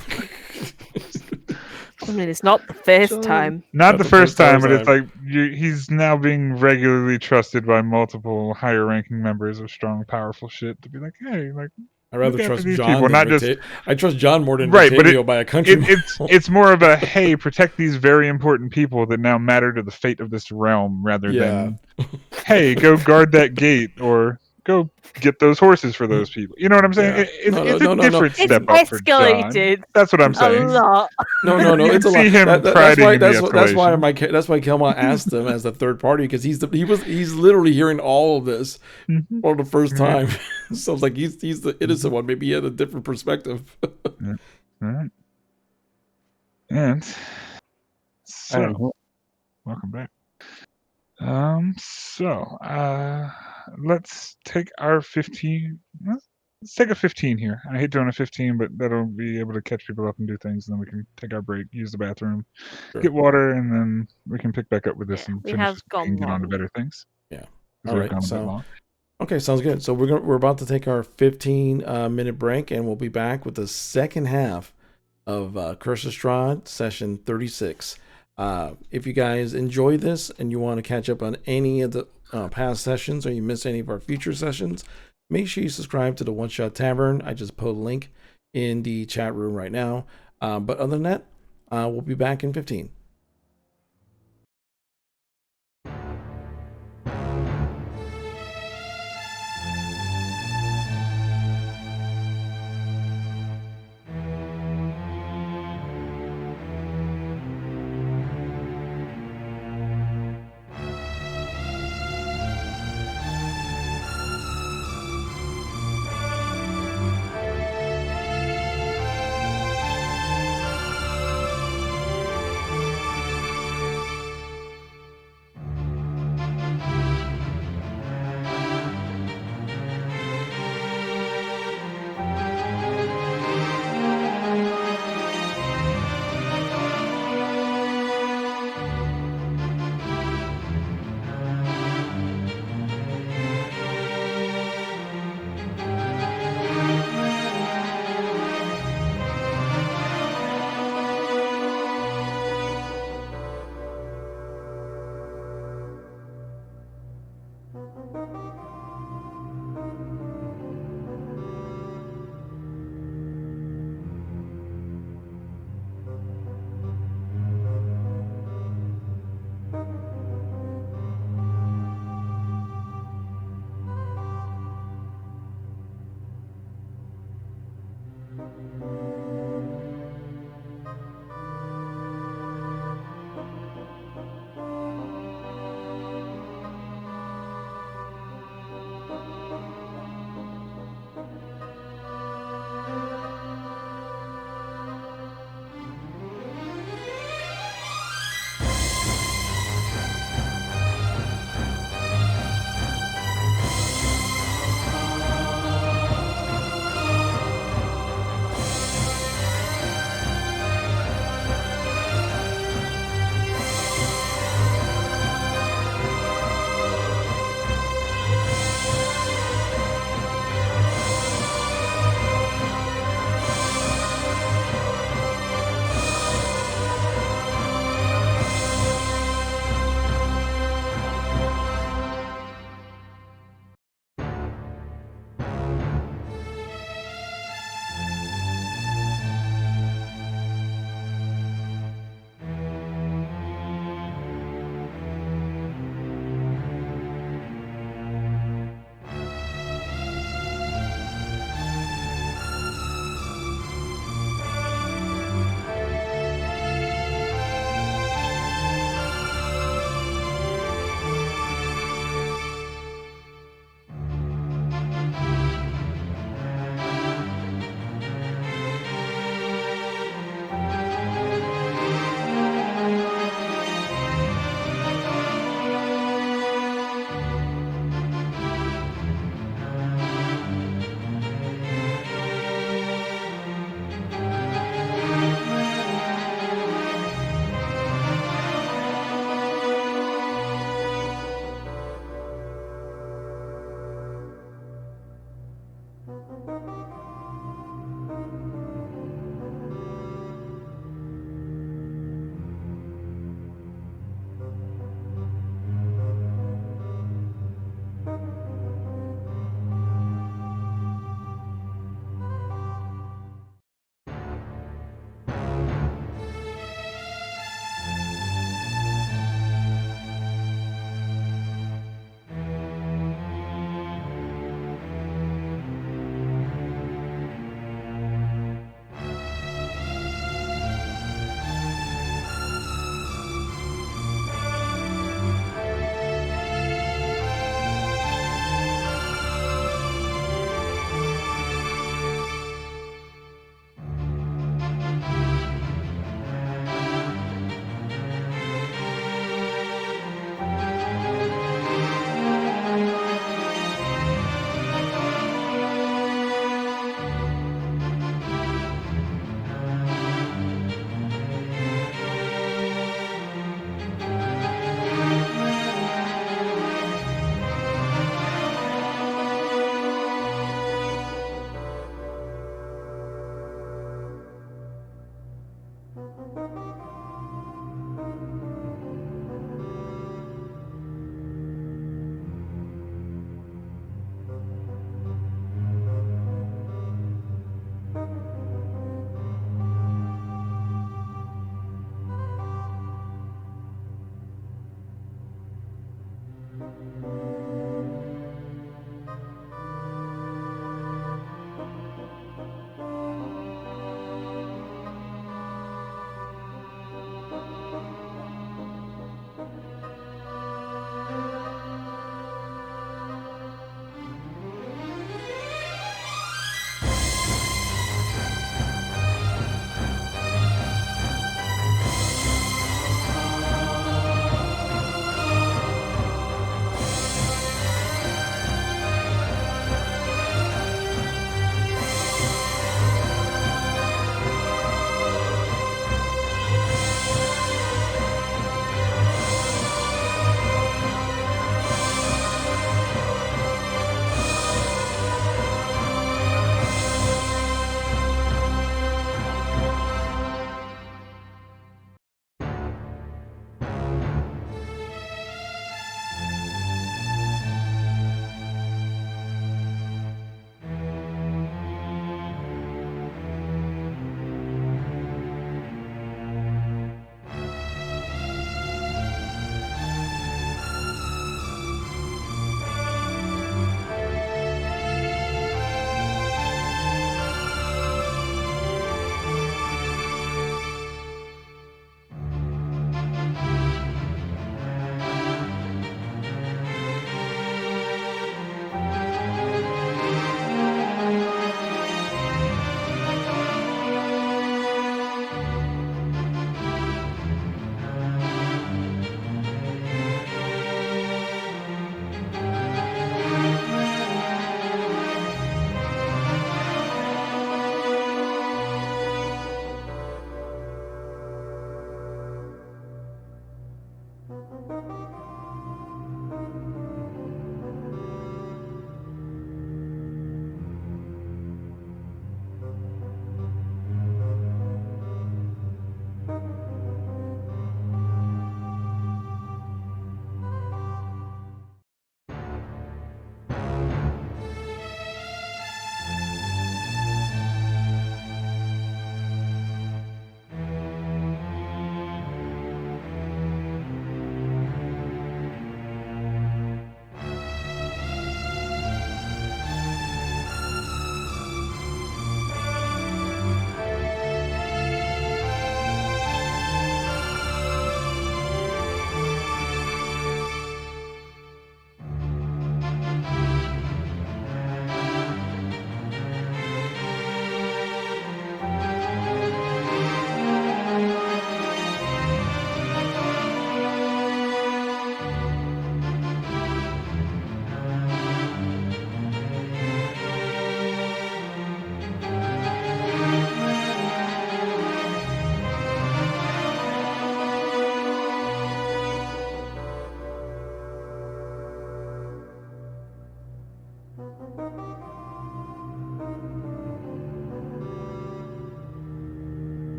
Speaker 3: I mean, it's not the first
Speaker 4: John.
Speaker 3: time.
Speaker 1: Not the first time, but it's
Speaker 2: time.
Speaker 1: like he's now being regularly trusted by multiple higher ranking members of strong, powerful shit to be like, hey, like,
Speaker 2: I rather
Speaker 1: look after
Speaker 2: trust
Speaker 1: these
Speaker 2: John
Speaker 1: people,
Speaker 2: than
Speaker 1: not just
Speaker 2: I trust John more than
Speaker 1: right, but
Speaker 2: Batavio by a country mile.
Speaker 1: it's more of a hey, protect these very important people that now matter to the fate of this realm, rather than hey, go guard that gate or go get those horses for those people. You know what I'm saying?
Speaker 2: Yeah.
Speaker 1: It's
Speaker 2: No,
Speaker 1: a different
Speaker 3: It's
Speaker 1: step up for John.
Speaker 3: escalated
Speaker 1: That's what I'm
Speaker 3: a
Speaker 1: saying.
Speaker 3: lot.
Speaker 2: No,
Speaker 1: You
Speaker 2: it's a
Speaker 1: see
Speaker 2: lot.
Speaker 1: him
Speaker 2: That's
Speaker 1: priding
Speaker 2: why
Speaker 1: in the
Speaker 2: that's why Kelma asked him as the third party, because he's literally hearing all of this
Speaker 1: Mhm.
Speaker 2: for the first
Speaker 1: Yeah.
Speaker 2: time. So it's like he's the innocent one. Maybe he had a different perspective.
Speaker 1: All right. And so, welcome back. Let's take our 15. Let's take a 15 here. I hate doing a 15, but that'll be able to catch people up and do things, and then we can take our break, use the bathroom,
Speaker 2: Sure.
Speaker 1: get water, and then we can pick back up with this
Speaker 3: Yeah,
Speaker 1: and
Speaker 3: we
Speaker 1: finish
Speaker 3: have
Speaker 1: this
Speaker 3: gone
Speaker 1: and get on to
Speaker 3: long.
Speaker 1: better things.
Speaker 2: Yeah.
Speaker 1: 'Cause
Speaker 2: All
Speaker 1: we've
Speaker 2: right,
Speaker 1: gone a bit
Speaker 2: so-
Speaker 1: long.
Speaker 2: Okay, sounds good. So we're about to take our 15-minute break, and we'll be back with the second half of Curse of Strahd session 36. If you guys enjoy this and you want to catch up on any of the past sessions, or you miss any of our future sessions, make sure you subscribe to the One Shot Tavern. I just put a link in the chat room right now. But other than that, we'll be back in 15.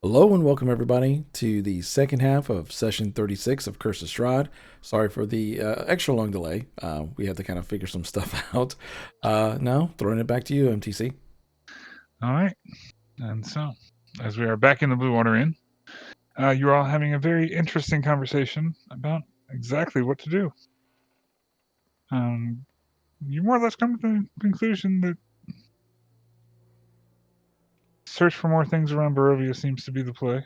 Speaker 2: Hello and welcome everybody to the second half of session 36 of Curse of Strahd. Sorry for the extra long delay. We had to kind of figure some stuff out. Now, throwing it back to you, MTC.
Speaker 1: All right. And so, as we are back in the Blue Water Inn, you're all having a very interesting conversation about exactly what to do. You more or less come to the conclusion that search for more things around Barovia seems to be the play.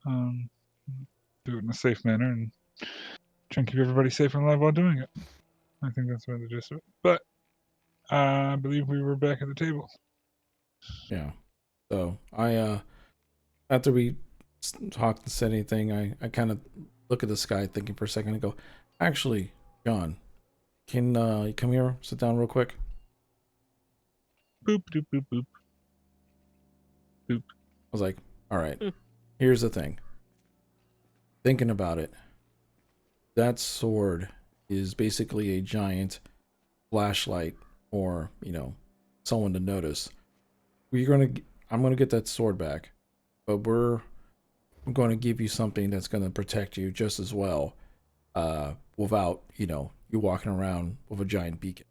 Speaker 1: Do it in a safe manner and try and keep everybody safe and alive while doing it. I think that's about the gist of it. But I believe we were back at the table.
Speaker 2: Yeah. So I after we talked and said anything, I kind of look at the sky thinking for a second and go, actually, John, can you come here, sit down real quick?
Speaker 1: Boop, doop, boop, boop. Boop.
Speaker 2: I was like, all right, here's the thing. Thinking about it, that sword is basically a giant flashlight or, someone to notice. I'm gonna get that sword back, but I'm going to give you something that's going to protect you just as well, without, you walking around with a giant beacon.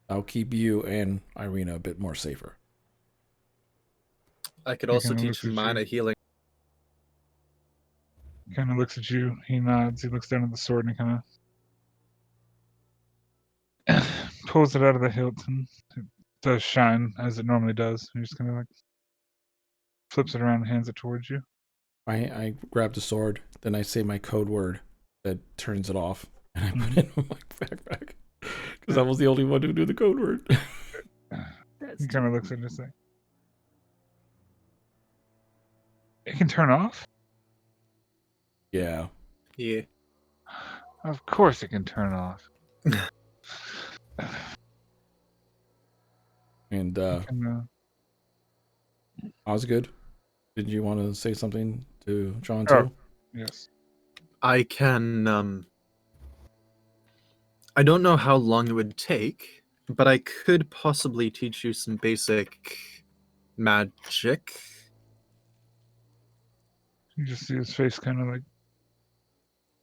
Speaker 2: I'll keep you and Irina a bit more safer.
Speaker 4: I could
Speaker 1: He
Speaker 4: also
Speaker 1: kinda
Speaker 4: teach
Speaker 1: looks
Speaker 4: him
Speaker 1: at
Speaker 4: mana
Speaker 1: you.
Speaker 4: healing.
Speaker 1: Kind of looks at you. He nods. He looks down at the sword and kind of pulls it out of the hilt, and it does shine as it normally does. He just kind of like flips it around and hands it towards you.
Speaker 2: I grab the sword, then I say my code word that turns it off, and I put it in my backpack because I was the only one who knew the code word.
Speaker 1: He kind of looks at it and just like, it can turn off?
Speaker 2: Yeah.
Speaker 4: Yeah.
Speaker 1: Of course it can turn off.
Speaker 2: And
Speaker 1: Can,
Speaker 2: Osgood, did you want to say something to John
Speaker 1: Oh.
Speaker 2: too?
Speaker 1: yes.
Speaker 4: I can, I don't know how long it would take, but I could possibly teach you some basic magic.
Speaker 1: You just see his face kind of like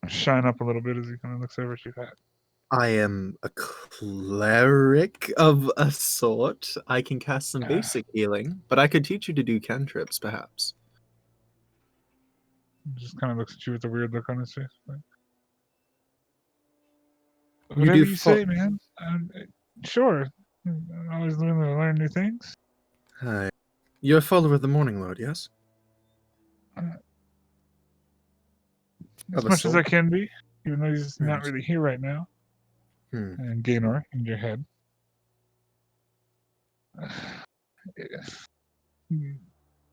Speaker 1: shine up a little bit as he kind of looks over at you.
Speaker 4: I am a cleric of a sort. I can cast some basic healing, but I could teach you to do cantrips, perhaps.
Speaker 1: He just kind of looks at you with a weird look on his face. Like,
Speaker 4: You
Speaker 1: whatever
Speaker 4: do
Speaker 1: you
Speaker 4: fo-
Speaker 1: say, man. Sure. Always willing to learn new things.
Speaker 4: Hi. You're a follower of the Morning Lord, yes?
Speaker 1: As
Speaker 4: Of a
Speaker 1: much as I
Speaker 4: sort?
Speaker 1: can be, even though he's not
Speaker 4: Right.
Speaker 1: really here right now.
Speaker 4: Hmm.
Speaker 1: And Gaynor in your head.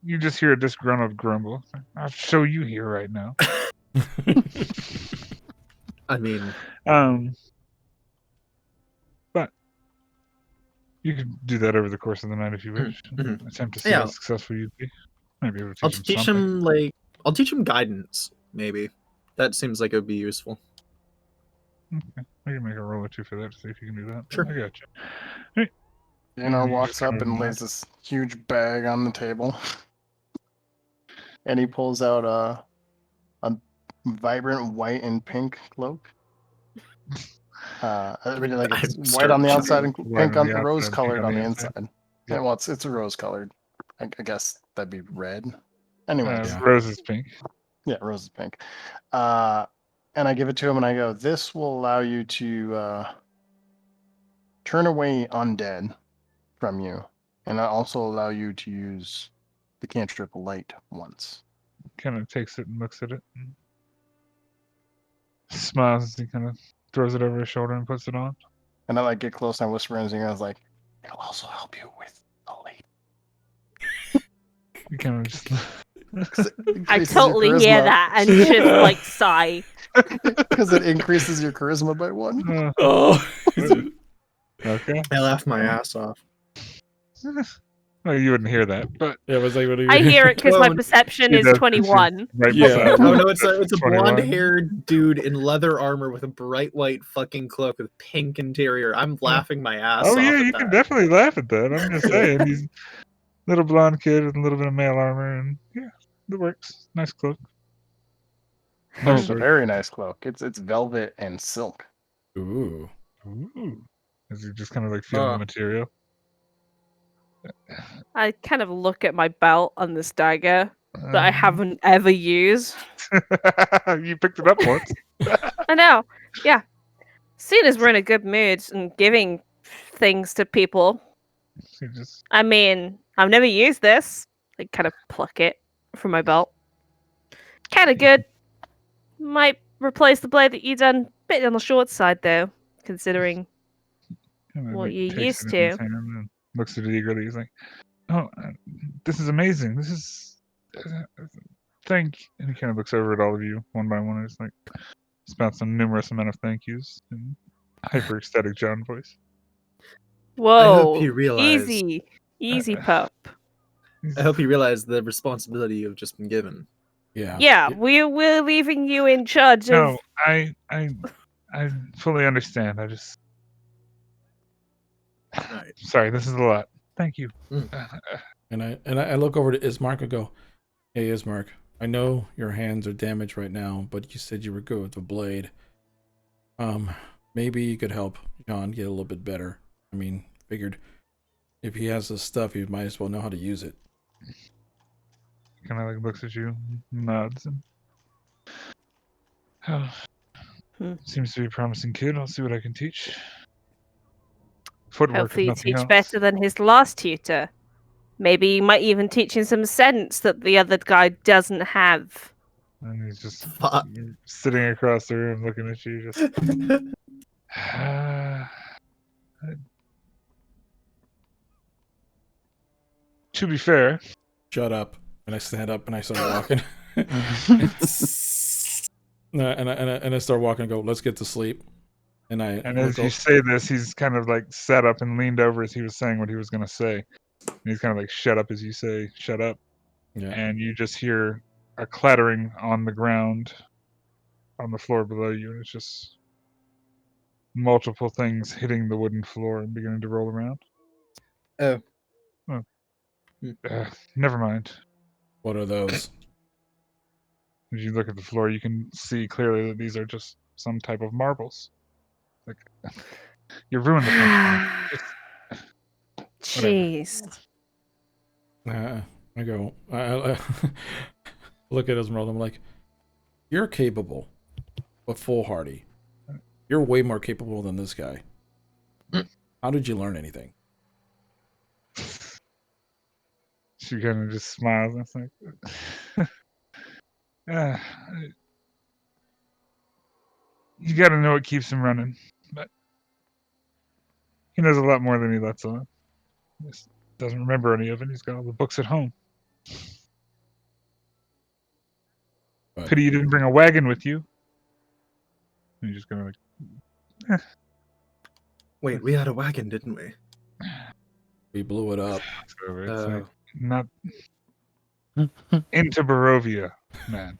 Speaker 1: You just hear a disgruntled grumble. I'll show you here right now.
Speaker 4: I mean,
Speaker 1: But you can do that over the course of the night if you wish.
Speaker 4: mhm.
Speaker 1: Attempt to see
Speaker 4: Yeah.
Speaker 1: how successful you'd be. Might be able to
Speaker 4: I'll
Speaker 1: teach him
Speaker 4: teach
Speaker 1: something.
Speaker 4: him I'll teach him guidance, maybe. That seems like it would be useful.
Speaker 1: Okay. I can make a roll or two for that to see if you can do that.
Speaker 4: Sure.
Speaker 1: I got you.
Speaker 6: Gaynor
Speaker 1: You
Speaker 6: walks
Speaker 1: just kind
Speaker 6: up
Speaker 1: of
Speaker 6: and
Speaker 1: nod.
Speaker 6: lays this huge bag on the table. And he pulls out a vibrant white and pink cloak. I mean, like it's
Speaker 4: I'm
Speaker 6: white on the
Speaker 4: starting
Speaker 6: outside and
Speaker 1: White
Speaker 6: pink
Speaker 1: on the
Speaker 6: on
Speaker 1: outside,
Speaker 6: rose
Speaker 1: pink
Speaker 6: colored on the
Speaker 1: inside.
Speaker 6: inside.
Speaker 1: Yeah.
Speaker 6: Yeah, well, it's a rose colored. I guess that'd be red. Anyways,
Speaker 2: Yeah.
Speaker 1: Rose is pink.
Speaker 6: yeah, rose is pink. And I give it to him and I go, "This will allow you to turn away undead from you, and I also allow you to use the cantrip light once."
Speaker 1: Kind of takes it and looks at it. And smiles as he kind of throws it over his shoulder and puts it on.
Speaker 6: And I like get close and I whisper in his ear. I was like, "It'll also help you with the light."
Speaker 1: You kind of just
Speaker 6: 'Cause it
Speaker 3: I
Speaker 6: increases your
Speaker 3: totally hear
Speaker 6: charisma.
Speaker 3: that and just like sigh.
Speaker 6: Because it increases your charisma by 1.
Speaker 2: Oh.
Speaker 1: Okay.
Speaker 4: I laughed my ass off.
Speaker 1: Well, you wouldn't hear that, but
Speaker 2: Yeah, it was like, what are you?
Speaker 3: I hear it because my
Speaker 4: Well,
Speaker 3: perception
Speaker 1: she
Speaker 3: is
Speaker 1: does 'cause she's
Speaker 3: 21.
Speaker 1: right
Speaker 2: Yeah.
Speaker 1: beside
Speaker 4: Oh
Speaker 1: you.
Speaker 4: no, it's a
Speaker 1: 21.
Speaker 4: blonde-haired dude in leather armor with a bright white fucking cloak with pink interior. I'm laughing my ass
Speaker 1: Oh
Speaker 4: off.
Speaker 1: yeah,
Speaker 4: at
Speaker 1: you
Speaker 4: that.
Speaker 1: can definitely laugh at that. I'm just saying, he's a little blonde kid with a little bit of male armor, and yeah, it works. Nice cloak.
Speaker 6: Oh, it's a
Speaker 1: Mostly.
Speaker 6: very nice cloak. It's velvet and silk.
Speaker 2: Ooh.
Speaker 1: Ooh. Is he just kind of like feeling the material?
Speaker 3: I kind of look at my belt and this dagger that I
Speaker 1: Um,
Speaker 3: haven't ever used.
Speaker 1: you picked it up once.
Speaker 3: I know. Yeah. Seeing as we're in a good mood and giving things to people,
Speaker 1: He just
Speaker 3: I mean, I've never used this. I kind of pluck it from my belt. Kind of good. Might replace the blade that you done. Bit on the short side though, considering
Speaker 1: kind of
Speaker 3: what
Speaker 1: like
Speaker 3: you
Speaker 1: takes
Speaker 3: used
Speaker 1: it in his
Speaker 3: to.
Speaker 1: hand and looks at it eagerly. He's like, "Oh, this is amazing. This is thank." And he kind of looks over at all of you one by one. And he's like, spouts a numerous amount of thank yous in hyper ecstatic John voice.
Speaker 3: Whoa.
Speaker 4: you realize-
Speaker 3: Easy pup.
Speaker 4: I hope you realize the responsibility you've just been given.
Speaker 2: Yeah.
Speaker 3: Yeah, we're leaving you in charge of.
Speaker 1: No, I fully understand. I just
Speaker 4: Right.
Speaker 1: sorry. This is a lot. Thank you.
Speaker 2: And I look over to Ismark and go, "Hey, Ismark, I know your hands are damaged right now, but you said you were good with the blade. Maybe you could help John get a little bit better. I mean, figured if he has this stuff, he might as well know how to use it."
Speaker 1: Kind of like looks at you, nods, and seems to be a promising kid. I'll see what I can teach. Footwork, if
Speaker 3: Hopefully
Speaker 1: nothing
Speaker 3: teach
Speaker 1: else.
Speaker 3: better than his last tutor. Maybe you might even teach him some sense that the other guy doesn't have.
Speaker 1: And he's just
Speaker 4: Fuck.
Speaker 1: sitting across the room, looking at you. Just to be fair,
Speaker 2: Shut up. And I stand up and I start walking. and I start walking and go, "Let's get to sleep." And
Speaker 1: and as
Speaker 2: look
Speaker 1: you say this, he's kind of like sat up and leaned over as he was saying what he was going to say. And he's kind of like, "Shut up," as you say, "Shut up."
Speaker 2: yeah.
Speaker 1: And you just hear a clattering on the ground, on the floor below you, and it's just multiple things hitting the wooden floor and beginning to roll around.
Speaker 4: Oh.
Speaker 1: Never mind.
Speaker 2: What are those?
Speaker 1: As you look at the floor, you can see clearly that these are just some type of marbles. Like, you ruined the punchline.
Speaker 3: Jeez.
Speaker 2: I go, I look at Esmeralda. I'm like, "You're capable, but foolhardy. You're way more capable than this guy. How did you learn anything?"
Speaker 1: She kind of just smiles. And it's like, you got to know what keeps him running. But he knows a lot more than he lets on. He just doesn't remember any of it. He's got all the books at home.
Speaker 2: But
Speaker 1: Pity you didn't bring a wagon with you. And you're just gonna like,
Speaker 4: Wait, we had a wagon, didn't we?
Speaker 2: we blew it up.
Speaker 1: so it's
Speaker 4: Oh.
Speaker 1: like not into Barovia, man.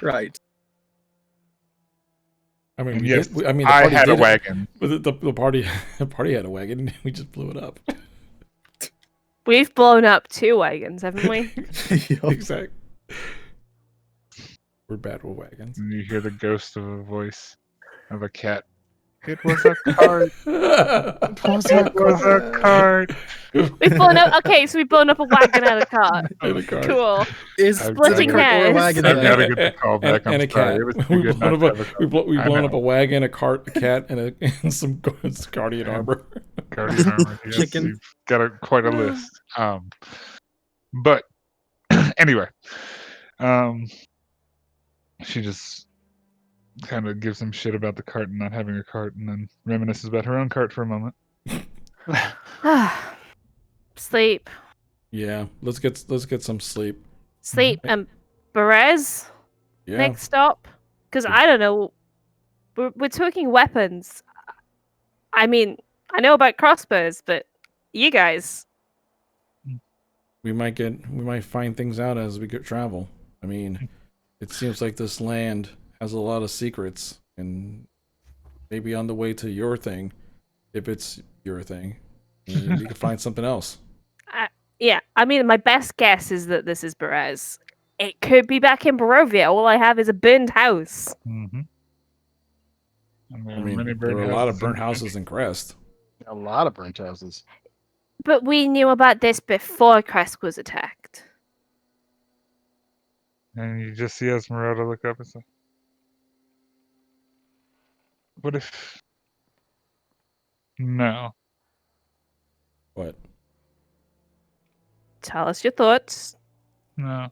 Speaker 4: Right.
Speaker 2: I mean,
Speaker 1: And
Speaker 2: we
Speaker 1: yes,
Speaker 2: did, I mean, the
Speaker 1: I
Speaker 2: party
Speaker 1: had a
Speaker 2: did it.
Speaker 1: wagon.
Speaker 2: But the party had a wagon, and we just blew it up.
Speaker 3: We've blown up 2 wagons, haven't we?
Speaker 2: Exactly. We're bad with wagons.
Speaker 1: And you hear the ghost of a voice of a cat. It was a cart.
Speaker 6: It was
Speaker 1: It was a cart.
Speaker 3: We've blown up. Okay, so we've blown up a wagon and a cart.
Speaker 2: And a cart.
Speaker 3: Cool.
Speaker 4: Is
Speaker 1: I've
Speaker 3: Splitting
Speaker 4: cart or
Speaker 3: hairs.
Speaker 4: wagon
Speaker 1: I've
Speaker 4: then?
Speaker 1: got to get the call back.
Speaker 2: and a
Speaker 1: I'm sorry.
Speaker 2: cat.
Speaker 1: It was too good not to have a cart.
Speaker 2: We've blown
Speaker 1: I
Speaker 2: up
Speaker 1: know.
Speaker 2: a wagon, a cart, a cat, and some guardian armor.
Speaker 1: Guardian armor. Yes,
Speaker 4: Chicken.
Speaker 1: you've got quite a list. But anyway, she just kind of gives him shit about the cart and not having a cart, and then reminisces about her own cart for a moment.
Speaker 3: Sleep.
Speaker 2: Yeah, let's get some sleep.
Speaker 3: Sleep. And Berez,
Speaker 2: Yeah,
Speaker 3: next stop? Because I don't know. We're talking weapons. I mean, I know about crossbows, but you guys.
Speaker 2: we might find things out as we travel. I mean, it seems like this land has a lot of secrets, and maybe on the way to your thing, if it's your thing, you can find something else.
Speaker 3: Yeah, I mean, my best guess is that this is Berez. It could be back in Barovia. All I have is a burned house.
Speaker 1: Mm-hmm. And there
Speaker 2: I
Speaker 1: are
Speaker 2: mean,
Speaker 1: many
Speaker 2: there are a lot of burnt
Speaker 1: houses
Speaker 2: houses in Crest.
Speaker 6: A lot of burnt houses.
Speaker 3: But we knew about this before Crest was attacked.
Speaker 1: and you just see Esmeralda look up and say, "What if?" No.
Speaker 2: What?
Speaker 3: Tell us your thoughts.
Speaker 1: No.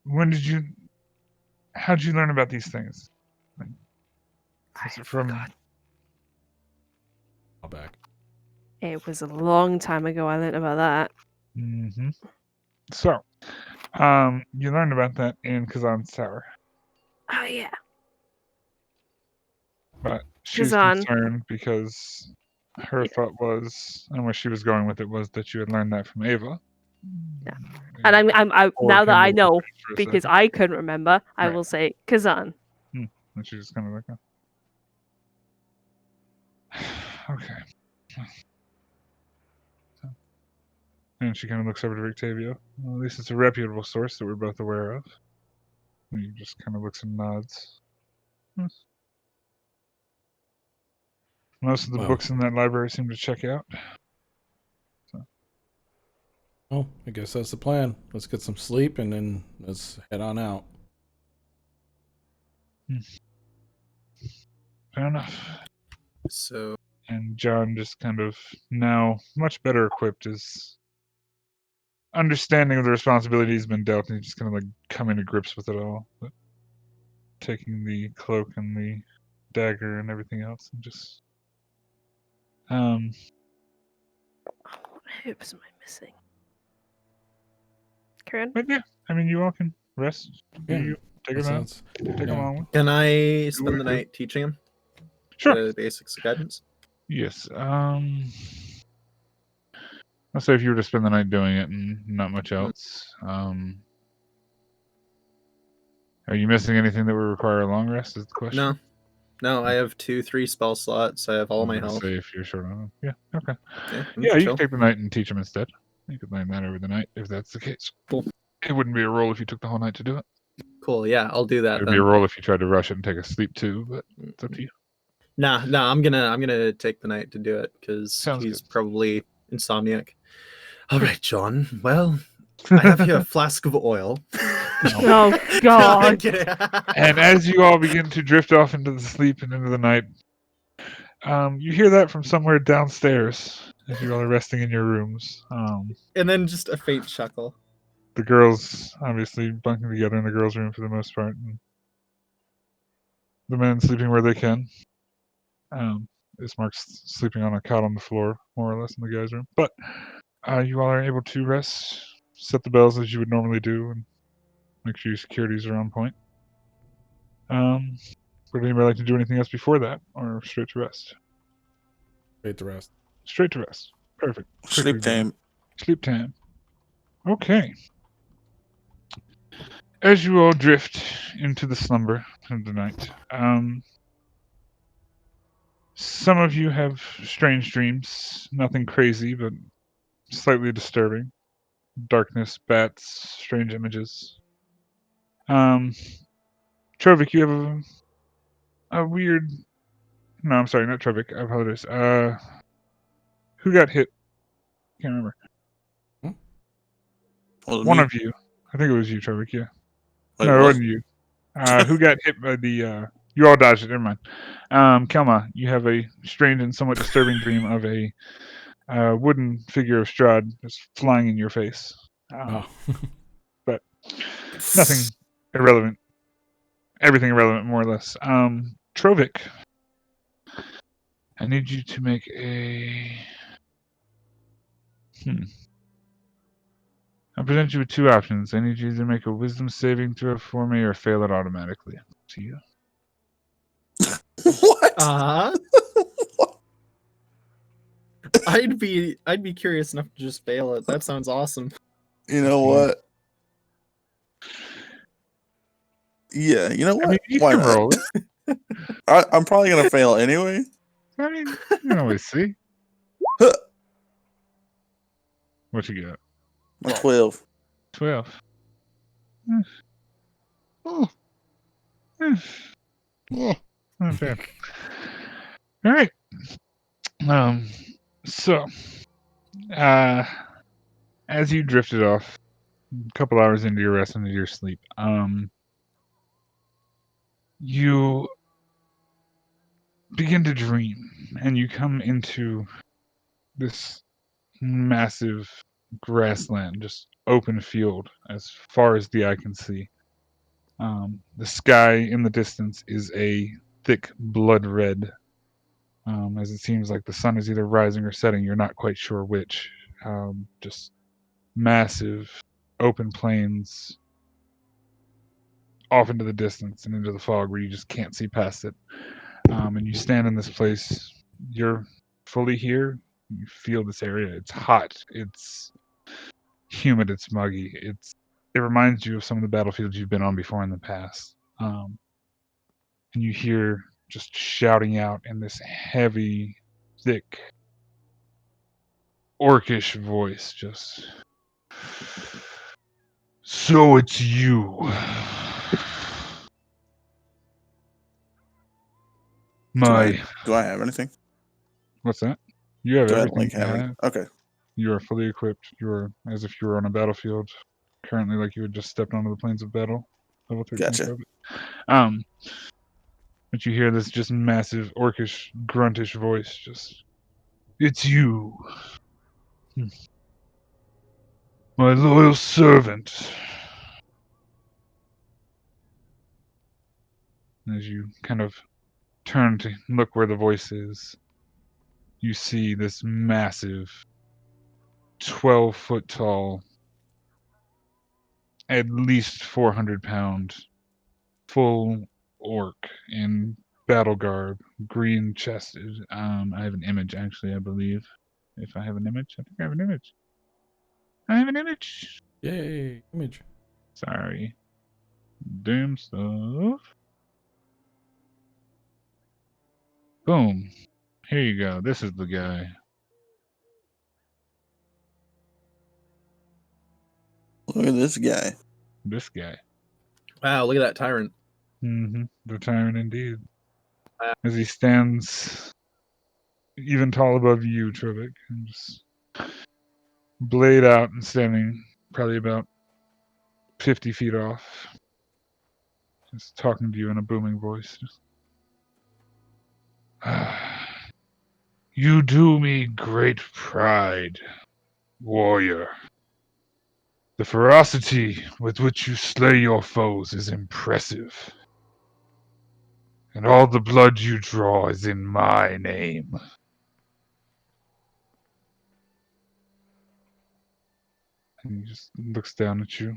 Speaker 1: When did you? How'd you learn about these things? Is it from?
Speaker 2: I'll back.
Speaker 3: It was a long time ago I learned about that.
Speaker 1: Mm-hmm. So, you learned about that in Kazan's tower,
Speaker 3: Oh, yeah.
Speaker 1: but she's
Speaker 3: Kazan.
Speaker 1: concerned because her thought was, and where she was going with it was that you had learned that from Ava.
Speaker 3: Yeah. And I'm
Speaker 1: Or
Speaker 3: now that
Speaker 1: him
Speaker 3: I
Speaker 1: with
Speaker 3: know,
Speaker 1: it for a
Speaker 3: because
Speaker 1: second.
Speaker 3: I couldn't remember, I
Speaker 1: Right.
Speaker 3: will say Kazan.
Speaker 1: And she's just kind of like, okay. And she kind of looks over to Octavio. Well, at least it's a reputable source that we're both aware of. And he just kind of looks and nods. Yes. Most of the
Speaker 2: Wow.
Speaker 1: books in that library seem to check out.
Speaker 2: Well, I guess that's the plan. Let's get some sleep and then let's head on out.
Speaker 1: Fair enough.
Speaker 4: So
Speaker 1: And John just kind of now much better equipped, is understanding of the responsibility he's been dealt, and he's just kind of like coming to grips with it all. But taking the cloak and the dagger and everything else, and just
Speaker 3: What herbs am I missing? Karen?
Speaker 1: but yeah, I mean, you all can rest.
Speaker 2: Yeah,
Speaker 1: You take
Speaker 2: That
Speaker 1: them out.
Speaker 2: sounds.
Speaker 1: Take them
Speaker 2: yeah.
Speaker 1: along.
Speaker 4: can I spend the
Speaker 1: Woohoo.
Speaker 4: night teaching him
Speaker 1: Sure.
Speaker 4: the basics of guidance?
Speaker 1: Yes. I'll say if you were to spend the night doing it and not much else. Are you missing anything that would require a long rest? Is the question.
Speaker 4: No, I have 2-3 spell slots. I have all
Speaker 1: I'm
Speaker 4: my
Speaker 1: gonna
Speaker 4: health.
Speaker 1: say if you're short on them. Yeah. Okay.
Speaker 4: Yeah, I'm
Speaker 1: Yeah, you
Speaker 4: chill.
Speaker 1: can take the night and teach them instead. You could learn that over the night if that's the case.
Speaker 4: Cool.
Speaker 1: It wouldn't be a roll if you took the whole night to do it.
Speaker 4: Cool. Yeah, I'll do that
Speaker 1: It'd
Speaker 4: then.
Speaker 1: be a roll if you tried to rush it and take a sleep too, but it's up to you.
Speaker 4: Nah, I'm gonna take the night to do it because
Speaker 1: Sounds
Speaker 4: he's
Speaker 1: good.
Speaker 4: probably insomniac. All right, John. Well, I have here a flask of oil.
Speaker 3: Oh,
Speaker 4: I'm
Speaker 3: God.
Speaker 4: kidding.
Speaker 1: And as you all begin to drift off into the sleep and into the night, you hear that from somewhere downstairs as you all are resting in your rooms.
Speaker 4: And then just a faint chuckle.
Speaker 1: The girls obviously bunking together in the girls' room for the most part, and the men sleeping where they can. Ismark's sleeping on a cot on the floor, more or less, in the guys' room. But you all are able to rest, set the bells as you would normally do, and make sure your securities are on point. Would anybody like to do anything else before that, or straight to rest?
Speaker 2: Straight to rest.
Speaker 1: Straight to rest. Perfect. Quickly
Speaker 5: Sleep
Speaker 1: done.
Speaker 5: time.
Speaker 1: Sleep time. Okay. As you all drift into the slumber of the night, some of you have strange dreams. Nothing crazy, but slightly disturbing. Darkness, bats, strange images. Trovik, you have a weird... No, I'm sorry, not Trovik. I apologize. Who got hit? Can't remember.
Speaker 5: Was it
Speaker 1: One
Speaker 5: me?
Speaker 1: of you. I think it was you, Trovik, yeah.
Speaker 5: Wait,
Speaker 1: No, it
Speaker 5: what?
Speaker 1: wasn't you. Who got hit by the... You all dodged it, never mind. Kelma, you have a strange and somewhat disturbing dream of a wooden figure of Strahd just flying in your face.
Speaker 2: Oh.
Speaker 1: But nothing irrelevant. Everything irrelevant, more or less. Trovik, I need you to make a... I'll present you with two options. I need you to make a wisdom saving throw for me or fail it automatically. To you.
Speaker 5: What?
Speaker 4: I'd be curious enough to just fail it. That sounds awesome.
Speaker 5: You know what? Yeah, you know what?
Speaker 1: I mean, you
Speaker 5: Why
Speaker 1: can
Speaker 5: not?
Speaker 1: roll it.
Speaker 5: I'm probably gonna fail anyway.
Speaker 1: I mean, you can always see.
Speaker 5: Huh.
Speaker 1: What you got?
Speaker 5: My 12.
Speaker 1: 12.
Speaker 6: Hmm. Yeah.
Speaker 1: Not bad. All right. So, as you drifted off, a couple hours into your rest and into your sleep, you begin to dream, and you come into this massive grassland, just open field as far as the eye can see. The sky in the distance is a thick blood red, as it seems like the sun is either rising or setting. You're not quite sure which. Just massive open plains off into the distance and into the fog where you just can't see past it. And you stand in this place. You're fully here. You feel this area. It's hot. It's humid. It's muggy. It reminds you of some of the battlefields you've been on before in the past. And you hear just shouting out in this heavy, thick, orcish voice, just... So it's you.
Speaker 5: Do I have anything?
Speaker 1: What's that? You have
Speaker 5: Do I
Speaker 1: everything
Speaker 5: like
Speaker 1: you
Speaker 5: have
Speaker 1: have.
Speaker 5: any? Okay.
Speaker 1: You are fully equipped. You are as if you were on a battlefield. Currently, like you had just stepped onto the plains of battle. Level 13
Speaker 5: Gotcha.
Speaker 1: equipped. But you hear this just massive, orcish, gruntish voice. Just, it's you, my loyal servant. As you kind of turn to look where the voice is, you see this massive, 12-foot tall, at least 400-pound, full orc in battle garb, green chested. I have an image, actually, I believe. If I have an image, I think I have an image. I have an image.
Speaker 2: Yay, image.
Speaker 1: Sorry. Damn stuff. Boom. Here you go. This is the guy.
Speaker 5: Look at this guy.
Speaker 1: This guy.
Speaker 4: Wow, look at that tyrant.
Speaker 1: The tyrant indeed.
Speaker 4: Wow.
Speaker 1: As he stands even tall above you, Trivik, and just blade out and standing probably about 50 feet off. Just talking to you in a booming voice. Just, You do me great pride, warrior. The ferocity with which you slay your foes is impressive. And all the blood you draw is in my name. And he just looks down at you,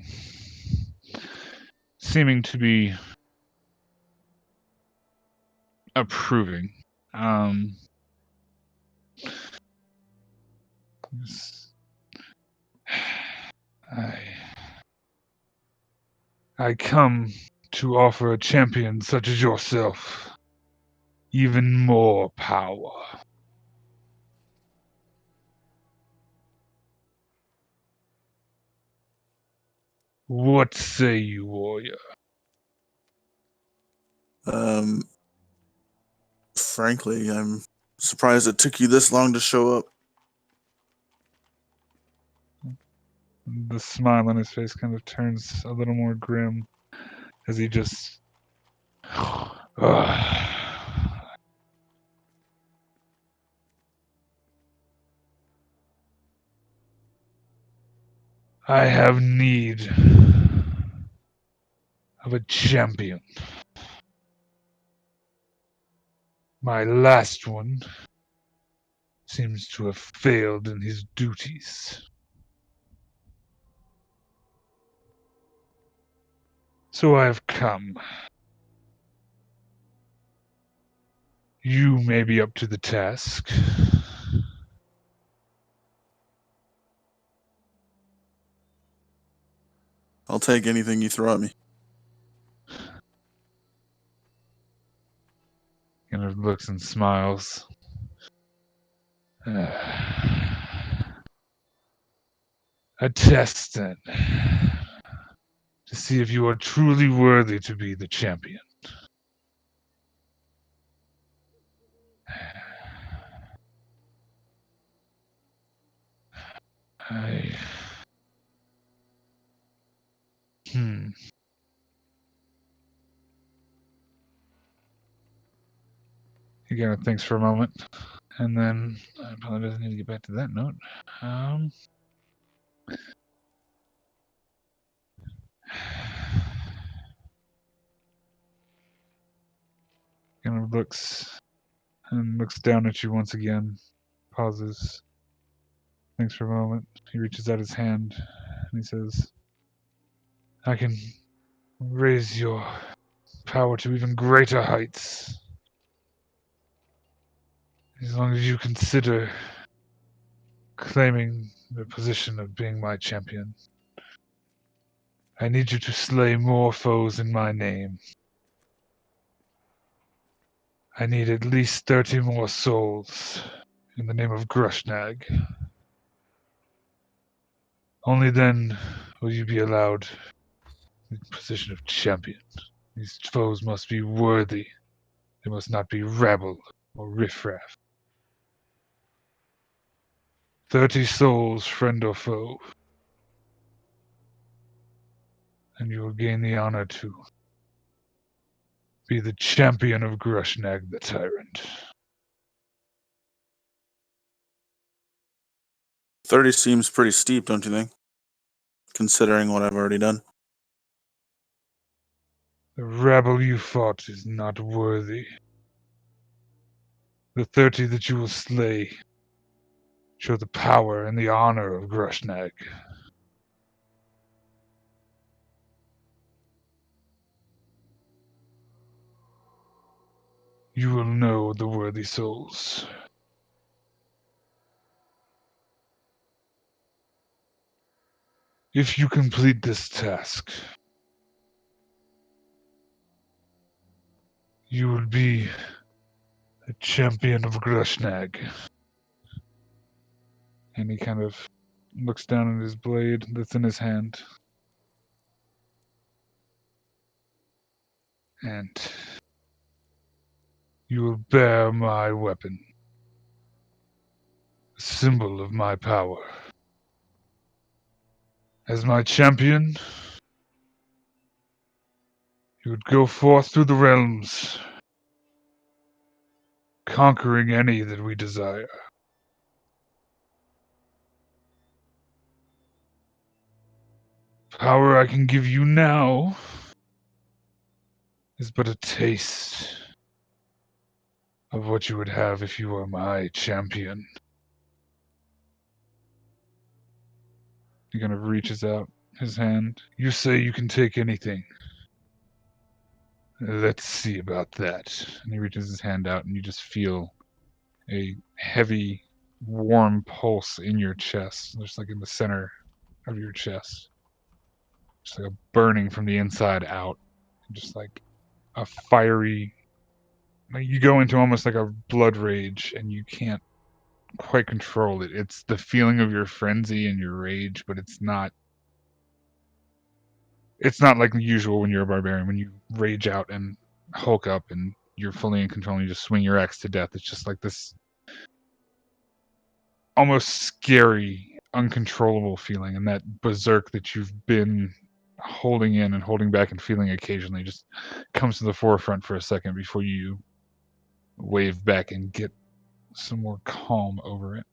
Speaker 1: seeming to be approving. I come to offer a champion such as yourself even more power. What say you, warrior?
Speaker 5: Frankly, I'm surprised it took you this long to show up.
Speaker 1: The smile on his face kind of turns a little more grim as he just. I have need of a champion. My last one seems to have failed in his duties. So I have come. You may be up to the task.
Speaker 5: I'll take anything you throw at me.
Speaker 1: Kind of looks and smiles. A test, then, to see if you are truly worthy to be the champion. He kind of thinks for a moment, and then I apologize. I need to get back to that note. Kind of looks down at you once again. Pauses. Thinks for a moment. He reaches out his hand and he says, "I can raise your power to even greater heights. As long as you consider claiming the position of being my champion. I need you to slay more foes in my name. I need at least 30 more souls in the name of Grushnag. Only then will you be allowed the position of champion. These foes must be worthy. They must not be rabble or riffraff. 30 souls, friend or foe, and you will gain the honor to be the champion of Grushnag the Tyrant."
Speaker 5: 30 seems pretty steep, don't you think? Considering what I've already done.
Speaker 1: The rabble you fought is not worthy. The 30 that you will slay show the power and the honor of Grushnag. You will know the worthy souls. If you complete this task, you will be a champion of Grushnag. And he kind of looks down at his blade that's in his hand. And you will bear my weapon, a symbol of my power. As my champion, you would go forth through the realms, conquering any that we desire. Power I can give you now is but a taste of what you would have if you were my champion. He kind of reaches out his hand. You say you can take anything. Let's see about that. And he reaches his hand out, and you just feel a heavy, warm pulse in your chest, just like in the center of your chest. Just like a burning from the inside out. Just like a fiery. Like you go into almost like a blood rage, and you can't quite control it. It's the feeling of your frenzy and your rage, but it's not like usual when you're a barbarian, when you rage out and hulk up and you're fully in control and you just swing your axe to death. It's just like this almost scary, uncontrollable feeling, and that berserk that you've been holding in and holding back and feeling occasionally just comes to the forefront for a second before you wave back and get some more calm over it.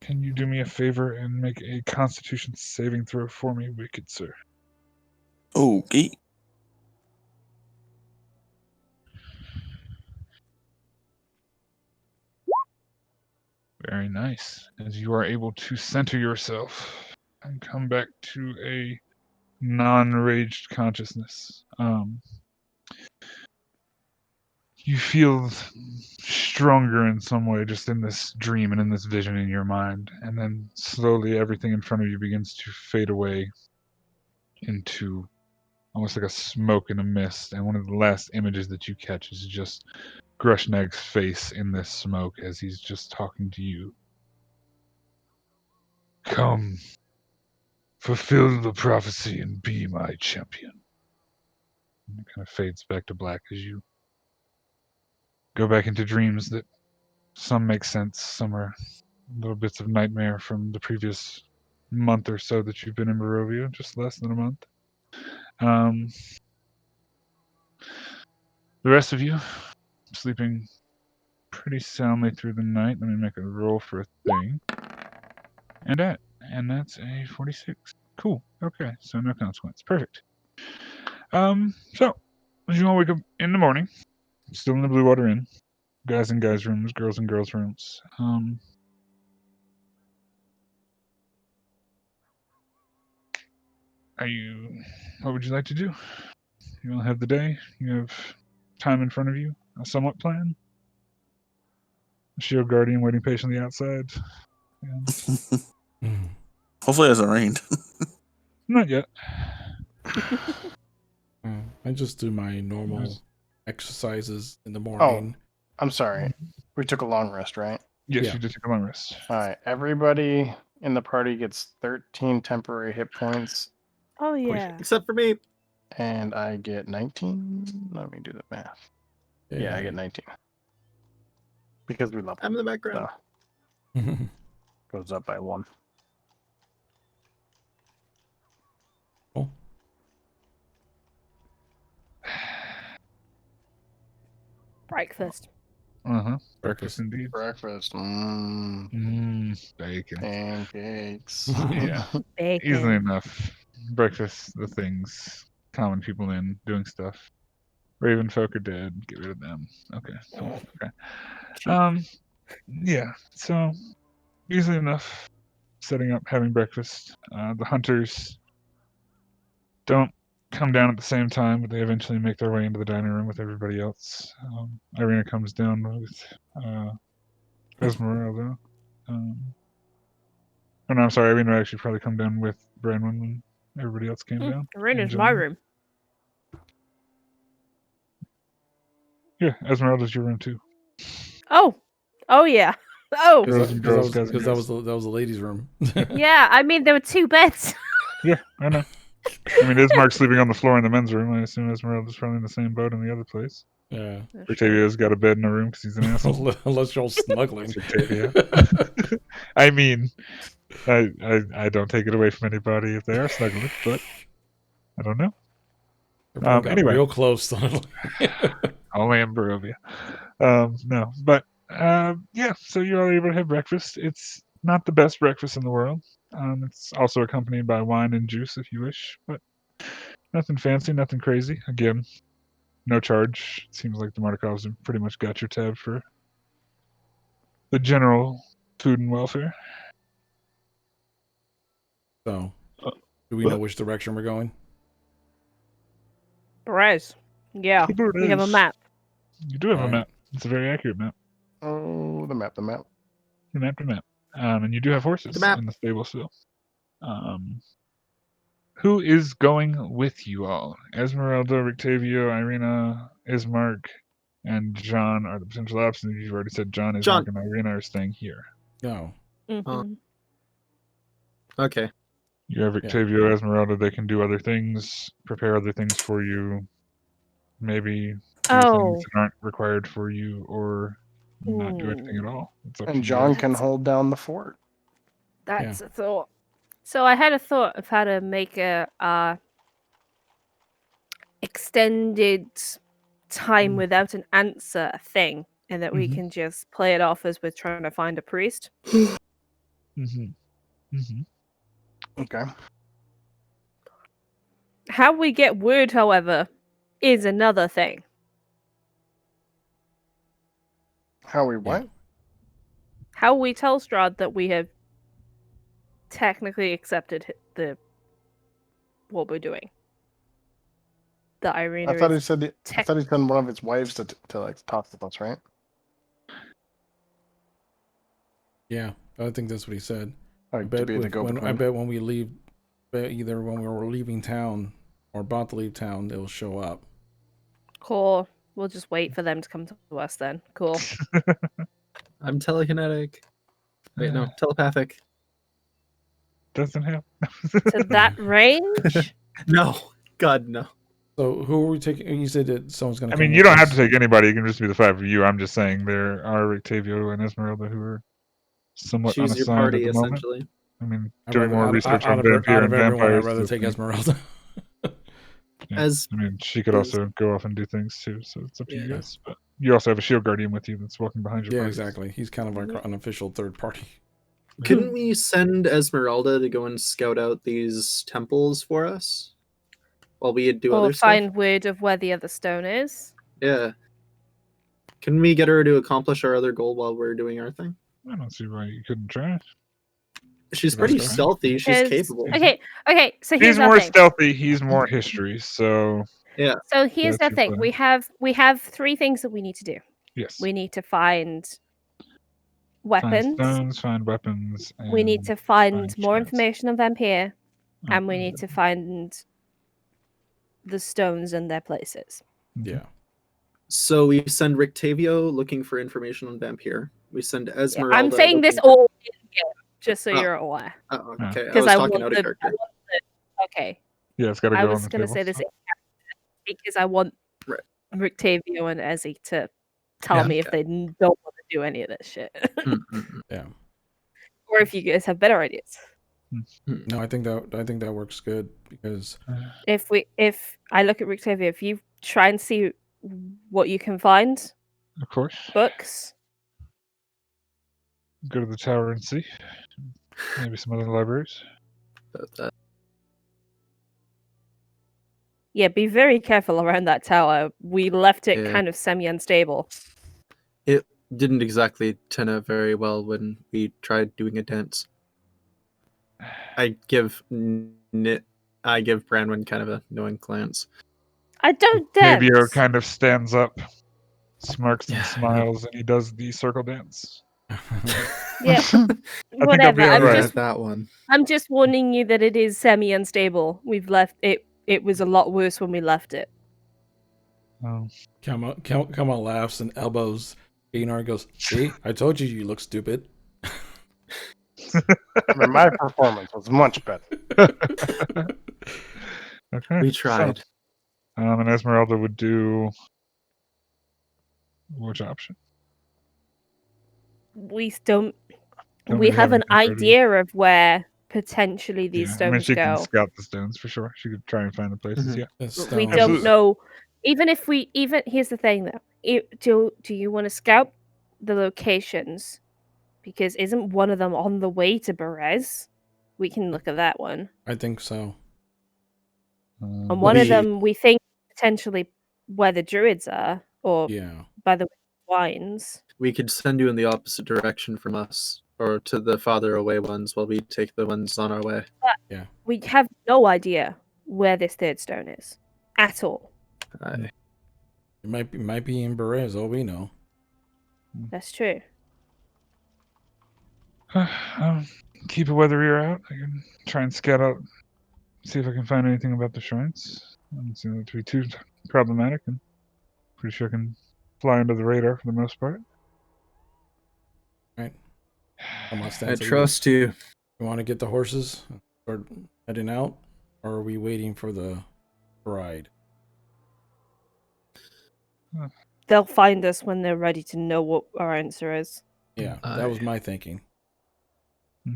Speaker 1: Can you do me a favor and make a Constitution saving throw for me, wicked sir?
Speaker 5: Okay.
Speaker 1: Very nice. As you are able to center yourself and come back to a non-raged consciousness. You feel stronger in some way just in this dream and in this vision in your mind. And then slowly everything in front of you begins to fade away into almost like a smoke and a mist. And one of the last images that you catch is just Grushnag's face in this smoke as he's just talking to you. Come, fulfill the prophecy and be my champion. And it kind of fades back to black as you go back into dreams that some make sense, some are little bits of nightmare from the previous month or so that you've been in Barovia, just less than a month. The rest of you sleeping pretty soundly through the night. Let me make a roll for a thing. And that's a 46. Cool. Okay, so no consequence. Perfect. So as you all wake up in the morning, still in the Blue Water Inn, guys in guys' rooms, girls in girls' rooms. What would you like to do? You all have the day. You have time in front of you. A somewhat plan. A shield guardian waiting patiently outside.
Speaker 5: Hopefully it hasn't rained.
Speaker 1: Not yet.
Speaker 2: I just do my normal exercises in the morning.
Speaker 6: I'm sorry. We took a long rest, right?
Speaker 1: Yes,
Speaker 2: Yeah.
Speaker 1: you did take a long rest.
Speaker 6: All right. Everybody in the party gets 13 temporary hit points,
Speaker 3: Oh yeah.
Speaker 4: Except for me.
Speaker 6: and I get 19. Let me do the math. Yeah, I get 19. Because we leveled.
Speaker 4: I'm in the background.
Speaker 6: So goes up by 1.
Speaker 2: Cool.
Speaker 3: Breakfast.
Speaker 1: Breakfast indeed.
Speaker 6: Breakfast.
Speaker 1: Bacon.
Speaker 6: Pancakes.
Speaker 1: Yeah.
Speaker 3: Bacon.
Speaker 1: Easily enough. Breakfast, the things. Common people in, doing stuff. Raven folk are dead. Get rid of them. Okay. Cool. Okay. Yeah. So easily enough. Setting up, having breakfast. The hunters don't come down at the same time, but they eventually make their way into the dining room with everybody else. Irina comes down with Esmeralda. Oh no, I'm sorry. Irina would actually probably come down with Branwen when everybody else came down.
Speaker 3: Arena's
Speaker 1: And,
Speaker 3: my room.
Speaker 1: Yeah, Esmeralda's your room too.
Speaker 3: Oh yeah. Oh
Speaker 1: Girls and girls, guys and
Speaker 2: Because that
Speaker 1: girls.
Speaker 2: was the ladies' room.
Speaker 3: yeah. I mean, there were 2 beds.
Speaker 1: Yeah, I know. I mean, Ismark's sleeping on the floor in the men's room. I assume Esmeralda's probably in the same boat in the other place.
Speaker 2: Yeah.
Speaker 1: Octavia's got a bed in a room because he's an asshole.
Speaker 2: Unless you're all snuggling.
Speaker 1: Octavia. I mean, I don't take it away from anybody if they are snuggling, but I don't know.
Speaker 2: Everyone got
Speaker 1: Anyway.
Speaker 2: real close.
Speaker 1: Only in Barovia. No, but yeah. So you're all able to have breakfast. It's not the best breakfast in the world. It's also accompanied by wine and juice if you wish, but nothing fancy, nothing crazy. Again, no charge. It seems like the Mardikovs have pretty much got your tab for the general food and welfare.
Speaker 2: So,
Speaker 1: Uh,
Speaker 2: do we
Speaker 1: what?
Speaker 2: know which direction we're going?
Speaker 3: Perez. Yeah, we have a
Speaker 1: Perez.
Speaker 3: map.
Speaker 1: You do have a
Speaker 2: Alright.
Speaker 1: map. It's a very accurate map.
Speaker 6: Oh, the map.
Speaker 1: You mapped a map. And you do have horses
Speaker 4: The map.
Speaker 1: in the stable still. Who is going with you all? Esmeralda, Rictavio, Irina, Ismark, and John are the potential options. You've already said John, Ismark,
Speaker 4: John.
Speaker 1: and Irina are staying here.
Speaker 2: No.
Speaker 3: Mhm.
Speaker 4: Okay.
Speaker 1: You have Rictavio, Esmeralda. They can do other things, prepare other things for you. Maybe do
Speaker 3: Oh.
Speaker 1: things that aren't required for you, or not do anything at all. It's up to
Speaker 6: And
Speaker 1: you
Speaker 6: John
Speaker 1: guys.
Speaker 6: can hold down the fort.
Speaker 3: That's a thought. So I had a thought of how to make a extended time without an answer thing, and that we
Speaker 1: Mhm.
Speaker 3: can just play it off as we're trying to find a priest.
Speaker 6: Okay.
Speaker 3: How we get word, however, is another thing.
Speaker 6: How we what?
Speaker 3: How we tell Strahd that we have technically accepted what we're doing. That Irina
Speaker 6: I thought he
Speaker 3: is
Speaker 6: said I thought he sent one of his wives to like talk to us, right?
Speaker 2: Yeah, I think that's what he said. I
Speaker 6: Like to
Speaker 2: bet,
Speaker 6: be the go-between.
Speaker 2: when we leave, either when we were leaving town or about to leave town, they'll show up.
Speaker 3: cool. We'll just wait for them to come to us then. Cool.
Speaker 4: I'm telekinetic. Wait, no, telepathic.
Speaker 1: Doesn't help.
Speaker 3: To that range?
Speaker 4: No, God, no.
Speaker 2: So who are we taking? You said that someone's going
Speaker 1: I
Speaker 2: to.
Speaker 1: mean, you don't have to take anybody. It can just be the five of you. I'm just saying there are Rictavio and Esmeralda who are somewhat
Speaker 4: Choose your
Speaker 1: unassigned
Speaker 4: party,
Speaker 1: at the moment.
Speaker 4: essentially.
Speaker 1: I mean, doing more research on
Speaker 2: out
Speaker 1: vampire
Speaker 2: of
Speaker 1: and
Speaker 2: everyone, I'd
Speaker 1: vampires.
Speaker 2: rather
Speaker 1: is a
Speaker 2: take
Speaker 1: thing.
Speaker 2: Esmeralda.
Speaker 1: Yeah.
Speaker 4: As
Speaker 1: I mean, she could
Speaker 4: is-
Speaker 1: also go off and do things too. So it's up to you
Speaker 4: Yeah.
Speaker 1: guys. But you also have a shield guardian with you that's walking behind your
Speaker 2: Yeah,
Speaker 1: party.
Speaker 2: exactly. He's kind of like our unofficial third party.
Speaker 4: Couldn't we send Esmeralda to go and scout out these temples for us while we do
Speaker 3: Or
Speaker 4: other
Speaker 3: find
Speaker 4: stuff?
Speaker 3: word of where the other stone is.
Speaker 4: Yeah. Can we get her to accomplish our other goal while we're doing our thing?
Speaker 1: I don't see why you couldn't try.
Speaker 4: She's
Speaker 2: That's
Speaker 4: pretty
Speaker 2: right.
Speaker 4: stealthy. She's
Speaker 3: 'Cause-
Speaker 4: capable.
Speaker 3: Okay, so here's
Speaker 1: He's
Speaker 3: the
Speaker 1: more
Speaker 3: thing.
Speaker 1: stealthy. He's more history. So
Speaker 3: So here's
Speaker 1: That's
Speaker 3: the
Speaker 1: your
Speaker 3: thing.
Speaker 1: plan.
Speaker 3: We have three things that we need to do.
Speaker 1: yes,
Speaker 3: We need to find
Speaker 1: find
Speaker 3: weapons.
Speaker 1: stones, find weapons. And
Speaker 3: We need to find
Speaker 1: find
Speaker 3: more
Speaker 1: shards.
Speaker 3: information on Vampire,
Speaker 1: Oh,
Speaker 3: and we need to find the stones and their places.
Speaker 2: Yeah.
Speaker 4: So we send Rictavio looking for information on Vampire. We send
Speaker 3: Yeah,
Speaker 4: Esmeralda.
Speaker 3: I'm saying this
Speaker 4: looking-
Speaker 3: all in game, just so
Speaker 4: Oh.
Speaker 3: you're aware.
Speaker 4: Oh,
Speaker 1: Yeah.
Speaker 4: okay. I
Speaker 3: Because
Speaker 4: was
Speaker 3: I
Speaker 4: talking
Speaker 3: want
Speaker 4: out of
Speaker 3: the.
Speaker 4: character.
Speaker 3: Okay,
Speaker 1: Yeah, it's got to
Speaker 3: I
Speaker 1: go on
Speaker 3: was
Speaker 1: the
Speaker 3: going to
Speaker 1: table.
Speaker 3: say this in character because I want
Speaker 4: Right.
Speaker 3: Rictavio and Ezzy to tell
Speaker 4: Yeah.
Speaker 3: me if they don't want to do any of this shit,
Speaker 2: Yeah.
Speaker 3: or if you guys have better ideas.
Speaker 2: No, I think that works good because
Speaker 3: If I look at Rictavio, if you try and see what you can find,
Speaker 1: Of course.
Speaker 3: books.
Speaker 1: Go to the tower and see. Maybe some other libraries.
Speaker 3: Yeah, be very careful around that tower. We left it
Speaker 4: Yeah.
Speaker 3: kind of semi-unstable.
Speaker 4: It didn't exactly turn out very well when we tried doing a dance. I give Branwen kind of a knowing glance.
Speaker 3: I don't dance.
Speaker 1: Fabio kind of stands up, smirks and
Speaker 4: Yeah.
Speaker 1: smiles, and he does the circle dance.
Speaker 3: Yeah,
Speaker 1: that'll
Speaker 3: whatever.
Speaker 1: be all right.
Speaker 4: That one.
Speaker 3: I'm just warning you that it is semi-unstable. We've left it. It was a lot worse when we left it.
Speaker 1: Oh.
Speaker 2: Come on, laughs and elbows. Einar goes, "See, I told you look stupid."
Speaker 6: I mean, my performance was much better.
Speaker 1: Okay.
Speaker 4: We tried.
Speaker 1: So, and Esmeralda would do which option?
Speaker 3: We don't.
Speaker 1: Don't
Speaker 3: We
Speaker 1: really
Speaker 3: have
Speaker 1: have
Speaker 3: an
Speaker 1: anything ready.
Speaker 3: idea of where potentially these
Speaker 1: Yeah, I mean,
Speaker 3: stones
Speaker 1: she can
Speaker 3: go.
Speaker 1: scout the stones for sure. She could try and find the places.
Speaker 4: Mhm.
Speaker 1: Yeah.
Speaker 2: That's
Speaker 3: We
Speaker 2: stones.
Speaker 3: don't
Speaker 1: Absolutely.
Speaker 3: know even if we here's the thing though. Do you want to scout the locations? Because isn't one of them on the way to Berez? We can look at that one.
Speaker 2: I think so.
Speaker 3: And one of them we think potentially where the druids are, or
Speaker 2: Yeah.
Speaker 3: by the wines.
Speaker 4: We could send you in the opposite direction from us, or to the farther away ones, while we take the ones on our way.
Speaker 2: Yeah.
Speaker 3: We have no idea where this third stone is at all.
Speaker 4: Aye.
Speaker 2: It might be in Berez, all we know.
Speaker 3: That's true.
Speaker 1: Keep a weather ear out. I can try and scout out, see if I can find anything about the shrines. Doesn't seem to be too problematic, and pretty sure I can fly under the radar for the most part.
Speaker 2: Right. Come on,
Speaker 4: I
Speaker 2: Stan, so
Speaker 4: trust you.
Speaker 2: You want to get the horses, start heading out, or are we waiting for the bride?
Speaker 3: They'll find us when they're ready to know what our answer is.
Speaker 2: Yeah, that was my thinking.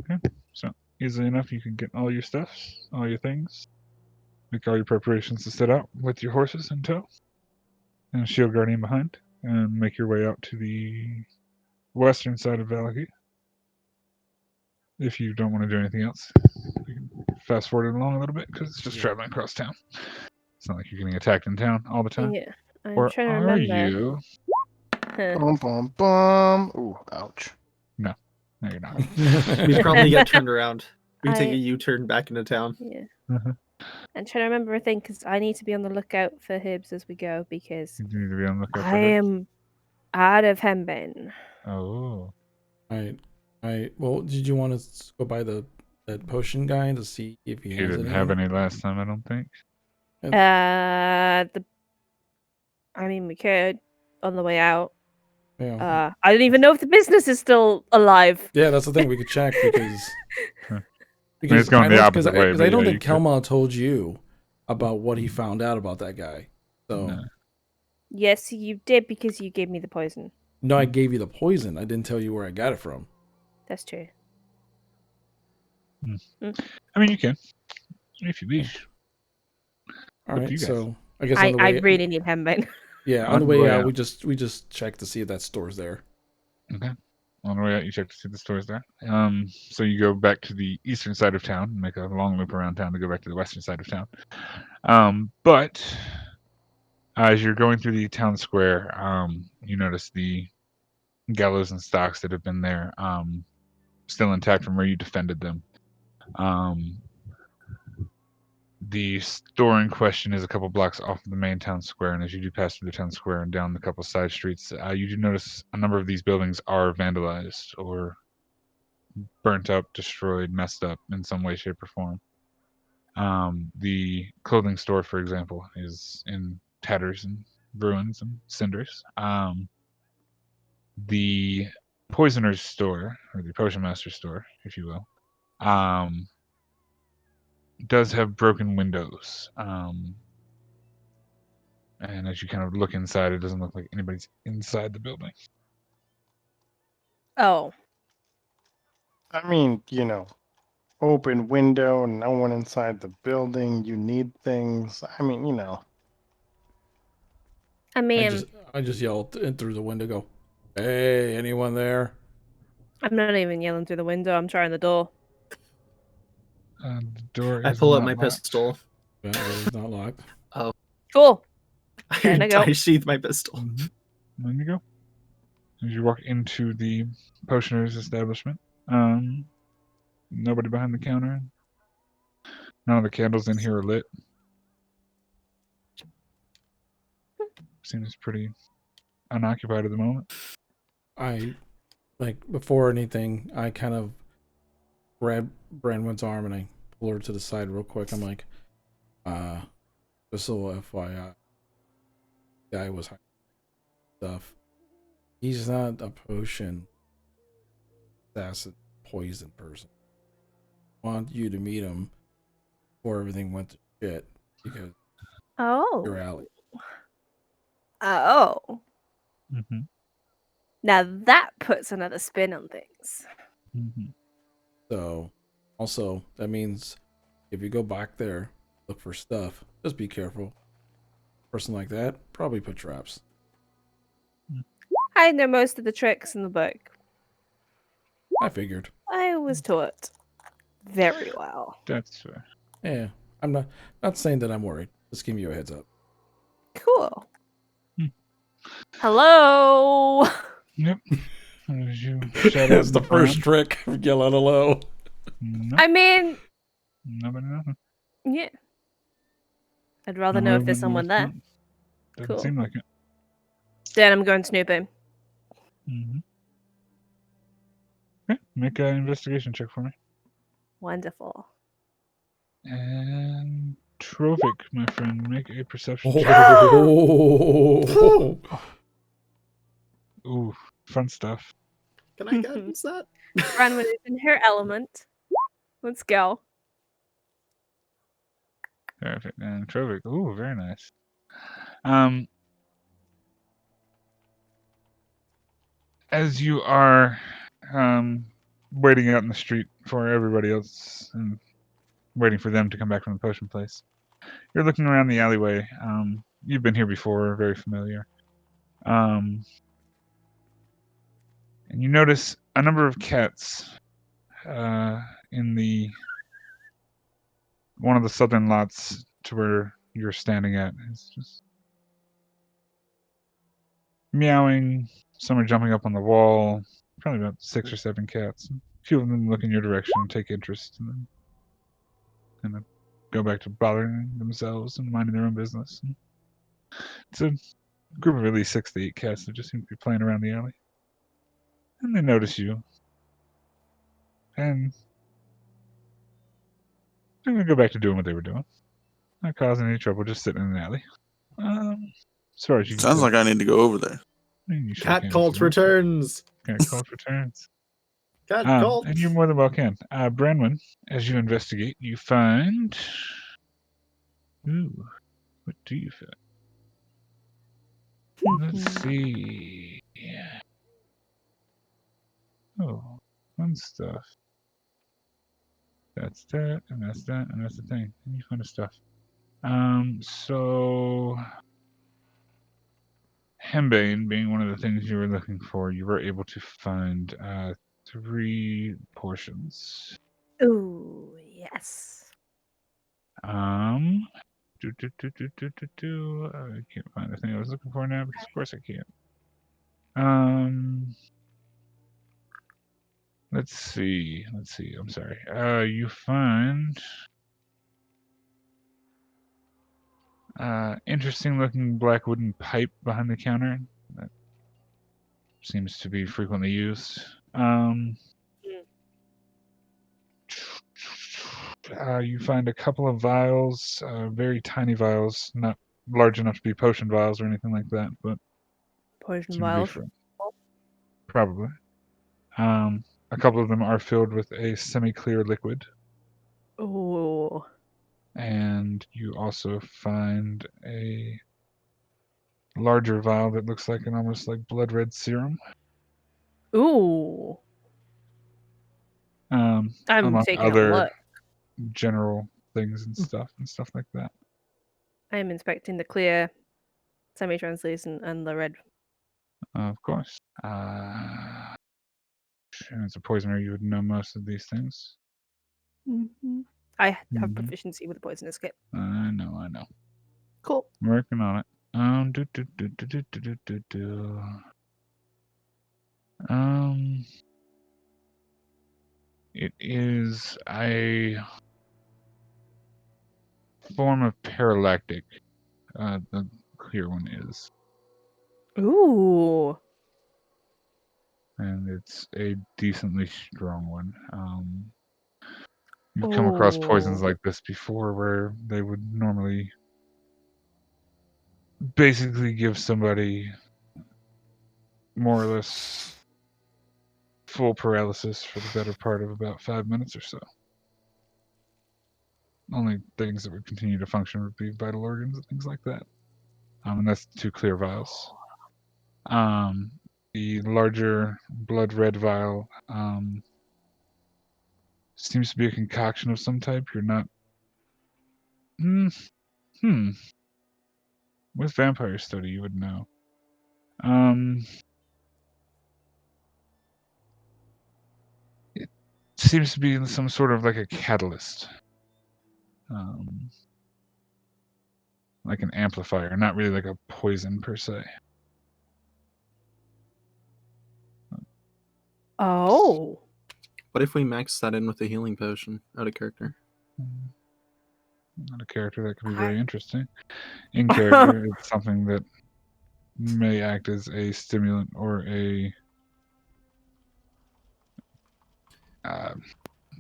Speaker 1: Okay, so easily enough, you can get all your stuff, all your things, make all your preparations to set out with your horses in tow, and a shield guardian behind, and make your way out to the western side of Valaki. If you don't want to do anything else, you can fast forward it along a little bit because it's just traveling across town. It's not like you're getting attacked in town all the time.
Speaker 3: Yeah, I'm
Speaker 1: Or
Speaker 3: trying to
Speaker 1: are
Speaker 3: remember.
Speaker 1: you?
Speaker 6: Bum, bum, bum. Ooh, ouch.
Speaker 1: No, you're not.
Speaker 4: We probably get turned around. We take
Speaker 3: I-
Speaker 4: a U-turn back into town.
Speaker 3: Yeah.
Speaker 1: Uh-huh.
Speaker 3: I'm trying to remember a thing because I need to be on the lookout for herbs as we go because
Speaker 1: You need to be on the lookout for
Speaker 3: I
Speaker 1: her.
Speaker 3: am out of hemben.
Speaker 1: Oh.
Speaker 2: Well, did you want to go by that potion guy to see if he
Speaker 1: You
Speaker 2: has
Speaker 1: didn't
Speaker 2: anything?
Speaker 1: have any last time, I don't think.
Speaker 3: I mean, we could on the way out.
Speaker 2: Yeah.
Speaker 3: I don't even know if the business is still alive.
Speaker 2: Yeah, that's the thing. We could check because
Speaker 1: it's going the opposite way,
Speaker 2: Because
Speaker 1: but
Speaker 2: I don't
Speaker 1: yeah,
Speaker 2: think
Speaker 1: you could.
Speaker 2: Kelma told you about what he found out about that guy. So
Speaker 1: No.
Speaker 3: Yes, you did because you gave me the poison.
Speaker 2: no, I gave you the poison. I didn't tell you where I got it from.
Speaker 3: That's true.
Speaker 1: I mean, you can, if you wish.
Speaker 2: All
Speaker 1: Up to
Speaker 2: right,
Speaker 1: you guys.
Speaker 2: so I guess
Speaker 3: I
Speaker 2: on the way.
Speaker 3: really need hemben.
Speaker 2: Yeah, on
Speaker 1: On
Speaker 2: the
Speaker 1: the
Speaker 2: way
Speaker 1: way
Speaker 2: out,
Speaker 1: out.
Speaker 2: we just check to see if that store's there.
Speaker 1: Okay. On the way out, you check to see the stores there. So you go back to the eastern side of town, make a long loop around town to go back to the western side of town. But as you're going through the town square, you notice the gallows and stocks that have been there, still intact from where you defended them. The store in question is a couple blocks off of the main town square, and as you do pass through the town square and down the couple side streets, you do notice a number of these buildings are vandalized or burnt up, destroyed, messed up in some way, shape, or form. The clothing store, for example, is in tatters and ruins and cinders. The poisoner's store, or the potion master store, if you will, does have broken windows. And as you kind of look inside, it doesn't look like anybody's inside the building.
Speaker 3: Oh,
Speaker 6: I mean, open window, no one inside the building. You need things. I mean,
Speaker 3: I mean,
Speaker 2: I just yelled in through the window, go, "Hey, anyone there?"
Speaker 3: I'm not even yelling through the window. I'm trying the door.
Speaker 1: The door
Speaker 4: I
Speaker 1: is
Speaker 4: pull out
Speaker 1: not
Speaker 4: my
Speaker 1: locked.
Speaker 4: pistol.
Speaker 2: Well, it's not locked.
Speaker 3: Cool. There I go.
Speaker 4: I sheath my pistol.
Speaker 1: Mhm. There you go. As you walk into the potioner's establishment, nobody behind the counter. None of the candles in here are lit. Seems pretty unoccupied at the moment.
Speaker 2: Before anything, I kind of grab Branwen's arm and I pull her to the side real quick. I'm like, just so FYI, guy was hiding stuff. He's not a potion assassin poison person. I want you to meet him before everything went to shit because
Speaker 3: Oh.
Speaker 2: you're Allie.
Speaker 3: Oh.
Speaker 1: Mm-hmm.
Speaker 3: Now that puts another spin on things.
Speaker 1: Mm-hmm.
Speaker 2: So, also, that means if you go back there, look for stuff, just be careful. person like that probably put traps.
Speaker 3: I know most of the tricks in the book.
Speaker 2: I figured.
Speaker 3: I was taught very well.
Speaker 1: That's fair.
Speaker 2: Yeah, I'm not saying that I'm worried. Just giving you a heads up.
Speaker 3: Cool.
Speaker 1: Hmm.
Speaker 3: Hello.
Speaker 1: Yep. As you shout out
Speaker 2: That's the
Speaker 1: in
Speaker 2: first
Speaker 1: front.
Speaker 2: trick. Yell out hello.
Speaker 1: Nope.
Speaker 3: I mean,
Speaker 1: Nobody nothing.
Speaker 3: yeah. I'd rather
Speaker 1: No
Speaker 3: know if
Speaker 1: movement,
Speaker 3: there's
Speaker 1: no
Speaker 3: someone there.
Speaker 1: response. Doesn't
Speaker 3: Cool.
Speaker 1: seem like it.
Speaker 3: Then I'm going snooping.
Speaker 1: Mm-hmm. Okay. Make an investigation check for me.
Speaker 3: Wonderful.
Speaker 1: And Trovic, my friend, make a perception check.
Speaker 2: Oh.
Speaker 1: Ooh, fun stuff.
Speaker 4: Can I guidance that?
Speaker 3: Branwen is in her element. Let's go.
Speaker 1: Perfect. And Trovic, ooh, very nice. As you are waiting out in the street for everybody else and waiting for them to come back from the potion place, you're looking around the alleyway. You've been here before, very familiar. And you notice a number of cats in one of the southern lots to where you're standing at. It's just meowing. Some are jumping up on the wall. Probably about 6 or 7 cats. A few of them look in your direction and take interest, and then kind of go back to bothering themselves and minding their own business. And it's a group of at least 6 to 8 cats that just seem to be playing around the alley. And they notice you. And they're going to go back to doing what they were doing. Not causing any trouble, just sitting in the alley. As far as you can
Speaker 5: Sounds
Speaker 1: tell.
Speaker 5: like I need to go over there.
Speaker 1: I mean, you sure
Speaker 4: Cat
Speaker 1: can if
Speaker 4: cult
Speaker 1: you want.
Speaker 4: returns.
Speaker 1: Cat cult returns.
Speaker 4: Cat cult.
Speaker 1: And you more than well can. Branwen, as you investigate, you find... Ooh, what do you find? Let's see. Oh, fun stuff. That's that, and that's that, and that's the thing. And you find the stuff. So... Hembane being one of the things you were looking for, you were able to find 3 portions.
Speaker 3: Ooh, yes.
Speaker 1: I can't find the thing I was looking for now because of course I can't. Let's see. I'm sorry. You find interesting looking black wooden pipe behind the counter that seems to be frequently used. You find a couple of vials, very tiny vials, not large enough to be potion vials or anything like that, but
Speaker 3: Poison
Speaker 1: seem to be
Speaker 3: vials.
Speaker 1: for probably. A couple of them are filled with a semi-clear liquid,
Speaker 3: Ooh.
Speaker 1: and you also find a larger vial that looks like an almost like blood red serum.
Speaker 3: Ooh. I'm
Speaker 1: Among
Speaker 3: taking a
Speaker 1: other
Speaker 3: look.
Speaker 1: general things and stuff like that.
Speaker 3: I'm inspecting the clear, semi-translucent, and the red.
Speaker 1: Of course. And as a poisoner, you would know most of these things.
Speaker 3: I have
Speaker 1: Mhm.
Speaker 3: proficiency with the poisonous kit.
Speaker 1: I know.
Speaker 3: Cool.
Speaker 1: I'm working on it. It is a form of paralactic. The clear one is,
Speaker 3: Ooh.
Speaker 1: and it's a decently strong one. You've come across poisons
Speaker 3: Ooh.
Speaker 1: like this before, where they would normally basically give somebody more or less full paralysis for the better part of about 5 minutes or so. Only things that would continue to function would be vital organs and things like that. And that's 2 clear vials. The larger blood red vial seems to be a concoction of some type. You're not... with vampire study, you would know. It seems to be some sort of like a catalyst. Like an amplifier, not really like a poison per se.
Speaker 3: Oh.
Speaker 4: What if we max that in with a healing potion out of character?
Speaker 1: Not a character that could be
Speaker 3: I-
Speaker 1: very interesting. In character, it's something that may act as a stimulant or a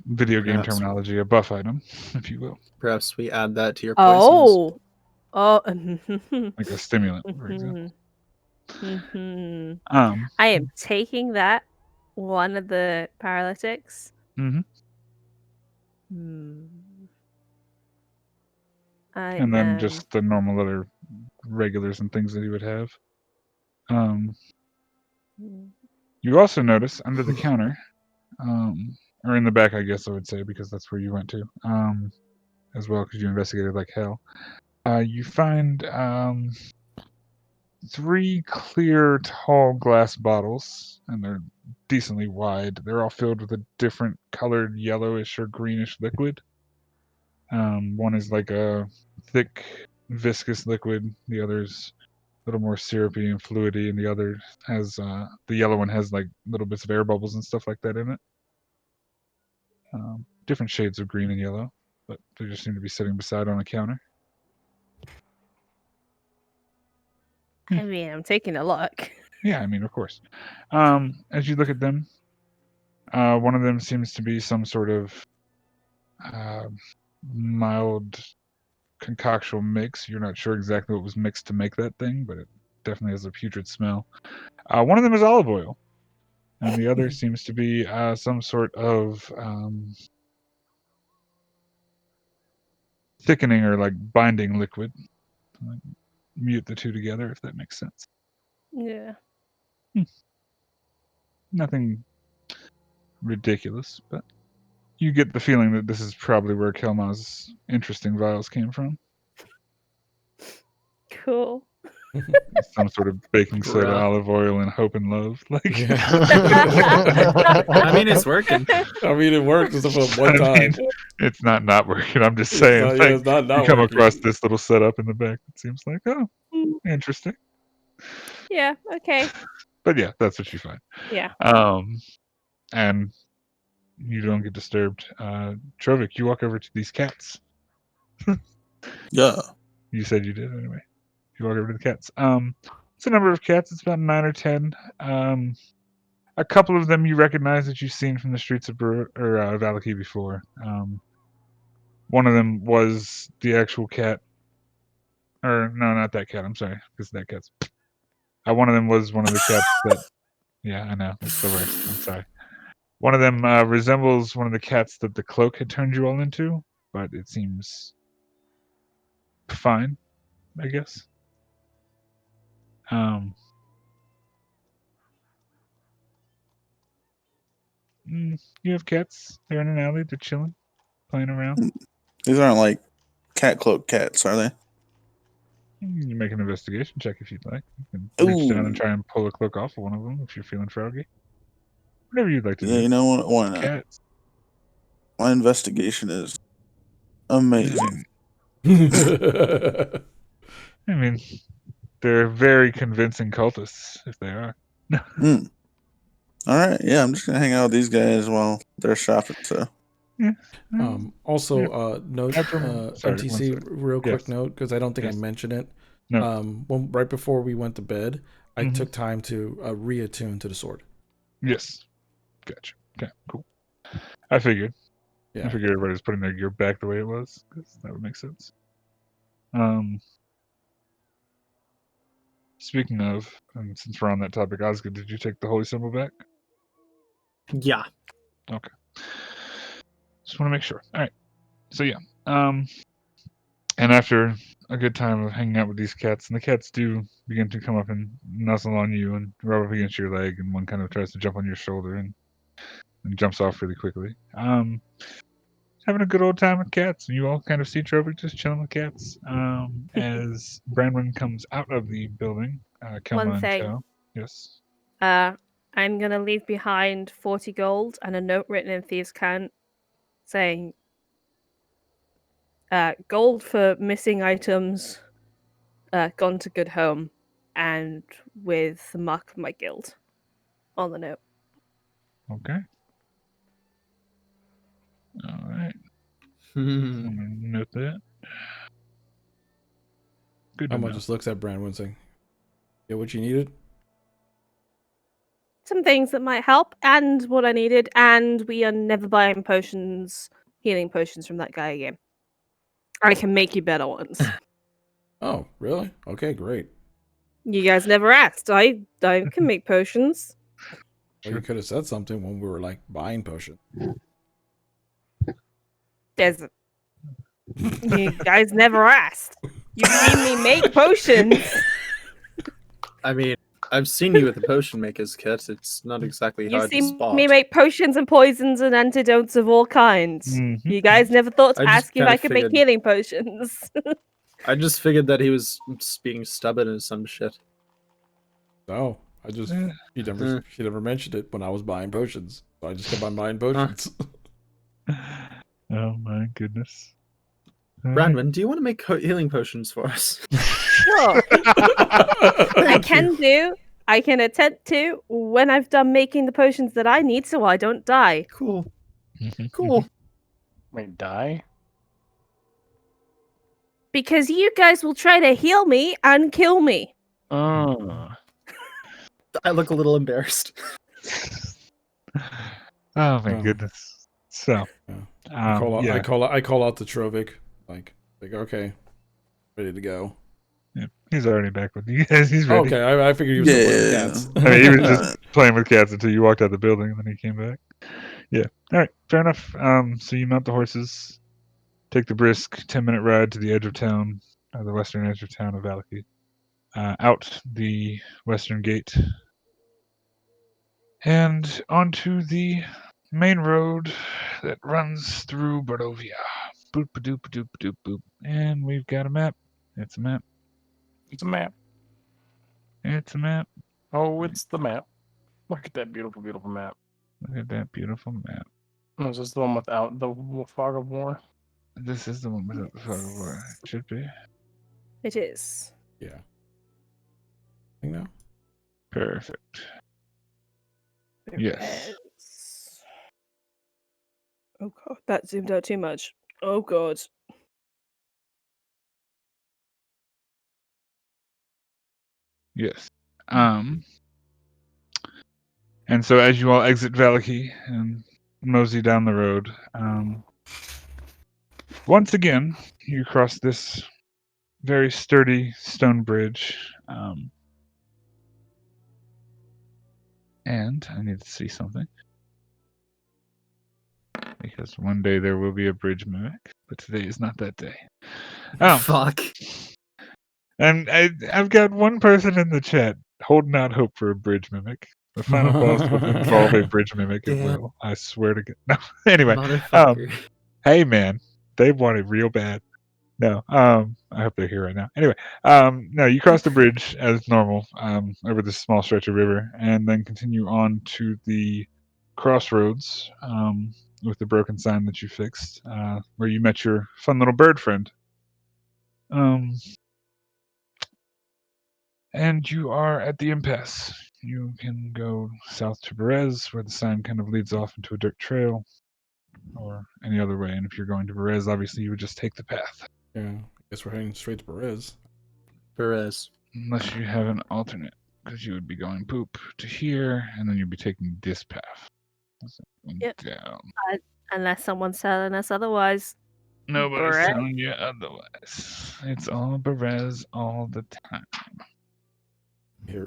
Speaker 1: video game
Speaker 4: Perhaps.
Speaker 1: terminology, a buff item, if you will.
Speaker 4: Perhaps we add that to your poisons.
Speaker 3: Oh.
Speaker 1: Like a stimulant, for example.
Speaker 3: I am taking that one of the paralytics.
Speaker 1: Mhm. And then just the normal other regulars and things that you would have. You also notice under the counter, or in the back, I guess I would say, because that's where you went to, as well, because you investigated like hell. You find 3 clear, tall glass bottles, and they're decently wide. They're all filled with a different colored yellowish or greenish liquid. One is like a thick, viscous liquid. The other's a little more syrupy and fluidy, and the other has the yellow one has like little bits of air bubbles and stuff like that in it. Different shades of green and yellow, but they just seem to be sitting beside on a counter.
Speaker 3: I mean, I'm taking a look.
Speaker 1: Yeah, I mean, of course. As you look at them, one of them seems to be some sort of mild concoctional mix. You're not sure exactly what was mixed to make that thing, but it definitely has a putrid smell. One of them is olive oil, and the other seems to be some sort of thickening or like binding liquid. Like, mute the two together, if that makes sense.
Speaker 3: Yeah.
Speaker 1: Nothing ridiculous, but you get the feeling that this is probably where Kelma's interesting vials came from.
Speaker 3: Cool.
Speaker 1: Some sort of baking soda,
Speaker 4: Bruh.
Speaker 1: olive oil, and hope and love. Like,
Speaker 4: I mean, it's working.
Speaker 2: I mean, it worked except for one
Speaker 1: I
Speaker 2: time.
Speaker 1: mean, it's not working. I'm just
Speaker 2: It's
Speaker 1: saying.
Speaker 2: not,
Speaker 1: Like,
Speaker 2: yeah, it's not
Speaker 1: you come
Speaker 2: working.
Speaker 1: across this little setup in the back. It seems like, oh, interesting.
Speaker 3: Yeah, okay.
Speaker 1: But yeah, that's what you find.
Speaker 3: Yeah.
Speaker 1: And you don't get disturbed. Trovik, you walk over to these cats.
Speaker 5: Yeah.
Speaker 1: You said you did anyway. You walk over to the cats. It's a number of cats. It's about 9 or 10. A couple of them you recognize that you've seen from the streets of Valaki before. One of them was the actual cat. Or no, not that cat. I'm sorry, because that cat's. One of them was one of the cats that. Yeah, I know. It's the worst. I'm sorry. One of them resembles one of the cats that the cloak had turned you all into, but it seems fine, I guess. You have cats. They're in an alley. They're chilling, playing around.
Speaker 5: These aren't like cat cloak cats, are they?
Speaker 1: You can make an investigation check if you'd like. You can reach down and
Speaker 5: Ooh.
Speaker 1: try and pull a cloak off of one of them if you're feeling froggy. Whatever you'd like to
Speaker 5: Yeah,
Speaker 1: do.
Speaker 5: you know what? Why not?
Speaker 1: Cats.
Speaker 5: My investigation is amazing.
Speaker 1: I mean, they're very convincing cultists, if they are.
Speaker 5: All right, yeah, I'm just gonna hang out with these guys while they're shopping. So,
Speaker 2: Also, note
Speaker 1: Sorry,
Speaker 2: MTC,
Speaker 1: one sec.
Speaker 2: real quick
Speaker 1: Yes.
Speaker 2: note, because I don't think
Speaker 1: Yes.
Speaker 2: I mentioned it.
Speaker 1: No.
Speaker 2: Right before we went to bed, I
Speaker 1: Mhm.
Speaker 2: took time to reattune to the sword.
Speaker 1: Yes. Gotcha. Okay, cool. I figured.
Speaker 2: Yeah.
Speaker 1: I figured everybody was putting their gear back the way it was, because that would make sense. Speaking of, and since we're on that topic, Osgood, did you take the holy symbol back?
Speaker 4: Yeah.
Speaker 1: Okay. Just want to make sure. All right. So yeah. And after a good time of hanging out with these cats, and the cats do begin to come up and nuzzle on you and rub up against your leg, and one kind of tries to jump on your shoulder and jumps off really quickly. having a good old time with cats, and you all kind of see Trovik just chilling with cats. As Branwyn comes out of the building, Kelma
Speaker 3: One
Speaker 1: and
Speaker 3: thing.
Speaker 1: Kel. Yes.
Speaker 3: I'm gonna leave behind 40 gold and a note written in Thieves' Cant saying, gold for missing items, gone to good home, and with the mark of my guild on the note.
Speaker 1: Okay. All right.
Speaker 4: Hmm.
Speaker 1: I'm gonna note that. Good to
Speaker 2: Alma
Speaker 1: know.
Speaker 2: just looks at Brandon saying, "Get what you needed."
Speaker 3: Some things that might help, and what I needed, and we are never buying potions, healing potions from that guy again. I can make you better ones.
Speaker 2: Oh, really? Okay, great.
Speaker 3: You guys never asked. I can make potions.
Speaker 2: Well, you could have said something when we were like buying potions.
Speaker 3: There's you guys never asked. You've seen me make potions.
Speaker 4: I mean, I've seen you with the potion maker's kit. It's not exactly
Speaker 3: You've
Speaker 4: hard to
Speaker 3: seen
Speaker 4: spot.
Speaker 3: me make potions and poisons and antidotes of all kinds.
Speaker 1: Mhm.
Speaker 3: You guys never thought to
Speaker 4: I just
Speaker 3: ask if
Speaker 4: kinda
Speaker 3: I could make
Speaker 4: figured-
Speaker 3: healing potions.
Speaker 4: I just figured that he was being stubborn or some shit.
Speaker 2: No, I just
Speaker 1: Eh.
Speaker 2: she never mentioned it when I was buying potions, so I just kept on buying potions.
Speaker 1: Oh my goodness. All right.
Speaker 4: Brandon, do you want to make healing potions for us?
Speaker 3: Sure. I can do. I can attempt to when I've done making the potions that I need so I don't die.
Speaker 4: Cool. Cool.
Speaker 6: Wait, die?
Speaker 3: Because you guys will try to heal me and kill me.
Speaker 6: Oh.
Speaker 4: I look a little embarrassed.
Speaker 1: Oh my
Speaker 2: Oh.
Speaker 1: goodness. So,
Speaker 2: Yeah. I
Speaker 1: yeah,
Speaker 2: call out to Trovik, like okay, ready to go.
Speaker 1: yeah, he's already back with you guys. He's ready.
Speaker 2: Okay, I figured he was still playing with
Speaker 5: Yeah.
Speaker 2: cats.
Speaker 1: I mean, he was
Speaker 5: Uh,
Speaker 1: just playing with cats until you walked out the building, and then he came back. Yeah. All right. Fair enough. So you mount the horses, take the brisk 10-minute ride to the edge of town, the western edge of town of Valaki, out the western gate, and onto the main road that runs through Barovia. Boop a doop a doop a doop boop. And we've got a map. It's a map.
Speaker 6: It's a map.
Speaker 1: It's a map.
Speaker 6: Oh, it's the map. Look at that beautiful, beautiful map.
Speaker 1: Look at that beautiful map.
Speaker 6: Oh, is this the one without the fog of war?
Speaker 1: This is the one without the fog of war. It should be.
Speaker 3: It is.
Speaker 2: Yeah. I think now.
Speaker 1: Perfect. Yes.
Speaker 3: Perez. Oh god, that zoomed out too much. Oh god.
Speaker 1: Yes. And so as you all exit Valaki and mosey down the road, once again you cross this very sturdy stone bridge. And I need to see something. Because one day there will be a bridge mimic, but today is not that day.
Speaker 4: Fuck.
Speaker 1: And I've got one person in the chat holding out hope for a bridge mimic. The final boss will involve a bridge mimic. It
Speaker 4: Damn.
Speaker 1: will. I swear to God. No. Anyway,
Speaker 4: Motherfucker.
Speaker 1: hey man, they want it real bad. No. I hope they're here right now. Anyway, no, you cross the bridge as normal, over this small stretch of river, and then continue on to the crossroads, with the broken sign that you fixed, where you met your fun little bird friend. And you are at the impasse. You can go south to Perez, where the sign kind of leads off into a dirt trail, or any other way. And if you're going to Perez, obviously you would just take the path,
Speaker 2: Yeah. I guess we're heading straight to Perez.
Speaker 4: Perez.
Speaker 1: unless you have an alternate, because you would be going poop to here, and then you'd be taking this path.
Speaker 3: Yep.
Speaker 1: Down.
Speaker 3: Unless someone's telling us otherwise.
Speaker 1: Nobody's
Speaker 3: Perez?
Speaker 1: telling you otherwise. It's all Perez all the time.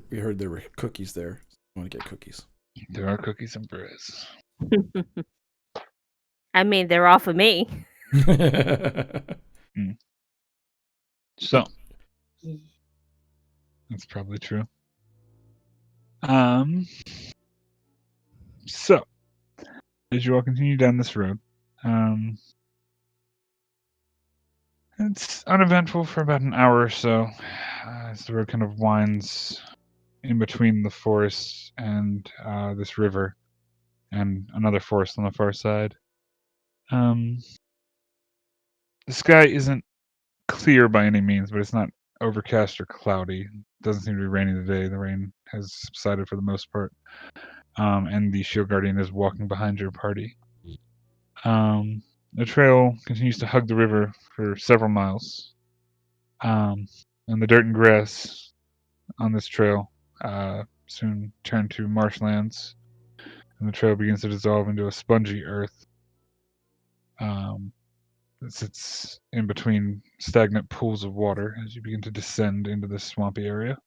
Speaker 2: We heard there were cookies there. I want to get cookies.
Speaker 1: There are cookies in Perez.
Speaker 3: I mean, they're all for me.
Speaker 1: So that's probably true. So as you all continue down this road, It's uneventful for about an hour or so, as the road kind of winds in between the forest and this river, and another forest on the far side. The sky isn't clear by any means, but it's not overcast or cloudy. It doesn't seem to be raining today. The rain has subsided for the most part. And the Shield Guardian is walking behind your party. The trail continues to hug the river for several miles. And the dirt and grass on this trail soon turn to marshlands, and the trail begins to dissolve into a spongy earth. It sits in between stagnant pools of water as you begin to descend into this swampy area.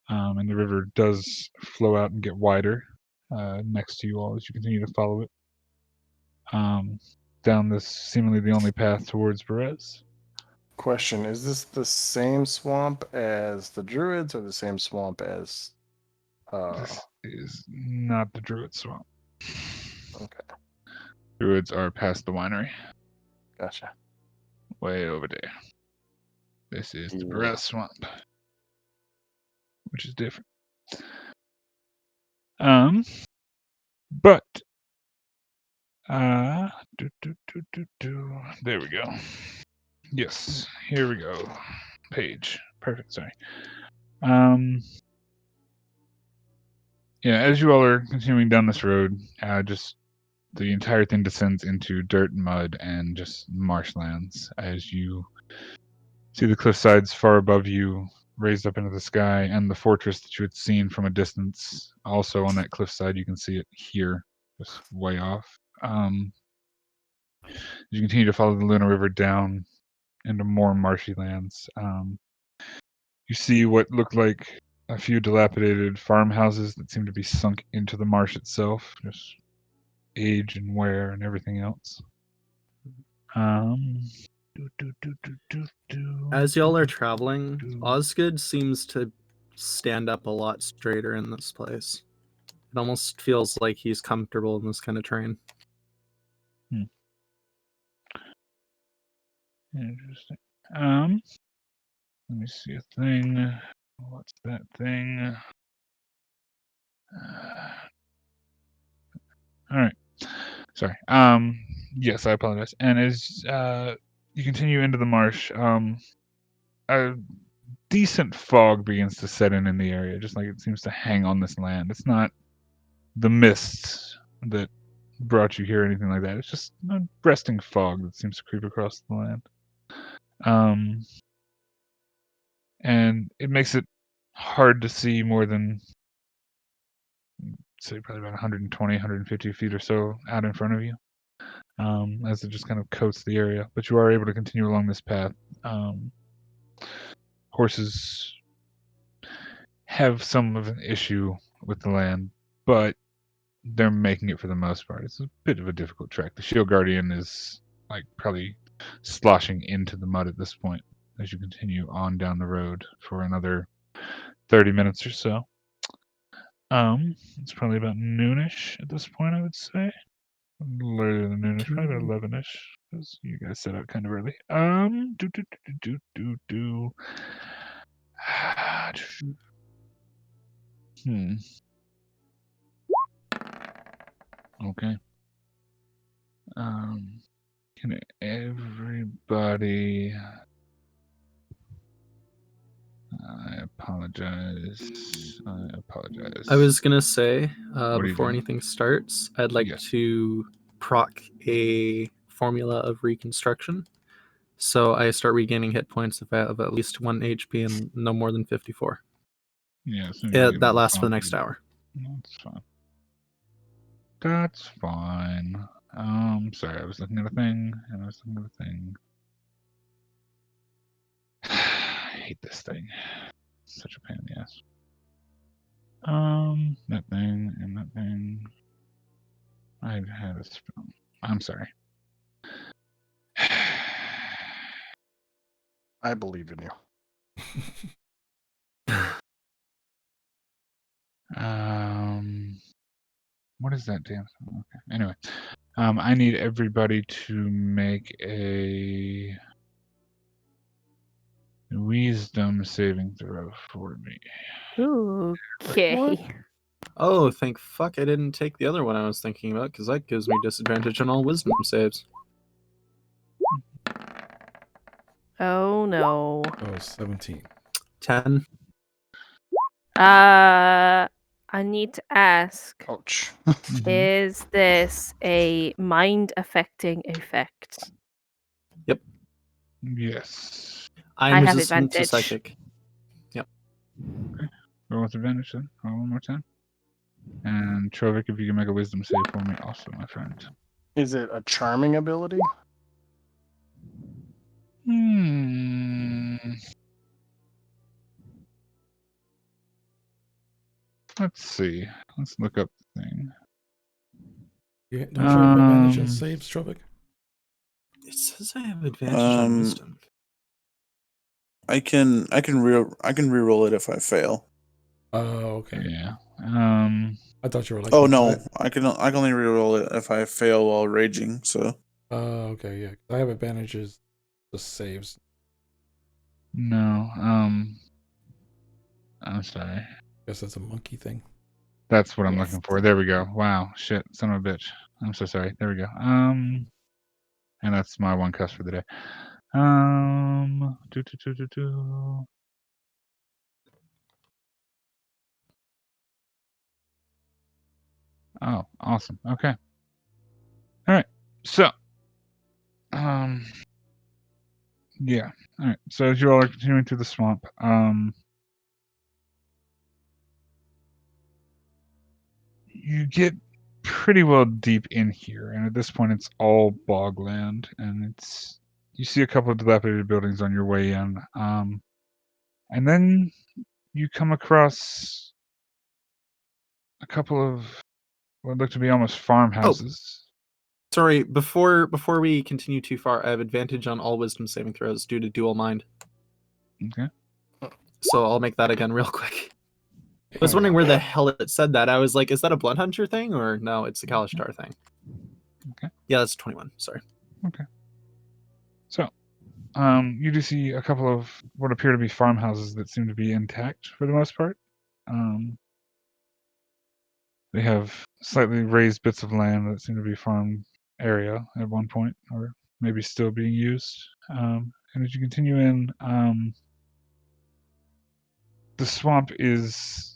Speaker 1: And the river does flow out and get wider next to you all as you continue to follow it down this seemingly the only path towards Perez.
Speaker 6: Question: is this the same swamp as the Druids, or the same swamp as?
Speaker 1: This is not the Druid swamp.
Speaker 6: Okay,
Speaker 1: Druids are past the winery,
Speaker 6: gotcha.
Speaker 1: way over there. This is the
Speaker 6: Yeah.
Speaker 1: Perez swamp, which is different. But there we go. Yes, here we go. Page. Perfect, sorry. Yeah, as you all are continuing down this road, just the entire thing descends into dirt and mud and just marshlands as you see the cliff sides far above you raised up into the sky, and the fortress that you had seen from a distance also on that cliffside. You can see it here, just way off. You continue to follow the Luna River down into more marshy lands. You see what look like a few dilapidated farmhouses that seem to be sunk into the marsh itself, just age and wear and everything else.
Speaker 4: As y'all are traveling, Osgood seems to stand up a lot straighter in this place. It almost feels like he's comfortable in this kind of terrain.
Speaker 1: Interesting. Let me see a thing. What's that thing? All right. Sorry. Yes, I apologize. And as you continue into the marsh, a decent fog begins to set in the area, just like it seems to hang on this land. It's not the mist that brought you here or anything like that. It's just a resting fog that seems to creep across the land. And it makes it hard to see more than, say, probably about 120, 150 feet or so out in front of you, as it just kind of coats the area. But you are able to continue along this path. Horses have some of an issue with the land, but they're making it for the most part. It's a bit of a difficult trek. The Shield Guardian is like probably sloshing into the mud at this point as you continue on down the road for another 30 minutes or so. It's probably about noonish at this point, I would say. A little later than noonish, probably about 11ish, because you guys set out kind of early. Okay. Can everybody? I apologize.
Speaker 4: I was gonna say,
Speaker 1: What are you
Speaker 4: before
Speaker 1: doing?
Speaker 4: anything starts, I'd like
Speaker 1: Yes.
Speaker 4: to proc a formula of reconstruction. So I start regaining hit points if I have at least 1 HP and no more than 54.
Speaker 1: Yeah, as soon as
Speaker 4: Yeah,
Speaker 1: you get
Speaker 4: that
Speaker 1: more
Speaker 4: lasts for the
Speaker 1: confident.
Speaker 4: next hour.
Speaker 1: That's fine. That's fine. Sorry, I was looking at a thing, and I was looking at a thing. I hate this thing. Such a pain in the ass. That thing and that thing. I had a spell. I'm sorry.
Speaker 6: I believe in you.
Speaker 1: What is that damn thing? Okay. Anyway, I need everybody to make a Wisdom saving throw for me.
Speaker 3: Okay.
Speaker 4: Oh, thank fuck I didn't take the other one I was thinking about, because that gives me disadvantage on all wisdom saves.
Speaker 3: Oh no.
Speaker 2: Oh, 17.
Speaker 4: 10.
Speaker 3: I need to ask,
Speaker 6: Ouch.
Speaker 1: Mhm.
Speaker 3: is this a mind affecting effect?
Speaker 1: Yes.
Speaker 4: I'm
Speaker 3: I have
Speaker 4: resistant to
Speaker 3: advantage.
Speaker 4: psychic.
Speaker 1: Roll with advantage then. Roll one more time. And Trovik, if you can make a wisdom save for me also, my friend.
Speaker 6: Is it a charming ability?
Speaker 1: Let's see. Let's look up the thing.
Speaker 2: Yeah, don't you have advantage on
Speaker 1: Um,
Speaker 2: saves, Trovik?
Speaker 4: It says I have advantage on wisdom.
Speaker 5: I can re-roll it if I fail.
Speaker 2: Oh, okay.
Speaker 1: Yeah.
Speaker 2: I thought you were like.
Speaker 5: Oh no, I can only re-roll it if I fail while raging. So
Speaker 2: Okay, yeah. I have advantages to saves.
Speaker 1: No. I'm sorry.
Speaker 2: Guess that's a monkey thing.
Speaker 1: That's what I'm
Speaker 3: Yes.
Speaker 1: looking for. There we go. Wow. Shit. Son of a bitch. I'm so sorry. There we go. And that's my one cuss for the day. Do. Oh, awesome. Okay. All right. So, yeah. All right. So as you all are continuing through the swamp, you get pretty well deep in here, and at this point, it's all bogland, and you see a couple of dilapidated buildings on your way in, and then you come across a couple of what look to be almost farmhouses.
Speaker 4: Sorry, before we continue too far, I have advantage on all wisdom saving throws due to dual mind.
Speaker 1: Okay.
Speaker 4: So I'll make that again real quick. I was wondering where the hell it said that. I was like, is that a Bloodhunter thing or no, it's a Kalishtar thing.
Speaker 1: Okay.
Speaker 4: Yeah, that's 21. Sorry.
Speaker 1: Okay. So, you do see a couple of what appear to be farmhouses that seem to be intact for the most part. They have slightly raised bits of land that seem to be farm area at one point, or maybe still being used. And as you continue in, the swamp is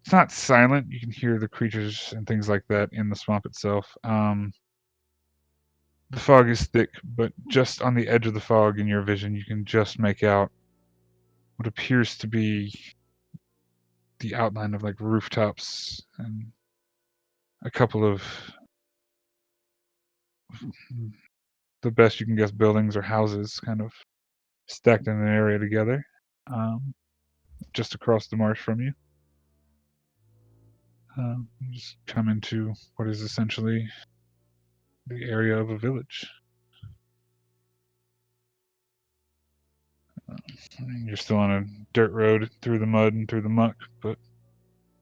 Speaker 1: it's not silent. You can hear the creatures and things like that in the swamp itself. The fog is thick, but just on the edge of the fog in your vision, you can just make out what appears to be the outline of like rooftops and a couple of the best you can guess buildings or houses kind of stacked in an area together, just across the marsh from you. You just come into what is essentially the area of a village. You're still on a dirt road through the mud and through the muck, but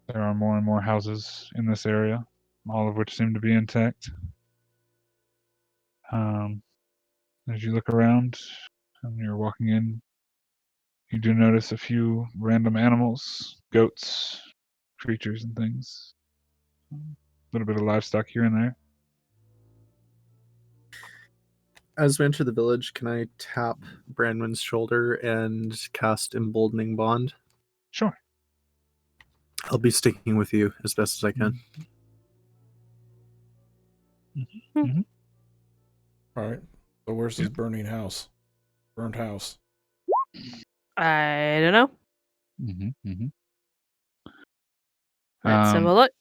Speaker 1: there are more and more houses in this area, all of which seem to be intact. As you look around and you're walking in, you do notice a few random animals, goats, creatures, and things. A little bit of livestock here and there.
Speaker 4: As we enter the village, can I tap Branwen's shoulder and cast Emboldening Bond?
Speaker 1: Sure.
Speaker 4: I'll be sticking with you as best as I can.
Speaker 2: All right. So where's this burning house? Burnt house.
Speaker 3: I don't know. Let's have a look.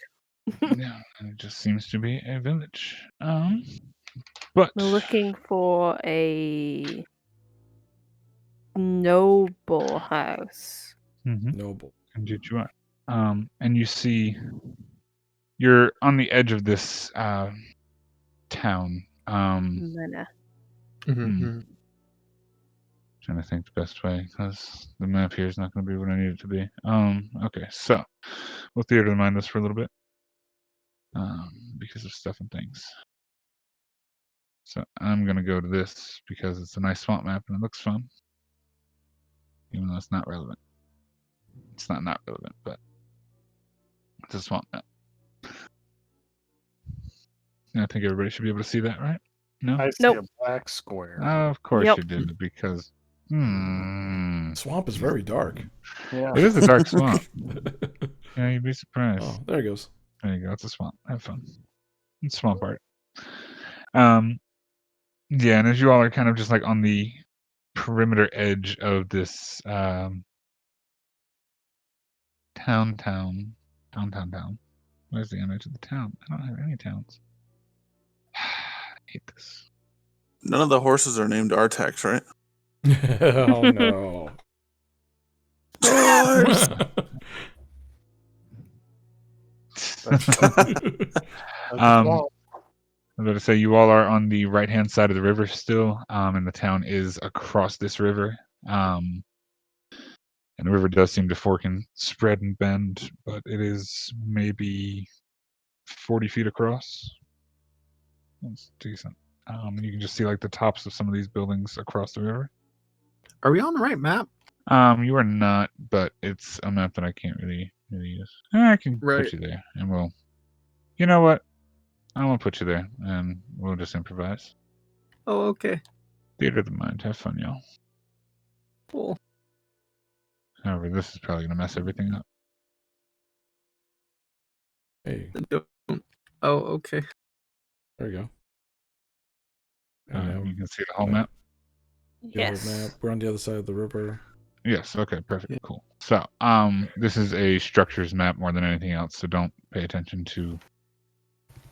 Speaker 1: Yeah, it just seems to be a village. But
Speaker 3: We're looking for a noble house.
Speaker 2: Noble.
Speaker 1: indeed you are. And you see you're on the edge of this town.
Speaker 3: Manor.
Speaker 1: Trying to think the best way because the map here is not going to be what I need it to be. Okay, so we'll theater mind this for a little bit because of stuff and things. So I'm gonna go to this because it's a nice swamp map and it looks fun. Even though it's not relevant. It's not relevant, but it's a swamp map. And I think everybody should be able to see that, right? No?
Speaker 6: I see
Speaker 3: Nope.
Speaker 6: a black square.
Speaker 1: Of course
Speaker 3: Yep.
Speaker 1: you did, because
Speaker 2: Swamp is very dark.
Speaker 6: Yeah.
Speaker 1: it is a dark swamp. Yeah, you'd be surprised.
Speaker 2: Oh, there it goes.
Speaker 1: There you go. It's a swamp. Have fun. It's swamp art. Yeah, and as you all are kind of just like on the perimeter edge of this town. Where's the image of the town? I don't have any towns. I hate this.
Speaker 5: None of the horses are named Artax, right?
Speaker 2: Oh no.
Speaker 1: I was going to say you all are on the right-hand side of the river still, and the town is across this river. And the river does seem to fork and spread and bend, but it is maybe 40 feet across. That's decent. You can just see like the tops of some of these buildings across the river.
Speaker 4: Are we on the right map?
Speaker 1: You are not, but it's a map that I can't really use. I can
Speaker 4: Right.
Speaker 1: put you there, and we'll. You know what? I won't put you there, and we'll just improvise.
Speaker 4: Oh, okay.
Speaker 1: Theater of the mind. Have fun, y'all.
Speaker 4: Cool.
Speaker 1: However, this is probably gonna mess everything up.
Speaker 2: Hey,
Speaker 4: Oh, okay.
Speaker 2: there you go. And now
Speaker 1: You can see the whole
Speaker 2: like,
Speaker 1: map.
Speaker 2: the other
Speaker 3: Yes.
Speaker 2: map. We're on the other side of the river.
Speaker 1: Yes. Okay. Perfect.
Speaker 4: Yeah.
Speaker 1: Cool. So, this is a structures map more than anything else. So don't pay attention to.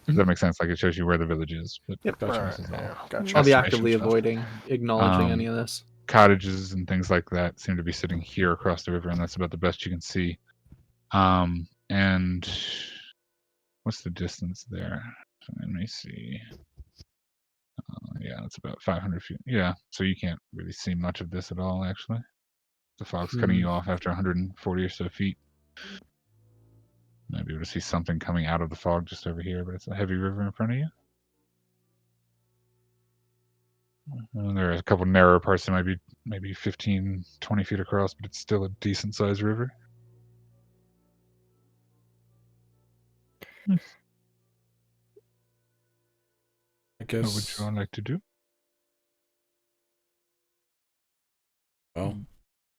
Speaker 1: Does that make sense? Like it shows you where the village is, but
Speaker 4: Yep.
Speaker 2: Gotcha.
Speaker 1: this is all
Speaker 6: Yeah, gotcha.
Speaker 4: I'll be
Speaker 1: estimation
Speaker 4: actively
Speaker 1: stuff.
Speaker 4: avoiding acknowledging
Speaker 1: Um,
Speaker 4: any of this.
Speaker 1: Cottages and things like that seem to be sitting here across the river, and that's about the best you can see. And what's the distance there? Let me see. Yeah, it's about 500 feet. Yeah, so you can't really see much of this at all, actually. The fog's cutting you off after 140 or so feet. Might be able to see something coming out of the fog just over here, but it's a heavy river in front of you. And there are a couple narrower parts that might be maybe 15, 20 feet across, but it's still a decent sized river.
Speaker 2: I
Speaker 1: What would
Speaker 2: guess.
Speaker 1: you all like to do?
Speaker 2: Well,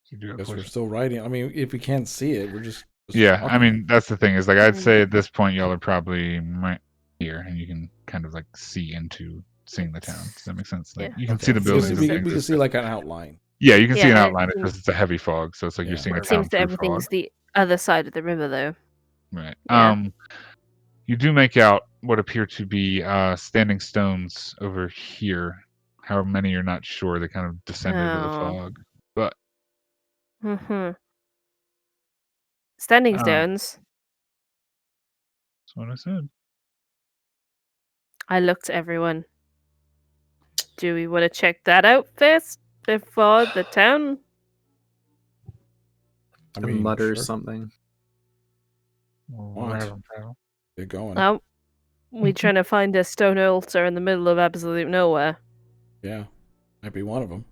Speaker 1: You do have
Speaker 2: guess we're
Speaker 1: questions?
Speaker 2: still riding. I mean, if we can't see it, we're just
Speaker 1: Yeah, I
Speaker 2: walking.
Speaker 1: mean that's the thing is like I'd say at this point y'all are probably right here, and you can kind of like see into seeing the town. Does that make sense? Like
Speaker 3: Yeah.
Speaker 1: you can
Speaker 2: Okay.
Speaker 1: see the
Speaker 2: We can
Speaker 1: buildings.
Speaker 2: see-
Speaker 1: and
Speaker 2: we,
Speaker 1: things.
Speaker 2: we can
Speaker 1: It's
Speaker 2: see
Speaker 1: just-
Speaker 2: like an outline.
Speaker 1: yeah, you can see
Speaker 3: Yeah,
Speaker 1: an
Speaker 3: and it
Speaker 1: outline
Speaker 3: seems-
Speaker 1: because it's a heavy fog, so it's like you're
Speaker 2: Yeah.
Speaker 1: seeing a
Speaker 3: It
Speaker 1: town
Speaker 3: seems that
Speaker 1: through
Speaker 3: everything's
Speaker 1: fog.
Speaker 3: the other side of the river, though.
Speaker 1: Right.
Speaker 3: Yeah.
Speaker 1: You do make out what appear to be standing stones over here. How many you're not sure. They kind of descend into the
Speaker 3: Oh.
Speaker 1: fog. But
Speaker 3: Mm-hmm. Standing
Speaker 1: Um,
Speaker 3: stones.
Speaker 1: that's what I said.
Speaker 3: I looked at everyone. Do we want to check that out first before the town?
Speaker 2: I
Speaker 4: To
Speaker 2: mean,
Speaker 4: mutter
Speaker 2: sure.
Speaker 4: something.
Speaker 2: Want. Get going.
Speaker 3: Oh, we trying to find a stone altar in the middle of absolute nowhere.
Speaker 2: Yeah, might be one of them.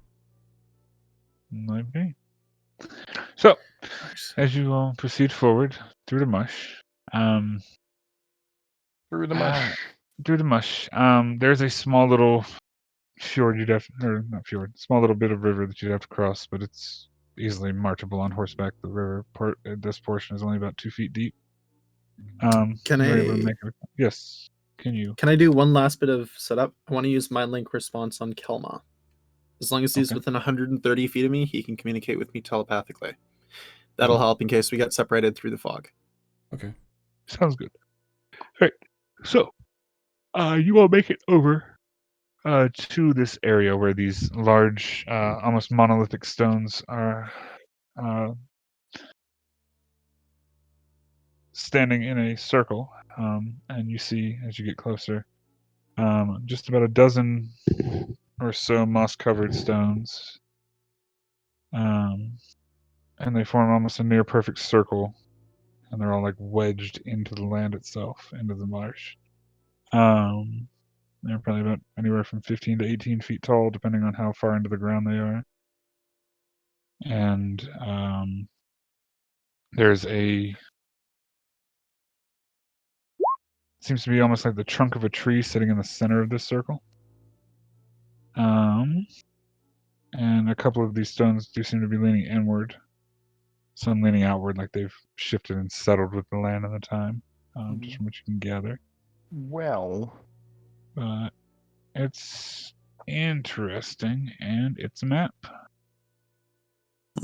Speaker 1: Might be. So, as you proceed forward through the mush,
Speaker 6: Through the
Speaker 1: Ah,
Speaker 6: mush.
Speaker 1: there's a small little fjord you'd have, or not fjord, small little bit of river that you'd have to cross, but it's easily marchable on horseback. The river part, this portion is only about 2 feet deep.
Speaker 4: Can
Speaker 1: you're able to
Speaker 4: I-
Speaker 1: make it. Yes. Can you?
Speaker 4: Can I do one last bit of setup? I want to use Mind Link response on Kelma. As long as he's
Speaker 1: Okay.
Speaker 4: within 130 feet of me, he can communicate with me telepathically. That'll help in case we get separated through the fog.
Speaker 2: Okay.
Speaker 1: Sounds good. Right. So, you all make it over to this area where these large, almost monolithic stones are standing in a circle. And you see, as you get closer, just about a dozen or so moss-covered stones. And they form almost a near perfect circle. And they're all like wedged into the land itself, into the marsh. They're probably about anywhere from 15 to 18 feet tall, depending on how far into the ground they are. And there's seems to be almost like the trunk of a tree sitting in the center of this circle. And a couple of these stones do seem to be leaning inward. Some leaning outward, like they've shifted and settled with the land and the time, just from what you can gather.
Speaker 6: Well,
Speaker 1: But it's interesting, and it's a map.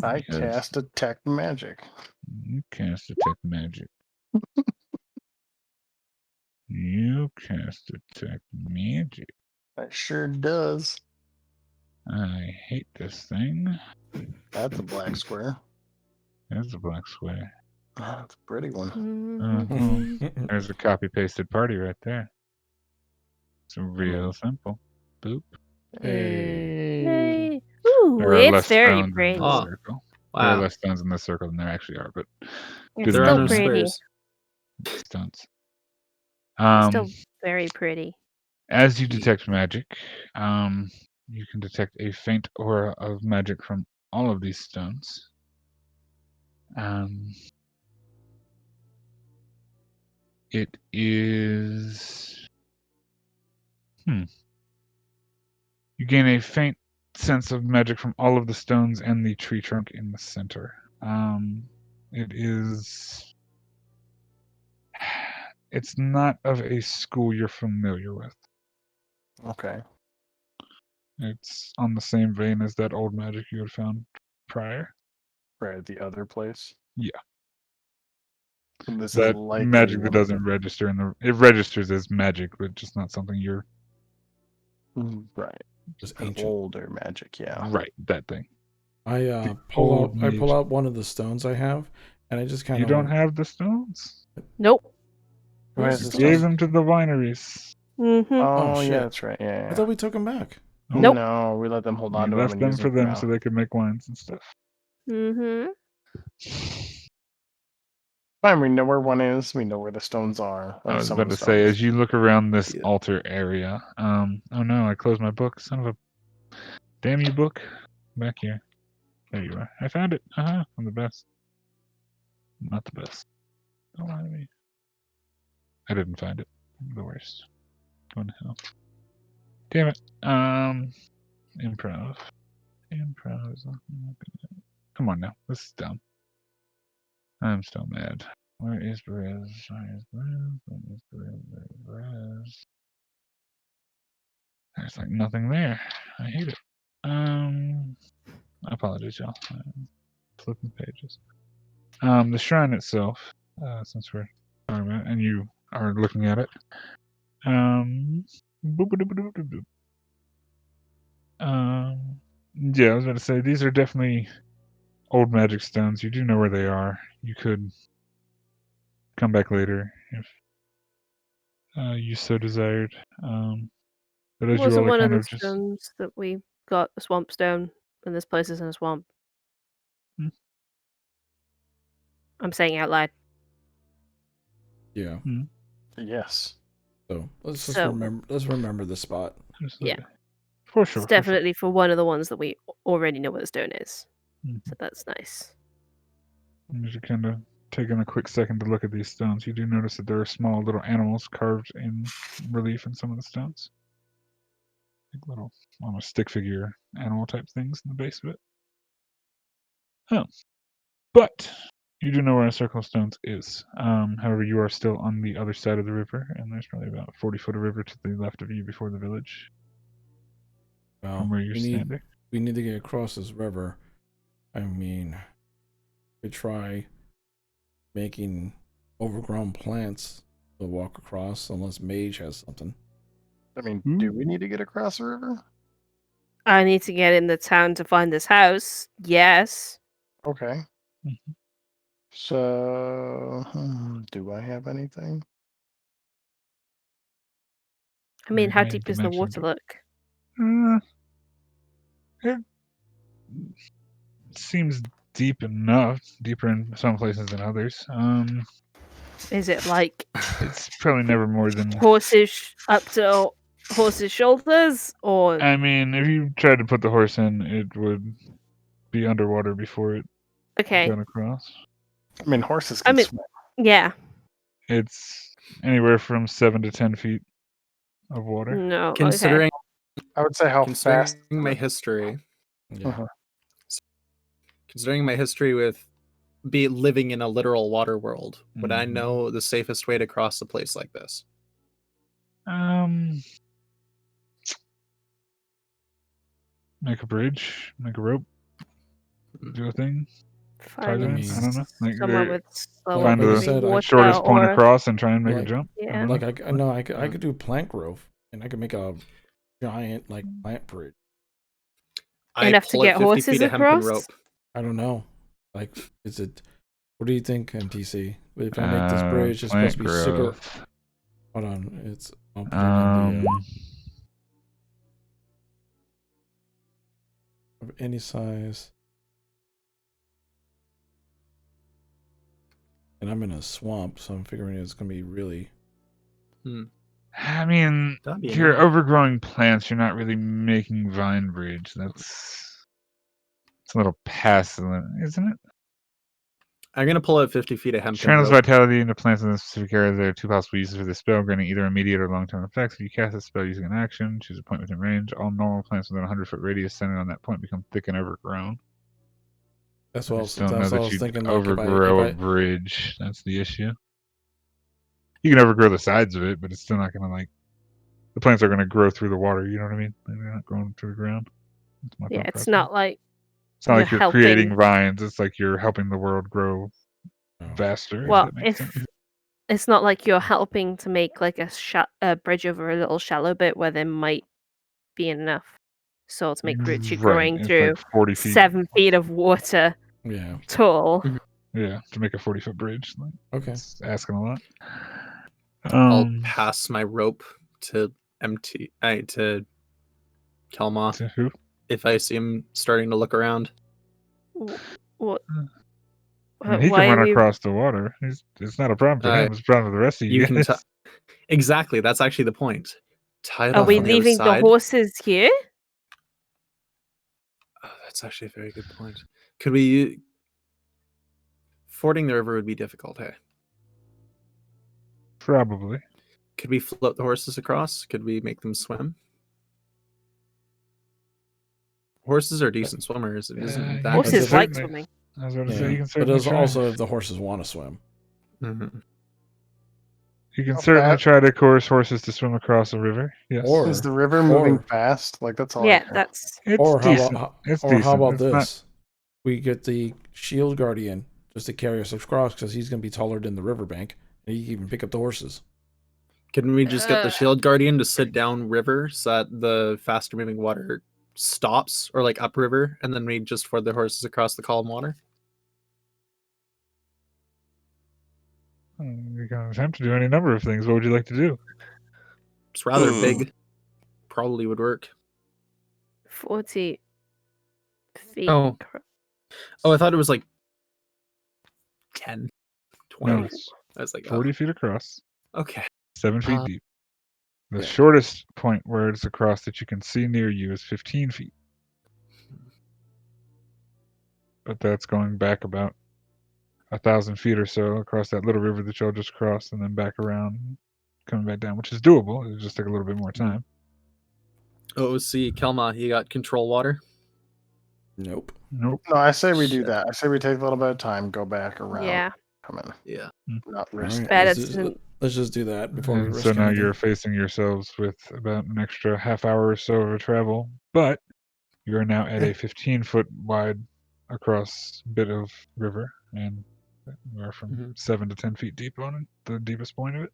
Speaker 6: I
Speaker 1: Yes.
Speaker 6: cast Detect Magic.
Speaker 1: You cast Detect Magic. You cast Detect Magic.
Speaker 6: That sure does.
Speaker 1: I hate this thing.
Speaker 6: That's a black square.
Speaker 1: There's a black square.
Speaker 6: Oh, that's a pretty one.
Speaker 3: Mm-hmm.
Speaker 1: There's a copy-pasted party right there. It's real simple. Boop.
Speaker 2: Hey.
Speaker 3: Yay. Ooh,
Speaker 1: There are
Speaker 3: it's
Speaker 1: less
Speaker 3: very
Speaker 1: stones in
Speaker 3: pretty.
Speaker 1: this
Speaker 4: Oh,
Speaker 1: circle. There are
Speaker 4: Wow.
Speaker 1: less stones in this circle than there actually are, but
Speaker 3: It's
Speaker 1: good
Speaker 4: There are
Speaker 3: still
Speaker 4: no
Speaker 1: enough
Speaker 3: pretty.
Speaker 4: squares.
Speaker 1: stones.
Speaker 3: It's still very pretty.
Speaker 1: As you detect magic, you can detect a faint aura of magic from all of these stones. It is. You gain a faint sense of magic from all of the stones and the tree trunk in the center. It is. It's not of a school you're familiar with.
Speaker 6: Okay.
Speaker 1: It's on the same vein as that old magic you had found prior.
Speaker 6: Right at the other place.
Speaker 1: Yeah.
Speaker 6: And this
Speaker 1: That
Speaker 6: is likely
Speaker 1: magic that
Speaker 6: one of
Speaker 1: doesn't register in the. It registers as magic, but just not something you're.
Speaker 6: right.
Speaker 2: Just
Speaker 6: An
Speaker 2: ancient.
Speaker 6: older magic, yeah.
Speaker 1: Right, that thing.
Speaker 2: I
Speaker 1: old
Speaker 2: pull
Speaker 1: mage.
Speaker 2: out one of the stones I have, and I just kind
Speaker 1: You
Speaker 2: of.
Speaker 1: don't have the stones?
Speaker 3: Nope.
Speaker 6: Who has
Speaker 2: Where's
Speaker 6: the
Speaker 2: the
Speaker 1: Gave
Speaker 6: stone?
Speaker 1: them to the wineries.
Speaker 3: Mm-hmm.
Speaker 6: Oh,
Speaker 2: shit.
Speaker 6: yeah, that's right. Yeah.
Speaker 2: I thought we took them back.
Speaker 3: Nope.
Speaker 6: No, we let them hold
Speaker 1: We
Speaker 6: on to them
Speaker 1: left
Speaker 6: and
Speaker 1: them
Speaker 6: use
Speaker 1: for them
Speaker 6: now.
Speaker 1: so they could make wines and stuff.
Speaker 3: Mm-hmm.
Speaker 6: Fine, we know where one is. We know where the stones are.
Speaker 1: I was
Speaker 6: some
Speaker 1: about
Speaker 6: of the
Speaker 1: to say,
Speaker 6: stones.
Speaker 1: as you look around this
Speaker 4: Yeah.
Speaker 1: altar area, oh no, I closed my book. Son of a damn you book. Back here. There you are. I found it. I'm the best. Not the best. Don't lie to me. I didn't find it. I'm the worst. Going to hell. Damn it. Improv. Improv is not gonna... Come on now. This is dumb. I'm still mad. Where is Perez? Where is Perez? Where is Perez? Where is Perez? There's like nothing there. I hate it. I apologize, y'all. I'm flipping pages. The shrine itself, since we're talking about it, and you are looking at it. Boop-a-doop-a-doop-a-doop. Yeah, I was about to say these are definitely old magic stones. You do know where they are. You could come back later if you so desired. But as you
Speaker 3: Wasn't
Speaker 1: all are
Speaker 3: one of
Speaker 1: kind
Speaker 3: the
Speaker 1: of just
Speaker 3: stones that we got a swamp stone, and this place is in a swamp.
Speaker 1: Hmm.
Speaker 3: I'm saying it out loud.
Speaker 2: Yeah.
Speaker 6: Yes.
Speaker 2: So let's just
Speaker 3: So-
Speaker 2: remember. Let's remember the spot.
Speaker 1: absolutely. For sure.
Speaker 3: It's
Speaker 1: for sure.
Speaker 3: definitely for one of the ones that we already know where the stone is.
Speaker 1: Mhm.
Speaker 3: So that's nice.
Speaker 1: And as you kind of taking a quick second to look at these stones, you do notice that there are small little animals carved in relief in some of the stones. Like little, almost stick figure animal type things in the base of it. Oh. But you do know where a circle of stones is. However, you are still on the other side of the river, and there's probably about 40 foot of river to the left of you before the village
Speaker 2: Well,
Speaker 1: from where you're standing.
Speaker 2: we need to get across this river. I mean, we try making overgrown plants to walk across, unless Mage has something.
Speaker 6: I mean, do we need to get across the river?
Speaker 3: I need to get in the town to find this house. Yes.
Speaker 6: Okay.
Speaker 1: Mhm.
Speaker 6: So, do I have anything?
Speaker 3: I mean, how
Speaker 1: Anything
Speaker 3: deep
Speaker 1: to
Speaker 3: does the
Speaker 1: mention,
Speaker 3: water
Speaker 1: but-
Speaker 3: look?
Speaker 1: It seems deep enough, deeper in some places than others.
Speaker 3: Is it like
Speaker 1: It's probably never more than
Speaker 3: horses up to horse's shoulders, or
Speaker 1: I mean, if you tried to put the horse in, it would be underwater before it
Speaker 3: okay?
Speaker 1: got across.
Speaker 6: I mean, horses
Speaker 3: I
Speaker 6: can
Speaker 3: mean-
Speaker 6: swim.
Speaker 3: Yeah.
Speaker 1: It's anywhere from 7 to 10 feet of water.
Speaker 3: No. Okay.
Speaker 4: Considering
Speaker 6: I would say how
Speaker 4: considering
Speaker 6: fast.
Speaker 4: my history,
Speaker 2: Yeah.
Speaker 6: Uh-huh.
Speaker 4: considering my history with be living in a literal water world, would I
Speaker 1: Mhm.
Speaker 4: know the safest way to cross a place like this?
Speaker 1: Make a bridge, make a rope, do a thing.
Speaker 3: Find
Speaker 1: I
Speaker 2: mean,
Speaker 1: don't know. Like
Speaker 3: somewhere
Speaker 1: there-
Speaker 3: with slower
Speaker 1: find
Speaker 2: like I
Speaker 1: the
Speaker 3: moving
Speaker 2: said,
Speaker 3: water
Speaker 1: shortest point
Speaker 3: or
Speaker 1: across and try and make a
Speaker 2: Like-
Speaker 1: jump. I
Speaker 3: yeah.
Speaker 1: don't know.
Speaker 2: Like I know I could do plank roof, and I could make a giant like plant bridge.
Speaker 3: Enough to
Speaker 4: pull it
Speaker 3: get
Speaker 4: 50
Speaker 3: horses
Speaker 4: feet of hempen
Speaker 3: across?
Speaker 4: rope.
Speaker 2: I don't know. Like, is it? What do you think, MTC? If I make this bridge, it's
Speaker 1: plant
Speaker 2: supposed to be super.
Speaker 1: growth.
Speaker 2: Hold on, it's. I'll put it in the, of any size. And I'm in a swamp, so I'm figuring it's gonna be really.
Speaker 1: I mean,
Speaker 4: That'd be
Speaker 1: if you're
Speaker 4: annoying.
Speaker 1: overgrowing plants, you're not really making vine bridge. It's a little past the limit, isn't it?
Speaker 4: I'm gonna pull out 50 feet of hempen
Speaker 1: Channels
Speaker 4: rope.
Speaker 1: vitality into plants in a specific area. There are 2 possible uses for this spell, granting either immediate or long-term effects. If you cast this spell using an action, choose a point within range. All normal plants within a 100-foot radius centered on that point become thick and overgrown.
Speaker 2: That's
Speaker 1: I
Speaker 2: what I
Speaker 1: just
Speaker 2: was.
Speaker 1: don't know
Speaker 2: That's what I
Speaker 1: that
Speaker 2: was
Speaker 1: you'd
Speaker 2: thinking. Like,
Speaker 1: overgrow a
Speaker 2: if I
Speaker 1: bridge. That's the issue. You can overgrow the sides of it, but it's still not going to like. The plants are going to grow through the water. You know what I mean? They're not growing to the ground. That's my
Speaker 3: Yeah,
Speaker 1: thought
Speaker 3: it's
Speaker 1: process.
Speaker 3: not like
Speaker 1: It's not like
Speaker 3: you're
Speaker 1: you're creating
Speaker 3: helping.
Speaker 1: vines. It's like you're helping the world grow
Speaker 2: No.
Speaker 1: faster.
Speaker 3: Well,
Speaker 1: if that makes
Speaker 3: if
Speaker 1: sense.
Speaker 3: it's not like you're helping to make like a bridge over a little shallow bit where there might be enough soil to make bridge. You're
Speaker 1: Right,
Speaker 3: growing
Speaker 1: it's
Speaker 3: through
Speaker 1: like 40 feet.
Speaker 3: 7 feet of water
Speaker 2: yeah.
Speaker 3: tall.
Speaker 1: Yeah, to make a 40-foot bridge. Like,
Speaker 2: Okay.
Speaker 1: it's asking a lot.
Speaker 4: I'll pass my rope to to Kelma
Speaker 1: To who?
Speaker 4: if I see him starting to look around.
Speaker 3: What?
Speaker 1: I mean, he
Speaker 3: Why
Speaker 1: can
Speaker 3: are
Speaker 1: run
Speaker 3: we?
Speaker 1: across the water. It's not a problem for him. It's a problem for the rest of you
Speaker 4: You can
Speaker 1: guys.
Speaker 4: exactly. That's actually the point. Tie it
Speaker 3: Are
Speaker 4: off
Speaker 3: we
Speaker 4: on the other
Speaker 3: leaving the
Speaker 4: side.
Speaker 3: horses here?
Speaker 4: Oh, that's actually a very good point. Could we? Fording the river would be difficult. Hey,
Speaker 1: Probably.
Speaker 4: could we float the horses across? Could we make them swim? Horses are decent swimmers. It isn't
Speaker 1: Yeah,
Speaker 4: that
Speaker 1: you
Speaker 3: Horses
Speaker 1: can
Speaker 3: like
Speaker 1: certainly-
Speaker 3: swimming.
Speaker 1: I was about to say,
Speaker 2: Yeah.
Speaker 1: you can
Speaker 2: But
Speaker 1: certainly
Speaker 2: there's
Speaker 1: try.
Speaker 2: also if the horses want to swim.
Speaker 4: Mhm.
Speaker 1: You can
Speaker 6: How
Speaker 1: certainly
Speaker 6: fast-
Speaker 1: try to coerce horses to swim across a river. Yes.
Speaker 2: Or-
Speaker 6: Is the river moving
Speaker 2: or-
Speaker 6: fast? Like that's all. I
Speaker 3: Yeah,
Speaker 6: care.
Speaker 3: that's
Speaker 1: It's
Speaker 2: Or how
Speaker 1: decent.
Speaker 2: about
Speaker 1: It's
Speaker 2: or how
Speaker 1: decent.
Speaker 2: about
Speaker 1: It's
Speaker 2: this?
Speaker 1: not-
Speaker 2: We get the shield guardian just to carry us across because he's going to be taller than the riverbank, and he can even pick up the horses.
Speaker 4: Can we just get the shield guardian to sit down river so that the faster moving water stops, or like upriver, and then we just ford the horses across the calm water?
Speaker 1: You can attempt to do any number of things. What would you like to do?
Speaker 4: It's rather
Speaker 5: Ugh.
Speaker 4: big. Probably would work.
Speaker 3: 40 feet.
Speaker 4: Oh. Oh, I thought it was like 10, 20.
Speaker 1: No, it's
Speaker 4: I was like,
Speaker 1: 40 feet across,
Speaker 4: oh, okay.
Speaker 1: 7 feet
Speaker 4: Uh,
Speaker 1: deep. The
Speaker 2: yeah.
Speaker 1: shortest point where it's across that you can see near you is 15 feet. But that's going back about 1,000 feet or so across that little river that y'all just crossed, and then back around, coming back down, which is doable. It'll just take a little bit more time.
Speaker 4: Oh, see, Kelma, you got control water?
Speaker 2: Nope.
Speaker 1: Nope.
Speaker 6: No, I say we do
Speaker 4: Shit.
Speaker 6: that. I say we take a little bit of time, go back around,
Speaker 3: Yeah.
Speaker 6: come in,
Speaker 4: Yeah.
Speaker 6: not
Speaker 2: All
Speaker 6: risk.
Speaker 2: right,
Speaker 3: Better
Speaker 2: let's just do that before we
Speaker 1: And
Speaker 2: risk
Speaker 1: so now
Speaker 2: anything.
Speaker 1: you're facing yourselves with about an extra half hour or so of travel, but you are now at a 15-foot wide across bit of river, and you are from
Speaker 4: Mhm.
Speaker 1: 7 to 10 feet deep on it, the deepest point of it.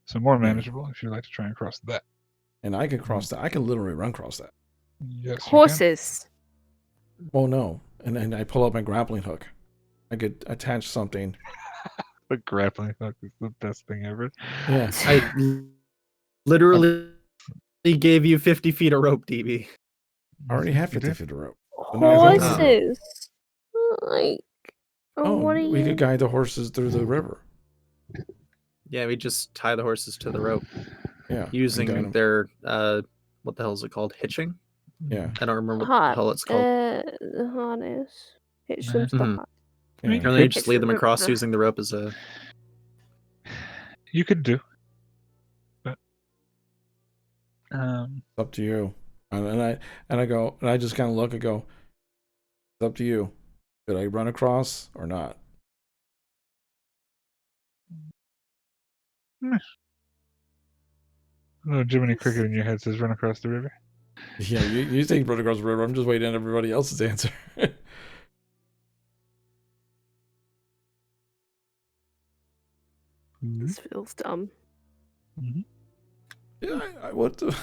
Speaker 1: So more manageable if you'd like to try and cross that.
Speaker 2: And I can cross that. I can literally run across that.
Speaker 1: Yes, you
Speaker 3: Horses.
Speaker 2: Oh no! And I pull out my grappling hook. I could attach something.
Speaker 1: can. The grappling hook is the best thing ever.
Speaker 2: Yeah.
Speaker 4: I literally gave you 50 feet of rope, DB.
Speaker 2: I already have
Speaker 1: You
Speaker 2: 50
Speaker 1: did?
Speaker 2: feet of rope. now it's over.
Speaker 3: Horses. Like,
Speaker 2: Oh,
Speaker 3: what are
Speaker 2: we
Speaker 3: you?
Speaker 2: could guide the horses through the river.
Speaker 4: Yeah, we just tie the horses to the rope.
Speaker 2: Yeah. and
Speaker 4: using
Speaker 2: guide 'em.
Speaker 4: their what the hell is it called? Hitching?
Speaker 2: Yeah.
Speaker 4: I don't remember what the hell it's called.
Speaker 3: The harness. Hitch them to the
Speaker 4: Mhm.
Speaker 3: harness.
Speaker 1: I mean,
Speaker 2: Yeah.
Speaker 4: And then you
Speaker 1: could-
Speaker 4: just
Speaker 3: Hitch
Speaker 4: lead them
Speaker 3: the-
Speaker 4: across
Speaker 3: the-
Speaker 4: using the rope as a.
Speaker 1: You could do. But
Speaker 2: It's up to you. And I just kind of look and go, it's up to you. Should I run across or not?
Speaker 1: no Jiminy Cricket in your head says run across the river.
Speaker 2: Yeah, you say run across the river. I'm just waiting on everybody else's answer.
Speaker 3: This feels dumb.
Speaker 1: Mm-hmm.
Speaker 2: Yeah, what the?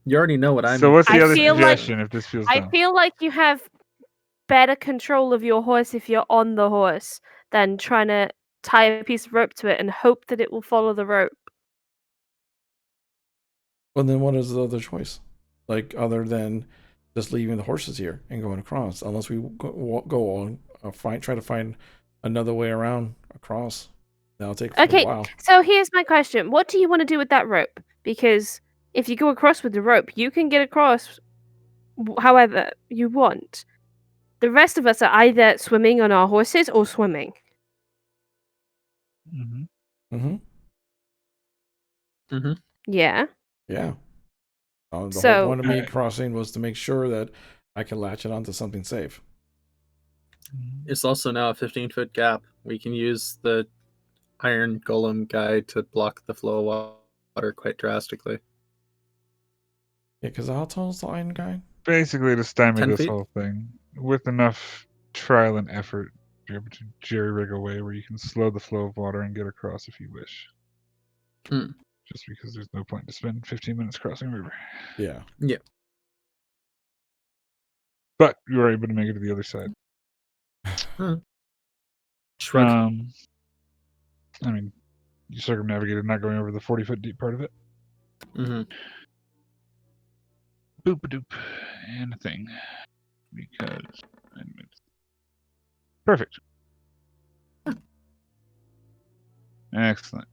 Speaker 4: You already know what I'm.
Speaker 1: So what's the
Speaker 3: I
Speaker 1: other
Speaker 3: feel like-
Speaker 1: suggestion if this feels
Speaker 3: I
Speaker 1: dumb?
Speaker 3: feel like you have better control of your horse if you're on the horse than trying to tie a piece of rope to it and hope that it will follow the rope.
Speaker 2: Well, then what is the other choice? Like, other than just leaving the horses here and going across, unless we go on, try to find another way around across. That'll take a
Speaker 3: Okay,
Speaker 2: while.
Speaker 3: so here's my question. What do you want to do with that rope? Because if you go across with the rope, you can get across however you want. The rest of us are either swimming on our horses or swimming.
Speaker 1: Mm-hmm.
Speaker 2: Mm-hmm.
Speaker 3: Yeah.
Speaker 2: Yeah. The whole
Speaker 3: So-
Speaker 2: point of me crossing was to make sure that I can latch it onto something safe.
Speaker 4: It's also now a 15-foot gap. We can use the iron golem guy to block the flow of water quite drastically.
Speaker 2: Yeah, because how tall is the iron guy?
Speaker 1: Basically, to stymie
Speaker 4: 10
Speaker 1: this
Speaker 4: feet?
Speaker 1: whole thing, with enough trial and effort, you're able to jerry-rig a way where you can slow the flow of water and get across if you wish.
Speaker 4: Hmm.
Speaker 1: Just because there's no point to spend 15 minutes crossing a river.
Speaker 2: Yeah.
Speaker 1: But you are able to make it to the other side.
Speaker 4: Shrug.
Speaker 1: I mean, you circumnavigated not going over the 40-foot deep part of it.
Speaker 4: hmm
Speaker 1: Boop-a-doop. And a thing. Because... Perfect. Excellent.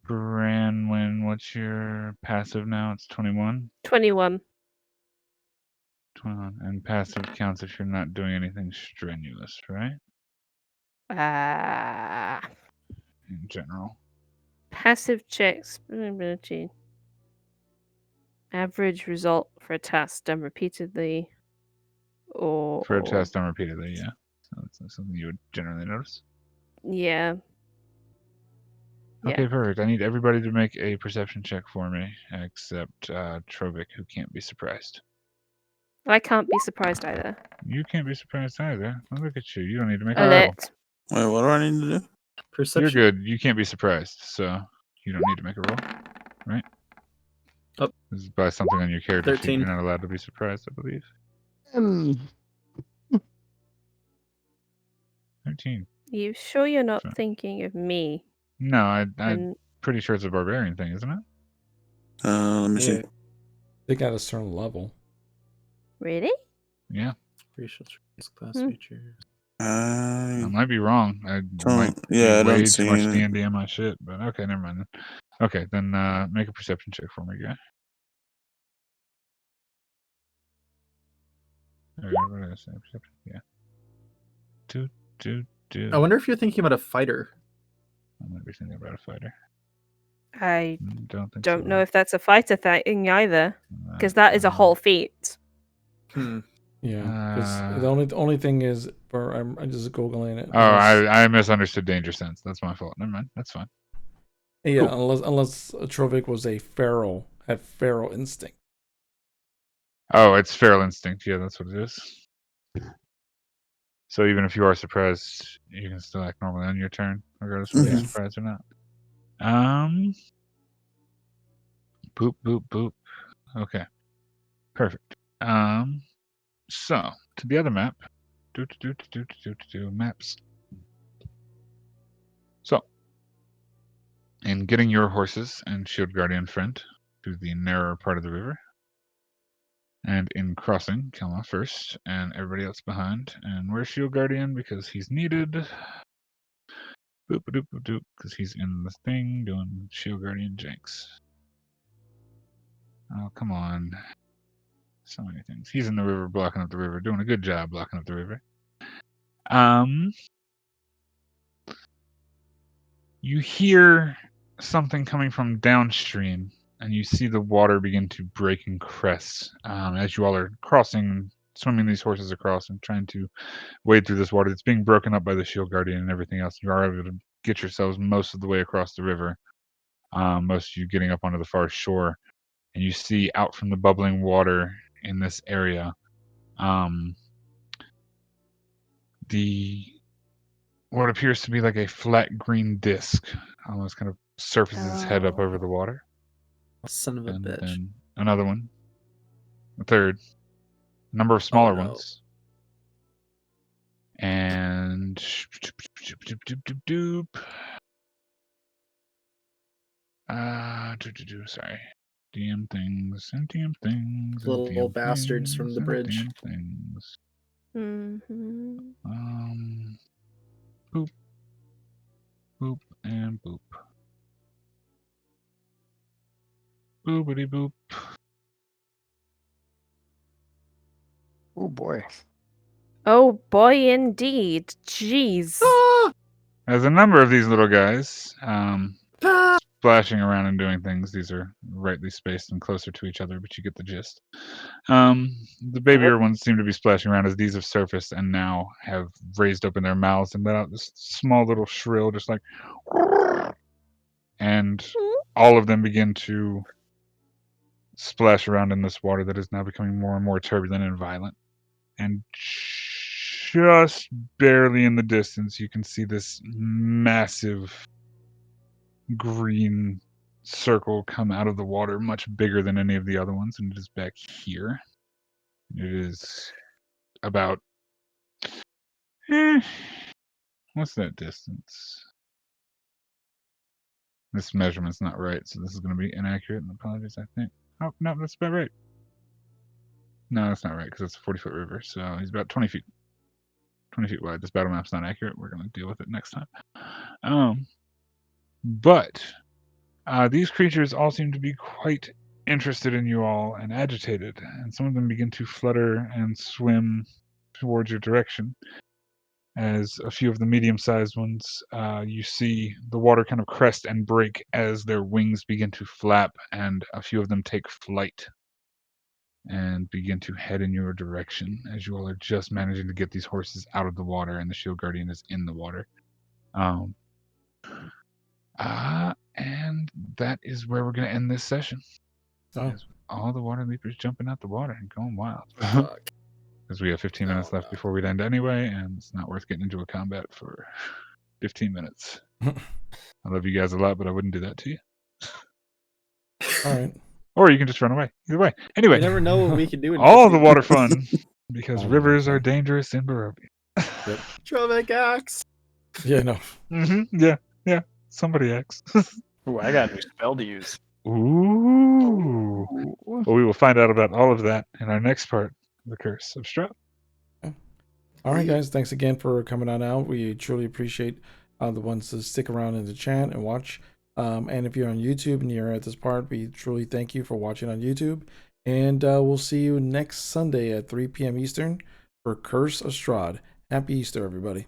Speaker 1: Branwyn, what's your passive now? It's 21?
Speaker 3: 21.
Speaker 1: 21. And passive counts if you're not doing anything strenuous, right? In general.
Speaker 3: Passive checks. Ability. Average result for a task done repeatedly. Or
Speaker 1: For a test done repeatedly, yeah. So that's something you would generally notice.
Speaker 3: Yeah.
Speaker 1: Okay,
Speaker 3: Yeah.
Speaker 1: perfect. I need everybody to make a perception check for me, except Trovic, who can't be surprised.
Speaker 3: I can't be surprised either.
Speaker 1: You can't be surprised either. Oh, look at you. You don't need to make a roll.
Speaker 3: Alert.
Speaker 5: Wait, what do I need to do?
Speaker 4: Perception.
Speaker 1: You're good. You can't be surprised, so you don't need to make a roll, right?
Speaker 4: Oh.
Speaker 1: This is by something on your character sheet.
Speaker 4: 13.
Speaker 1: You're not allowed to be surprised, I believe. 13.
Speaker 3: You sure you're not
Speaker 1: Sure.
Speaker 3: thinking of me?
Speaker 1: No, I'm
Speaker 3: And
Speaker 1: pretty sure it's a barbarian thing, isn't it?
Speaker 5: Let me see.
Speaker 4: Yeah.
Speaker 2: They got a certain level.
Speaker 3: really?
Speaker 1: Yeah.
Speaker 4: Racial traits, class
Speaker 3: Hmm.
Speaker 4: features.
Speaker 1: I
Speaker 5: I
Speaker 1: might be wrong. I
Speaker 5: don't.
Speaker 1: might
Speaker 5: Yeah, I
Speaker 1: be way
Speaker 5: don't
Speaker 1: too
Speaker 5: see
Speaker 1: much
Speaker 5: it.
Speaker 1: D&D on my shit, but okay, never mind then. Okay, then make a perception check for me, guy. What did I say? Perception? Yeah. Do.
Speaker 4: I wonder if you're thinking about a fighter.
Speaker 1: I might be thinking about a fighter.
Speaker 3: I
Speaker 1: Don't think
Speaker 3: don't
Speaker 1: so.
Speaker 3: know if that's a fighter thing either, because that is a whole feat.
Speaker 4: Hmm.
Speaker 2: Yeah. 'Cause the only thing is, for I'm just googling it.
Speaker 1: Oh, I misunderstood danger sense. That's my fault. Never mind. That's fine.
Speaker 2: Yeah,
Speaker 1: Cool.
Speaker 2: unless Trovic was a feral, had feral instinct.
Speaker 1: Oh, it's feral instinct. Yeah, that's what it is. So even if you are surprised, you can still act normally on your turn, regardless of whether you're
Speaker 5: Mhm.
Speaker 1: surprised or not. Boop, boop, boop. Okay. Perfect. So to the other map. Maps. So, in getting your horses and Shield Guardian friend to the narrower part of the river, and in crossing, Kelma first, and everybody else behind. And where's Shield Guardian? Because he's needed. Boop a doop a doop, because he's in the thing doing Shield Guardian Jinx. Oh, come on. So many things. He's in the river, blocking up the river, doing a good job blocking up the river. You hear something coming from downstream, and you see the water begin to break and crest as you all are crossing, swimming these horses across and trying to wade through this water that's being broken up by the Shield Guardian and everything else. You are able to get yourselves most of the way across the river, most of you getting up onto the far shore, and you see out from the bubbling water in this area what appears to be like a flat green disc almost kind of surfaces its head up over the water.
Speaker 4: Son of a
Speaker 1: And
Speaker 4: bitch.
Speaker 1: then another one, a third, a number of smaller
Speaker 4: no.
Speaker 1: ones. And sorry. DM things and DM things and
Speaker 4: Little
Speaker 1: DM
Speaker 4: bastards from
Speaker 1: things
Speaker 4: the
Speaker 1: and
Speaker 4: bridge.
Speaker 1: DM things.
Speaker 3: Mm-hmm.
Speaker 1: Boop, boop, and boop. Boopity boop.
Speaker 6: Oh boy.
Speaker 3: Oh boy, indeed. Jeez.
Speaker 1: There's a number of these little guys
Speaker 4: Ah!
Speaker 1: splashing around and doing things. These are rightly spaced and closer to each other, but you get the gist. The babier ones seem to be splashing around as these have surfaced and now have raised open their mouths and let out this small little shrill, just like, and all of them begin to splash around in this water that is now becoming more and more turbulent and violent. And just barely in the distance, you can see this massive green circle come out of the water, much bigger than any of the other ones, and it is back here. It is about what's that distance? This measurement's not right, so this is going to be inaccurate, and apologies, I think. Oh, no, that's about right. No, that's not right, because it's a 40-foot river, so he's about 20 feet. 20 feet wide. This battle map's not accurate. We're going to deal with it next time. But these creatures all seem to be quite interested in you all and agitated, and some of them begin to flutter and swim towards your direction. As a few of the medium-sized ones, you see the water kind of crest and break as their wings begin to flap, and a few of them take flight and begin to head in your direction as you all are just managing to get these horses out of the water and the Shield Guardian is in the water. And that is where we're going to end this session.
Speaker 2: Oh.
Speaker 1: All the water leapers jumping out the water and going wild.
Speaker 4: Fuck.
Speaker 1: Because we have 15 minutes left before we'd end anyway, and it's not worth getting into a combat for 15 minutes. I love you guys a lot, but I wouldn't do that to you.
Speaker 2: All right.
Speaker 1: Or you can just run away. Either way. Anyway.
Speaker 4: You never know what we can do. In
Speaker 1: All the
Speaker 4: 15
Speaker 1: water
Speaker 4: minutes.
Speaker 1: fun, because
Speaker 2: All the
Speaker 1: rivers
Speaker 2: water
Speaker 1: are
Speaker 2: fun.
Speaker 1: dangerous in Barovia.
Speaker 2: Yep.
Speaker 4: Trovic axe.
Speaker 2: Yeah, no.
Speaker 1: Yeah. Somebody acts.
Speaker 6: Ooh, I got a new spell to use.
Speaker 1: Ooh. Well, we will find out about all of that in our next part, The Curse of Strahd.
Speaker 2: All right, guys. Thanks again for coming on out. We truly appreciate the ones that stick around in the chat and watch. And if you're on YouTube and you're at this part, we truly thank you for watching on YouTube. And we'll see you next Sunday at 3 p.m. Eastern for Curse of Strahd. Happy Easter, everybody.